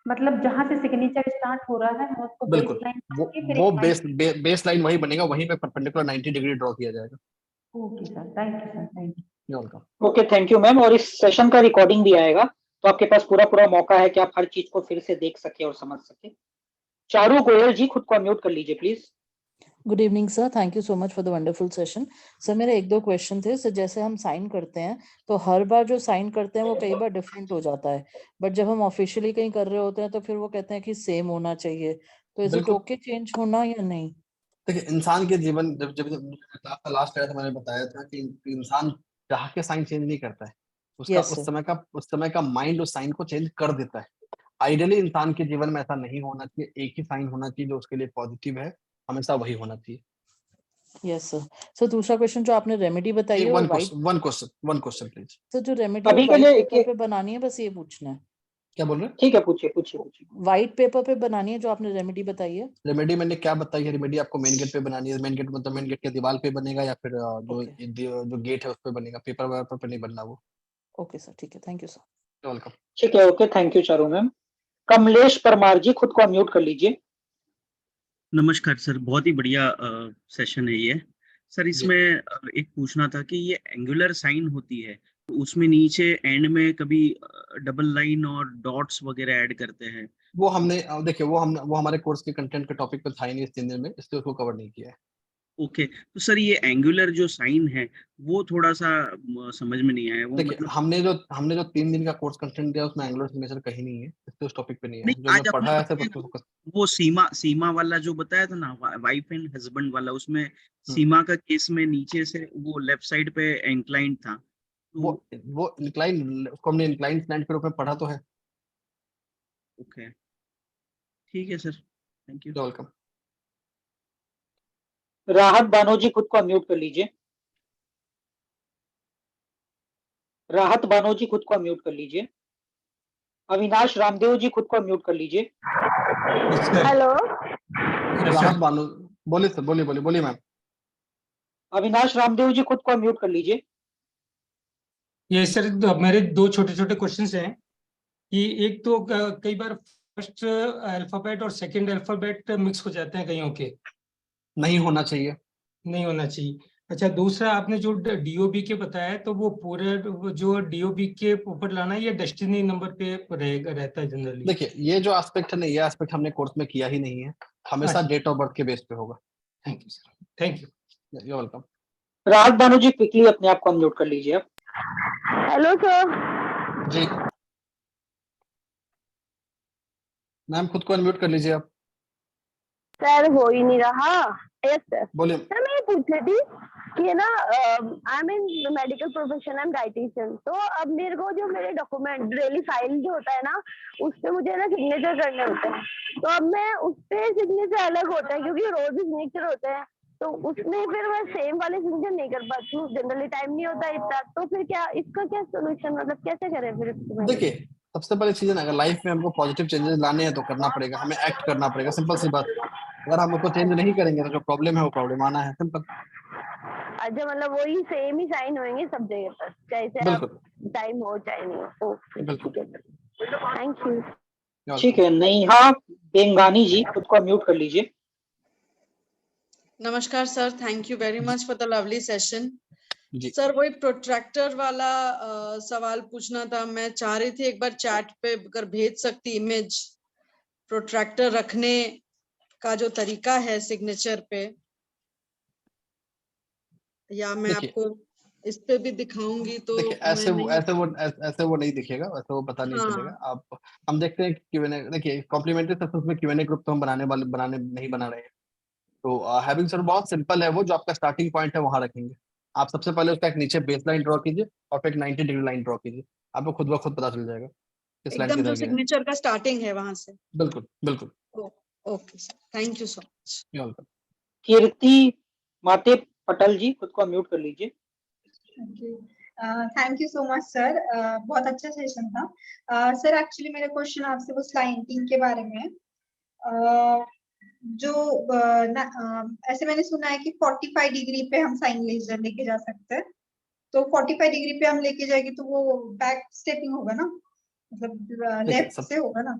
मतलब जहां से सिग्नेचर स्टार्ट हो रहा है हम उसको बेस बिल्कुल, लाइन वो के फिर वो एक बेस लाइन वही बनेगा, वहीं पे परपेंडिकुलर 90 डिग्री ड्रॉ किया जाएगा। Okay sir, thank you sir, thank you. Welcome. Okay, thank you ma'am. और इस सेशन का रिकॉर्डिंग भी आएगा, तो आपके पास पूरा मौका है कि आप हर चीज को फिर से देख सके और समझ सके। चारू गोयल जी, खुद को अनम्यूट कर लीजिए please. Good evening sir, thank you so much for the wonderful session. Sir मेरे एक दो क्वेश्चन थे। सर जैसे हम साइन करते हैं तो हर बार जो साइन करते हैं वो कई बार डिफरेंट हो जाता है, बट जब हम ऑफिशियली कहीं कर रहे होते हैं तो फिर वो कहते हैं कि सेम होना चाहिए। तो इज इट बिल्कुल। ओके चेंज होना या नहीं? देखिए, इंसान के जीवन जब जब जब क्लास का लास्ट आया था, मैंने बताया था कि इंसान चाह के साइन चेंज नहीं करता है। उसका यस उस सर। समय का माइंड उस साइन को चेंज कर देता है। आइडियली इंसान के जीवन में ऐसा नहीं होना चाहिए, एक ही साइन होना चाहिए जो उसके लिए पॉजिटिव है, हमेशा वही होना चाहिए। Yes sir. सर दूसरा क्वेश्चन जो आपने रेमेडी बताई है वो white, one question please. Sir जो रेमेडी अभी के वाइट लिए पेपर पे बनानी है, बस ये पूछना है। क्या बोल रहे हैं? ठीक है, पूछिए पूछिए पूछिए। वाइट पेपर पे बनानी है जो आपने रेमेडी बताई है। रेमेडी मैंने क्या बताई है? रेमेडी आपको मेन गेट पे बनानी है। मेन गेट मतलब मेन गेट के दीवार पे बनेगा या फिर Okay. जो गेट है उस पे बनेगा। पेपर वेपर पे नहीं बनना वो। ओके सर, ठीक है, थैंक यू सर। वेलकम। ठीक है, okay, thank you Charu ma'am. Kamlesh Parmar ji, खुद को अनम्यूट कर लीजिए। नमस्कार सर, बहुत ही बढ़िया सेशन है ये सर। इसमें एक पूछना था कि ये एंगुलर साइन होती है तो उसमें नीचे एंड में कभी डबल लाइन और डॉट्स वगैरह ऐड करते हैं। वो हमने देखिए वो हमारे कोर्स के कंटेंट के टॉपिक पे था ही नहीं इस 3 दिन में, इसलिए उसको कवर नहीं किया है। ओके, तो सर ये एंगुलर जो साइन है वो थोड़ा सा समझ में नहीं आया। वो देखिए, मतलब हमने जो 3 दिन का कोर्स कंटेंट दिया उसमें एंगुलर सिग्नेचर कहीं नहीं है, इसलिए उस टॉपिक पे नहीं नहीं, है। जो आज हमने आपने पढ़ा है सिर्फ बताया उस पे फोकस। वो सीमा सीमा वाला जो बताया था ना, वाइफ एंड हस्बैंड वाला, उसमें हम्म, सीमा का केस में नीचे से वो लेफ्ट साइड पे इंक्लाइंड था वो तो। वो इंक्लाइन, उसको हमने इंक्लाइन स्लैंट के रूप में पढ़ा तो है। ओके, ठीक है सर, थैंक यू। वेलकम। राहत बानो जी, खुद को अनम्यूट कर लीजिए। राहत बानो जी, खुद को अनम्यूट कर लीजिए। अविनाश रामदेव जी, खुद को अनम्यूट कर लीजिए। हेलो राहत बानो, बोलिए सर, बोलिए मैम। अविनाश रामदेव जी, खुद को अनम्यूट कर लीजिए। ये सर मेरे दो छोटे छोटे क्वेश्चंस हैं कि एक तो कई बार फर्स्ट अल्फाबेट और सेकंड अल्फाबेट मिक्स हो जाते हैं कईयों के। नहीं होना चाहिए। नहीं होना चाहिए। अच्छा, दूसरा आपने जो डीओबी के बताया तो वो पूरे जो डीओबी के ऊपर लाना है या डेस्टिनी नंबर पे रहता है जनरली? देखिए, ये जो एस्पेक्ट है ना, ये एस्पेक्ट हमने कोर्स में किया ही नहीं है। हमेशा अच्छा। डेट ऑफ बर्थ के बेस पे होगा। Thank you sir, thank you. You welcome. राहत बानो जी, क्विकली अपने आप को अनम्यूट कर लीजिए आप। Hello sir. जी मैम, खुद को अनम्यूट कर लीजिए आप। सर हो ही नहीं रहा। Yes sir. बोलिए। सर मैं ये पूछ रही थी कि ना, I am in medical profession, I am dietitian. तो अब मेरे को जो मेरे डॉक्यूमेंट डेली फाइल जो होता है ना, उस पे मुझे ना सिग्नेचर करने होते हैं। तो अब मैं उस पे सिग्नेचर अलग होता है क्योंकि रोज भी सिग्नेचर होते हैं, तो उसमें फिर मैं सेम वाले सिग्नेचर नहीं कर पाती हूँ, जनरली टाइम नहीं होता इतना। तो फिर क्या इसका क्या सोल्यूशन, मतलब कैसे करें फिर इसमें? देखिए, सबसे पहली चीज है ना, अगर लाइफ में हमको पॉजिटिव चेंजेस लाने हैं तो करना पड़ेगा, हमें एक्ट करना पड़ेगा, सिंपल सी बात। अगर हम उसको चेंज नहीं करेंगे तो जो प्रॉब्लम है वो प्रॉब्लम आना है, सिंपल। अच्छा, मतलब वही सेम ही साइन होंगे सब जगह पर, चाहे आप बिल्कुल टाइम हो चाहे नहीं हो। ओके, बिल्कुल। ठीक है सर, थैंक यू। ठीक है, नेहा बेंगानी जी, खुद को अनम्यूट कर लीजिए। नमस्कार sir, thank you very much for the lovely session. जी। सर वही प्रोट्रैक्टर वाला सवाल पूछना था। मैं चाह रही थी एक बार चैट पे अगर भेज सकती इमेज प्रोट्रैक्टर रखने का जो तरीका है सिग्नेचर पे, या मैं आपको इस पे भी दिखाऊंगी तो देखिए, ऐसे वो नहीं दिखेगा, वैसे वो पता नहीं चलेगा। आप हम देखते हैं Q&A। देखिए, कॉम्प्लीमेंट्री सेशंस में Q&A ग्रुप तो हम बनाने नहीं बना रहे हैं। तो हैविंग सर बहुत सिंपल है, वो जो आपका स्टार्टिंग पॉइंट है वहां रखेंगे। आप सबसे पहले उसका एक नीचे बेस लाइन ड्रॉ कीजिए और फिर एक 90 डिग्री लाइन ड्रॉ कीजिए। आपको खुद ब खुद पता चल जाएगा किस लाइन एकदम किधर जो गया है। सिग्नेचर का स्टार्टिंग है वहां से। बिल्कुल बिल्कुल। Okay sir, thank you so much. Welcome. Kirti Mate Patel ji, खुद को अनम्यूट कर लीजिए। Thank you so much sir, बहुत अच्छा सेशन था। सर एक्चुअली मेरा क्वेश्चन आपसे वो स्लाइडिंग के बारे में है। जो ऐसे मैंने सुना है कि 45 डिग्री पे हम साइन लेजर लेके जा सकते हैं, तो 45 डिग्री पे हम लेके जाएंगे तो वो बैक स्टेपिंग होगा ना, मतलब लेफ्ट से होगा ना?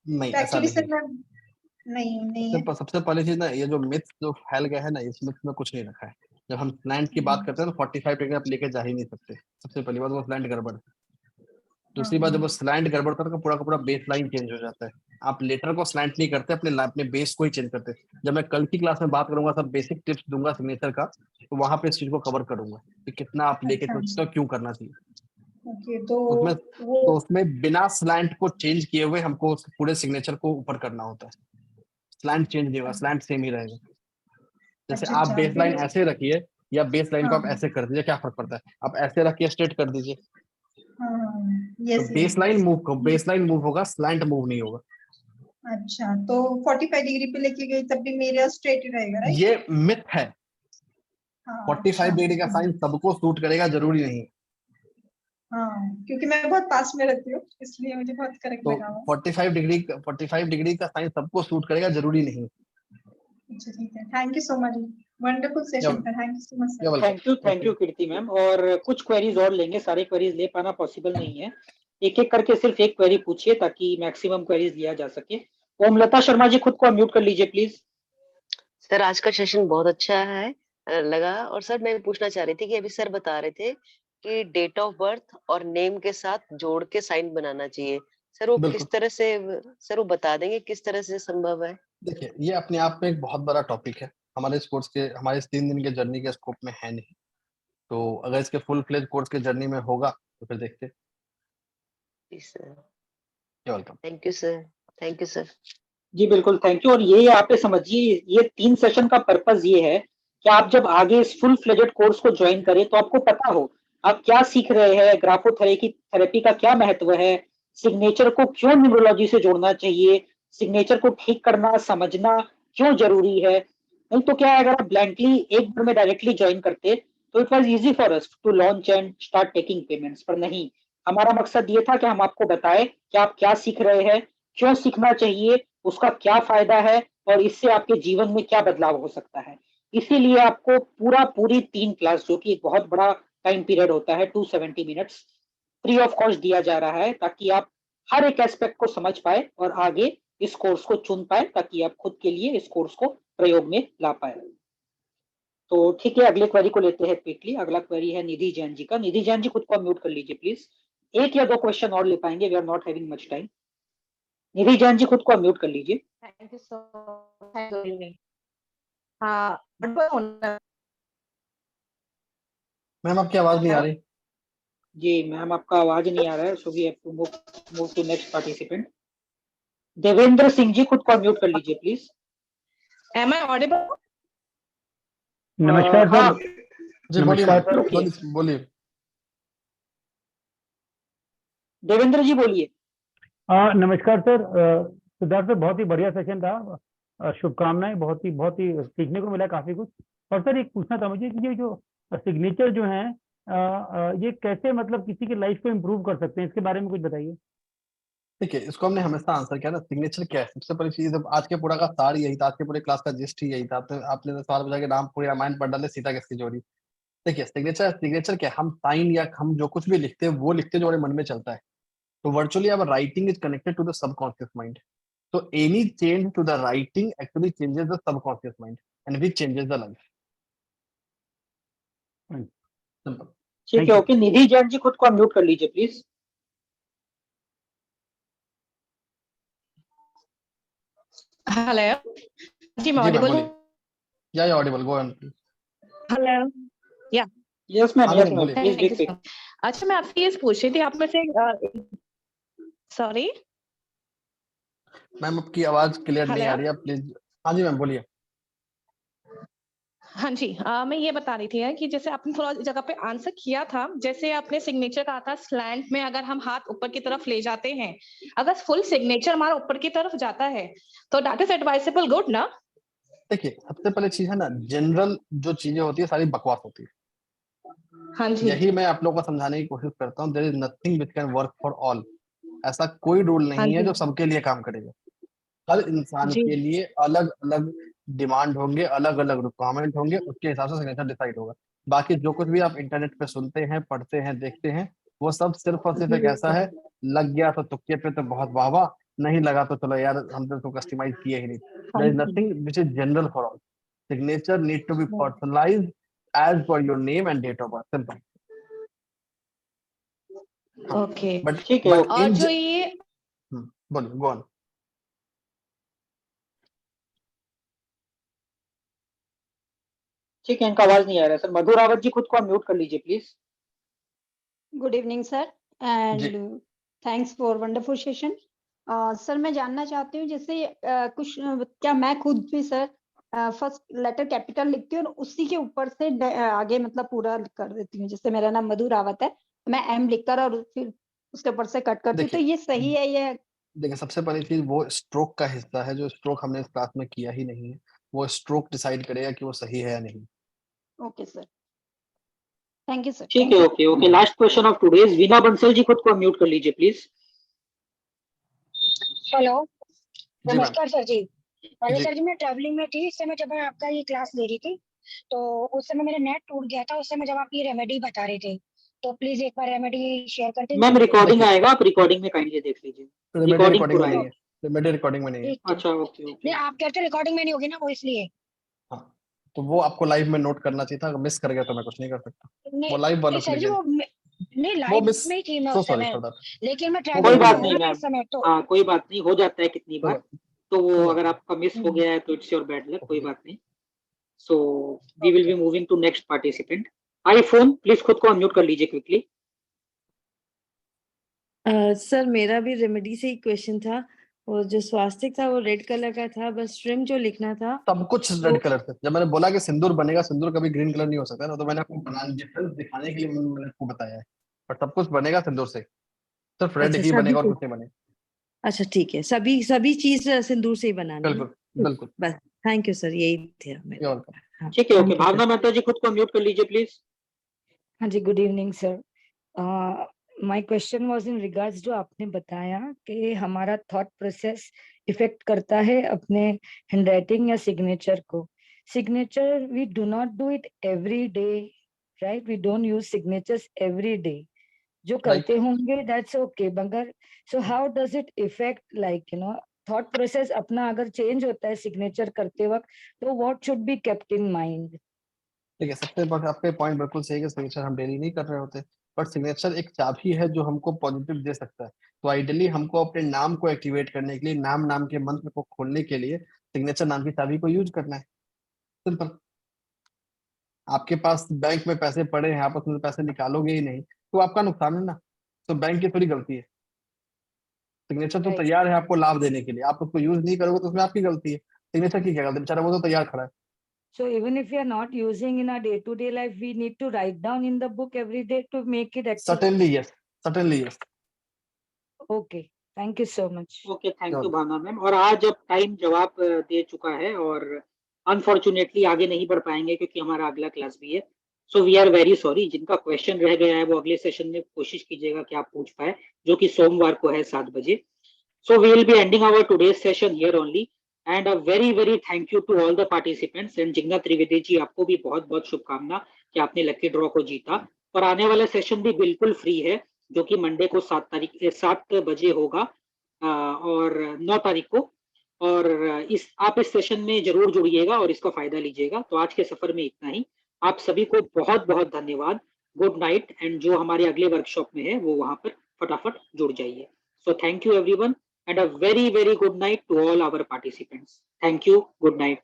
नहीं, तो ऐसा एक्चुअली सर नहीं। मैं नहीं है। सबसे पहली चीज ना, ये जो मिथ जो फैल गया है ना, इस मिथ में कुछ नहीं रखा है। जब हम स्लैंट की बात करते हैं तो 45 डिग्री आप लेके जा ही नहीं सकते। सबसे पहली बात, वो स्लैंट गड़बड़ है। दूसरी बात, जब वो स्लैंट गड़बड़ करता है तो पूरा का पूरा बेस लाइन चेंज हो जाता है। आप लेटर को स्लैंट नहीं करते, अपने बेस को ही चेंज करते। जब मैं कल की क्लास में बात करूंगा, सब बेसिक टिप्स दूंगा सिग्नेचर का, तो वहां पे इस चीज को कवर करूंगा कि कितना आप लेके अच्छा, चलते हो, क्यों करना चाहिए ओके, तो उसमें। वो तो उसमें बिना स्लैंट को चेंज किए हुए हमको उस पूरे सिग्नेचर को ऊपर करना होता है। स्लैंट चेंज नहीं होगा, स्लैंट सेम ही रहेगा। जैसे अच्छा आप अच्छा, बेस लाइन ऐसे रखिए या बेस लाइन को आप हाँ ऐसे कर दीजिए, क्या फर्क पड़ता है? आप ऐसे रखिए, स्ट्रेट कर दीजिए, हाँ, तो यस बेस लाइन मूव होगा, स्लैंट मूव नहीं होगा। अच्छा, तो 45 डिग्री पे लेके गई तब भी मेरा स्ट्रेट ही रहेगा, राइट? ये मिथ है, हाँ 45 डिग्री का साइन सबको सूट करेगा जरूरी नहीं। हाँ, क्योंकि मैं बहुत पास में रहती हूँ, इसलिए मुझे बहुत करेक्ट तो लगा वो। 45 डिग्री का साइन सबको सूट करेगा जरूरी नहीं। अच्छा ठीक है, thank you so much, wonderful session था, thank you so much sir. Thank you Kirti ma'am. और कुछ क्वेरीज और लेंगे, सारे क्वेरीज ले पाना पॉसिबल नहीं है, एक एक करके सिर्फ एक क्वेरी पूछिए ताकि मैक्सिमम क्वेरीज लिया जा सके। ओमलता शर्मा जी, खुद को अनम्यूट कर लीजिए प्लीज। सर आज का सेशन बहुत अच्छा है लगा। और सर मैं पूछना चाह रही थी कि अभी सर बता रहे थे कि डेट ऑफ बर्थ और नेम के साथ जोड़ के साइन बनाना चाहिए। सर वो बिल्कुल। किस तरह से, सर वो बता देंगे किस तरह से संभव है? देखिए, ये अपने आप में एक बहुत बड़ा टॉपिक है, हमारे इस 3 दिन के जर्नी के स्कोप में है नहीं। तो अगर इसके फुल फ्लेज कोर्स के जर्नी में होगा तो फिर देखते हैं। Welcome. Thank you sir, thank you sir. जी बिल्कुल, थैंक यू। और ये आप पे समझिए, ये 3 सेशन का पर्पस ये है कि आप जब आगे इस फुल फ्लेजेड कोर्स को ज्वाइन करें तो आपको पता हो आप क्या सीख रहे हैं, ग्राफोथेरेपी का क्या महत्व है, सिग्नेचर को क्यों न्यूमरोलॉजी से जोड़ना चाहिए, सिग्नेचर को ठीक करना समझना क्यों जरूरी है। नहीं तो क्या है, अगर आप ब्लैंकली एक बार में डायरेक्टली ज्वाइन करते तो it was easy for us to launch and start taking payments, पर नहीं। हमारा मकसद ये था कि हम आपको बताएं कि आप क्या सीख रहे हैं, क्यों सीखना चाहिए, उसका क्या फायदा है और इससे आपके जीवन में क्या बदलाव हो सकता है। इसीलिए आपको पूरी 3 क्लास, जो कि एक बहुत बड़ा टाइम पीरियड होता है 270 मिनट्स, फ्री ऑफ कॉस्ट दिया जा रहा है ताकि आप हर एक एस्पेक्ट को समझ पाए और आगे इस कोर्स को चुन पाए, ताकि आप खुद के लिए इस कोर्स को प्रयोग में ला पाए। तो ठीक है, अगले क्वेरी को लेते हैं क्विकली। अगला क्वेरी है निधि जैन जी का। निधि जैन जी, खुद को म्यूट कर लीजिए प्लीज। 1 या 2 क्वेश्चन और ले पाएंगे, we are not having much time. Nidhi Jain ji, खुद को म्यूट कर लीजिए। थैंक यू सो हाँ, मैम आपकी आवाज नहीं आ रही। जी मैम, आपका आवाज नहीं आ रहा है, so we have to move to next participant. Devendra Singh ji, खुद को म्यूट कर लीजिए प्लीज। M I audible? नमस्कार हाँ, सर। जी बोलिए नमस्कार मैम, सर। बोलिए। देवेंद्र जी बोलिए। नमस्कार सर। सिद्धार्थ सर, बहुत ही बढ़िया सेशन था, शुभकामनाएं। बहुत ही सीखने को मिला काफी कुछ। और सर एक पूछना था मुझे कि ये जो सिग्नेचर जो है ये कैसे मतलब किसी की लाइफ को इम्प्रूव कर सकते हैं, इसके बारे में कुछ बताइए। देखिए, इसको हमने हमेशा आंसर किया ना, सिग्नेचर क्या है। सबसे पहली चीज, जब आज के पूरा का सार यही था, आज के पूरे क्लास का जिस्ट ही यही था। आपने तो सवाल पूछा कि राम पूरी रामायण पढ़ डाले, सीता किसकी जोड़ी। देखिए, सिग्नेचर क्या है, हम साइन या हम जो कुछ भी लिखते हैं वो लिखते हैं जो हमारे मन में चलता है। तो virtually our writing is connected to the subconscious mind. तो any change to the writing actually changes the subconscious mind and which changes the life. Simple. ठीक है, ओके। निधि जैन जी, खुद को म्यूट कर लीजिए प्लीज। हेलो जी, मैं ऑडिबल हूँ? Yeah audible, go on please. Hello yeah yes ma'am, yes ma'am, please thank you so much. अच्छा, मैं आपसे ये पूछ रही थी, आप में से सॉरी मैम आपकी आवाज क्लियर नहीं आ हेलो रही है, प्लीज। हाँ जी मैम, बोलिए। हाँ जी, मैं ये बता रही थी कि जैसे आपने थोड़ा जगह पे आंसर किया था, जैसे आपने सिग्नेचर कहा था स्लैंट में अगर हम हाथ ऊपर की तरफ ले जाते हैं, अगर फुल सिग्नेचर हमारा ऊपर की तरफ जाता है तो दैट इज एडवाइसेबल गुड ना? देखिए, सबसे पहले चीज है ना, जनरल जो चीजें होती है सारी बकवास होती है। हाँ जी, यही मैं आप लोगों को समझाने की कोशिश करता हूँ। There is nothing which can work for all. ऐसा कोई रूल हाँ नहीं है जी, जो सबके लिए काम करेगा। हर इंसान जी के लिए अलग अलग डिमांड होंगे, अलग अलग रिक्वायरमेंट होंगे, उसके हिसाब से सिग्नेचर डिसाइड होगा। बाकी जो कुछ भी आप इंटरनेट पे सुनते हैं, पढ़ते हैं, देखते हैं, वो सब सिर्फ और सिर्फ जी एक ऐसा है, लग गया तो तुक्के पे तो बहुत वाह वाह, नहीं लगा तो चलो यार हम तो इसको कस्टमाइज किए ही नहीं। हाँ देयर इज जी, nothing which is general for all. Signature need to be personalised as per your name and date of birth, simple. Okay. But ठीक है, और जो ये बोलिए, गो ऑन। ठीक है, इनका आवाज नहीं आ रहा है सर। मधु रावत जी खुद को म्यूट कर लीजिए please. Good evening sir and thanks for wonderful session. Sir मैं जानना चाहती हूँ जैसे कुछ क्या मैं खुद भी सर फर्स्ट लेटर कैपिटल लिखती हूँ और उसी के ऊपर से आगे मतलब पूरा कर देती हूँ। जैसे मेरा नाम मधु रावत है, मैं एम लिखकर और फिर उसके ऊपर से कट करती हूँ, तो ये सही है? ये देखिए, सबसे पहली चीज वो स्ट्रोक का हिस्सा है, जो स्ट्रोक हमने इस क्लास में किया ही नहीं है। वो स्ट्रोक डिसाइड करेगा कि वो सही है या नहीं। Okay sir, thank you sir. ठीक है, okay okay. Last question of today's, Veena Bansal ji खुद को म्यूट कर लीजिए प्लीज। हेलो, जी मैम। नमस्कार सर जी। हेलो जी। सर जी, मैं ट्रैवलिंग में थी इस समय जब मैं आपका ये क्लास ले रही थी, तो उस समय मेरा नेट टूट गया था। उस समय जब आप ये रेमेडी बता रहे थे, तो प्लीज एक बार रेमेडी शेयर कर दीजिए। मैम रिकॉर्डिंग आएगा, आप रिकॉर्डिंग में काइंडली देख लीजिए। रिकॉर्डिंग पूरा में नहीं है। है, रेमेडी रिकॉर्डिंग में नहीं है। अच्छा, ओके ओके। नहीं, आप कहते रिकॉर्डिंग में नहीं होगी ना, वो इसलिए। हाँ, तो वो आपको लाइव में नोट करना चाहिए था। अगर मिस कर गया तो मैं कुछ नहीं कर सकता। वो लाइव नहीं वालों सर के जी, लिए वो नहीं वो लाइव मिस। में ही थी मैं सो उस सॉरी समय, फॉर दैट। लेकिन मैं कोई ट्रैवलिंग में बात हूँ नहीं ना मैम, इस समय तो। हाँ कोई बात नहीं, हो जाता है कितनी कोई बार। बात तो वो कोई बात अगर आपका मिस हो गया है तो इट्स योर बैड लक, कोई बात नहीं। So we will be moving to next participant. IPhone please खुद को अनम्यूट कर लीजिए क्विकली। सर मेरा भी रेमेडी से ही क्वेश्चन था। वो जो स्वास्तिक था वो रेड कलर का था, बस स्ट्रिंग जो लिखना था सब कुछ रेड कलर से। जब मैंने बोला कि सिंदूर बनेगा, सिंदूर कभी ग्रीन कलर नहीं हो सकता ना, तो मैंने आपको बनाने डिफरेंस दिखाने के लिए मैंने आपको बताया है। पर सब कुछ बनेगा सिंदूर से, सिर्फ रेड अच्छा ही सभी बनेगा और को, कुछ नहीं बनेगा। अच्छा ठीक है, सभी सभी चीज सिंदूर से ही बनानी है। बिल्कुल बिल्कुल। बस थैंक यू सर, यही थे मेरे। You're welcome। हाँ, ठीक है, okay. thank you, Bhavna sir। Mehta ji खुद को अनम्यूट कर लीजिए प्लीज। हाँ जी, good evening sir. My question was in regards, जो आपने बताया कि हमारा थॉट प्रोसेस इफेक्ट करता है अपने हैंडराइटिंग या सिग्नेचर को। Signature we do not do it every day, right? We don't use signatures every day. जो करते होंगे दैट्स ओके, मगर so how does it affect like thought process अपना अगर चेंज होता है सिग्नेचर करते वक्त, तो what should be kept in mind? ठीक है, सबसे बड़ा आपके पॉइंट बिल्कुल सही है कि सिग्नेचर हम डेली नहीं कर रहे होते, बट सिग्नेचर एक चाबी है जो हमको पॉजिटिव दे सकता है। तो आइडियली हमको अपने नाम को एक्टिवेट करने के लिए, नाम के मंत्र को खोलने के लिए सिग्नेचर नाम की चाबी को यूज करना है। सिंपल। आपके पास बैंक में पैसे पड़े हैं, आप उसमें पैसे निकालोगे ही नहीं तो आपका नुकसान है ना। तो बैंक की थोड़ी गलती है। सिग्नेचर तो तैयार है आपको लाभ देने के लिए, आप उसको यूज नहीं करोगे तो उसमें आपकी गलती है। सिग्नेचर की क्या गलती, बेचारा वो तो तैयार खड़ा है। So even if we are not using in our day-to-day life, we need to write down in the book every day to make it actually. Certainly yes, certainly yes. Okay, thank you so much. Okay, thank you Bhavna ma'am. और आज अब time जवाब दे चुका है और unfortunately आगे नहीं बढ़ पाएंगे क्योंकि हमारा अगला क्लास भी है। So we are very sorry. जिनका क्वेश्चन रह गया है वो अगले सेशन में कोशिश कीजिएगा कि आप पूछ पाए, जो कि सोमवार को है 7 बजे। So we will be ending our today's session here only and a very thank you to all the participants. And Jigna Trivedi ji, आपको भी बहुत बहुत शुभकामना कि आपने लकी ड्रॉ को जीता। और आने वाला सेशन भी बिल्कुल फ्री है, जो कि मंडे को 7 बजे होगा और 9 तारीख को। और आप इस सेशन में जरूर जुड़िएगा और इसका फायदा लीजिएगा। तो आज के सफर में इतना ही। आप सभी को बहुत बहुत धन्यवाद। Good night. एंड जो हमारे अगले वर्कशॉप में है वो वहां पर फटाफट जुड़ जाइए। So thank you everyone and a very good night to all our participants. Thank you. Good night.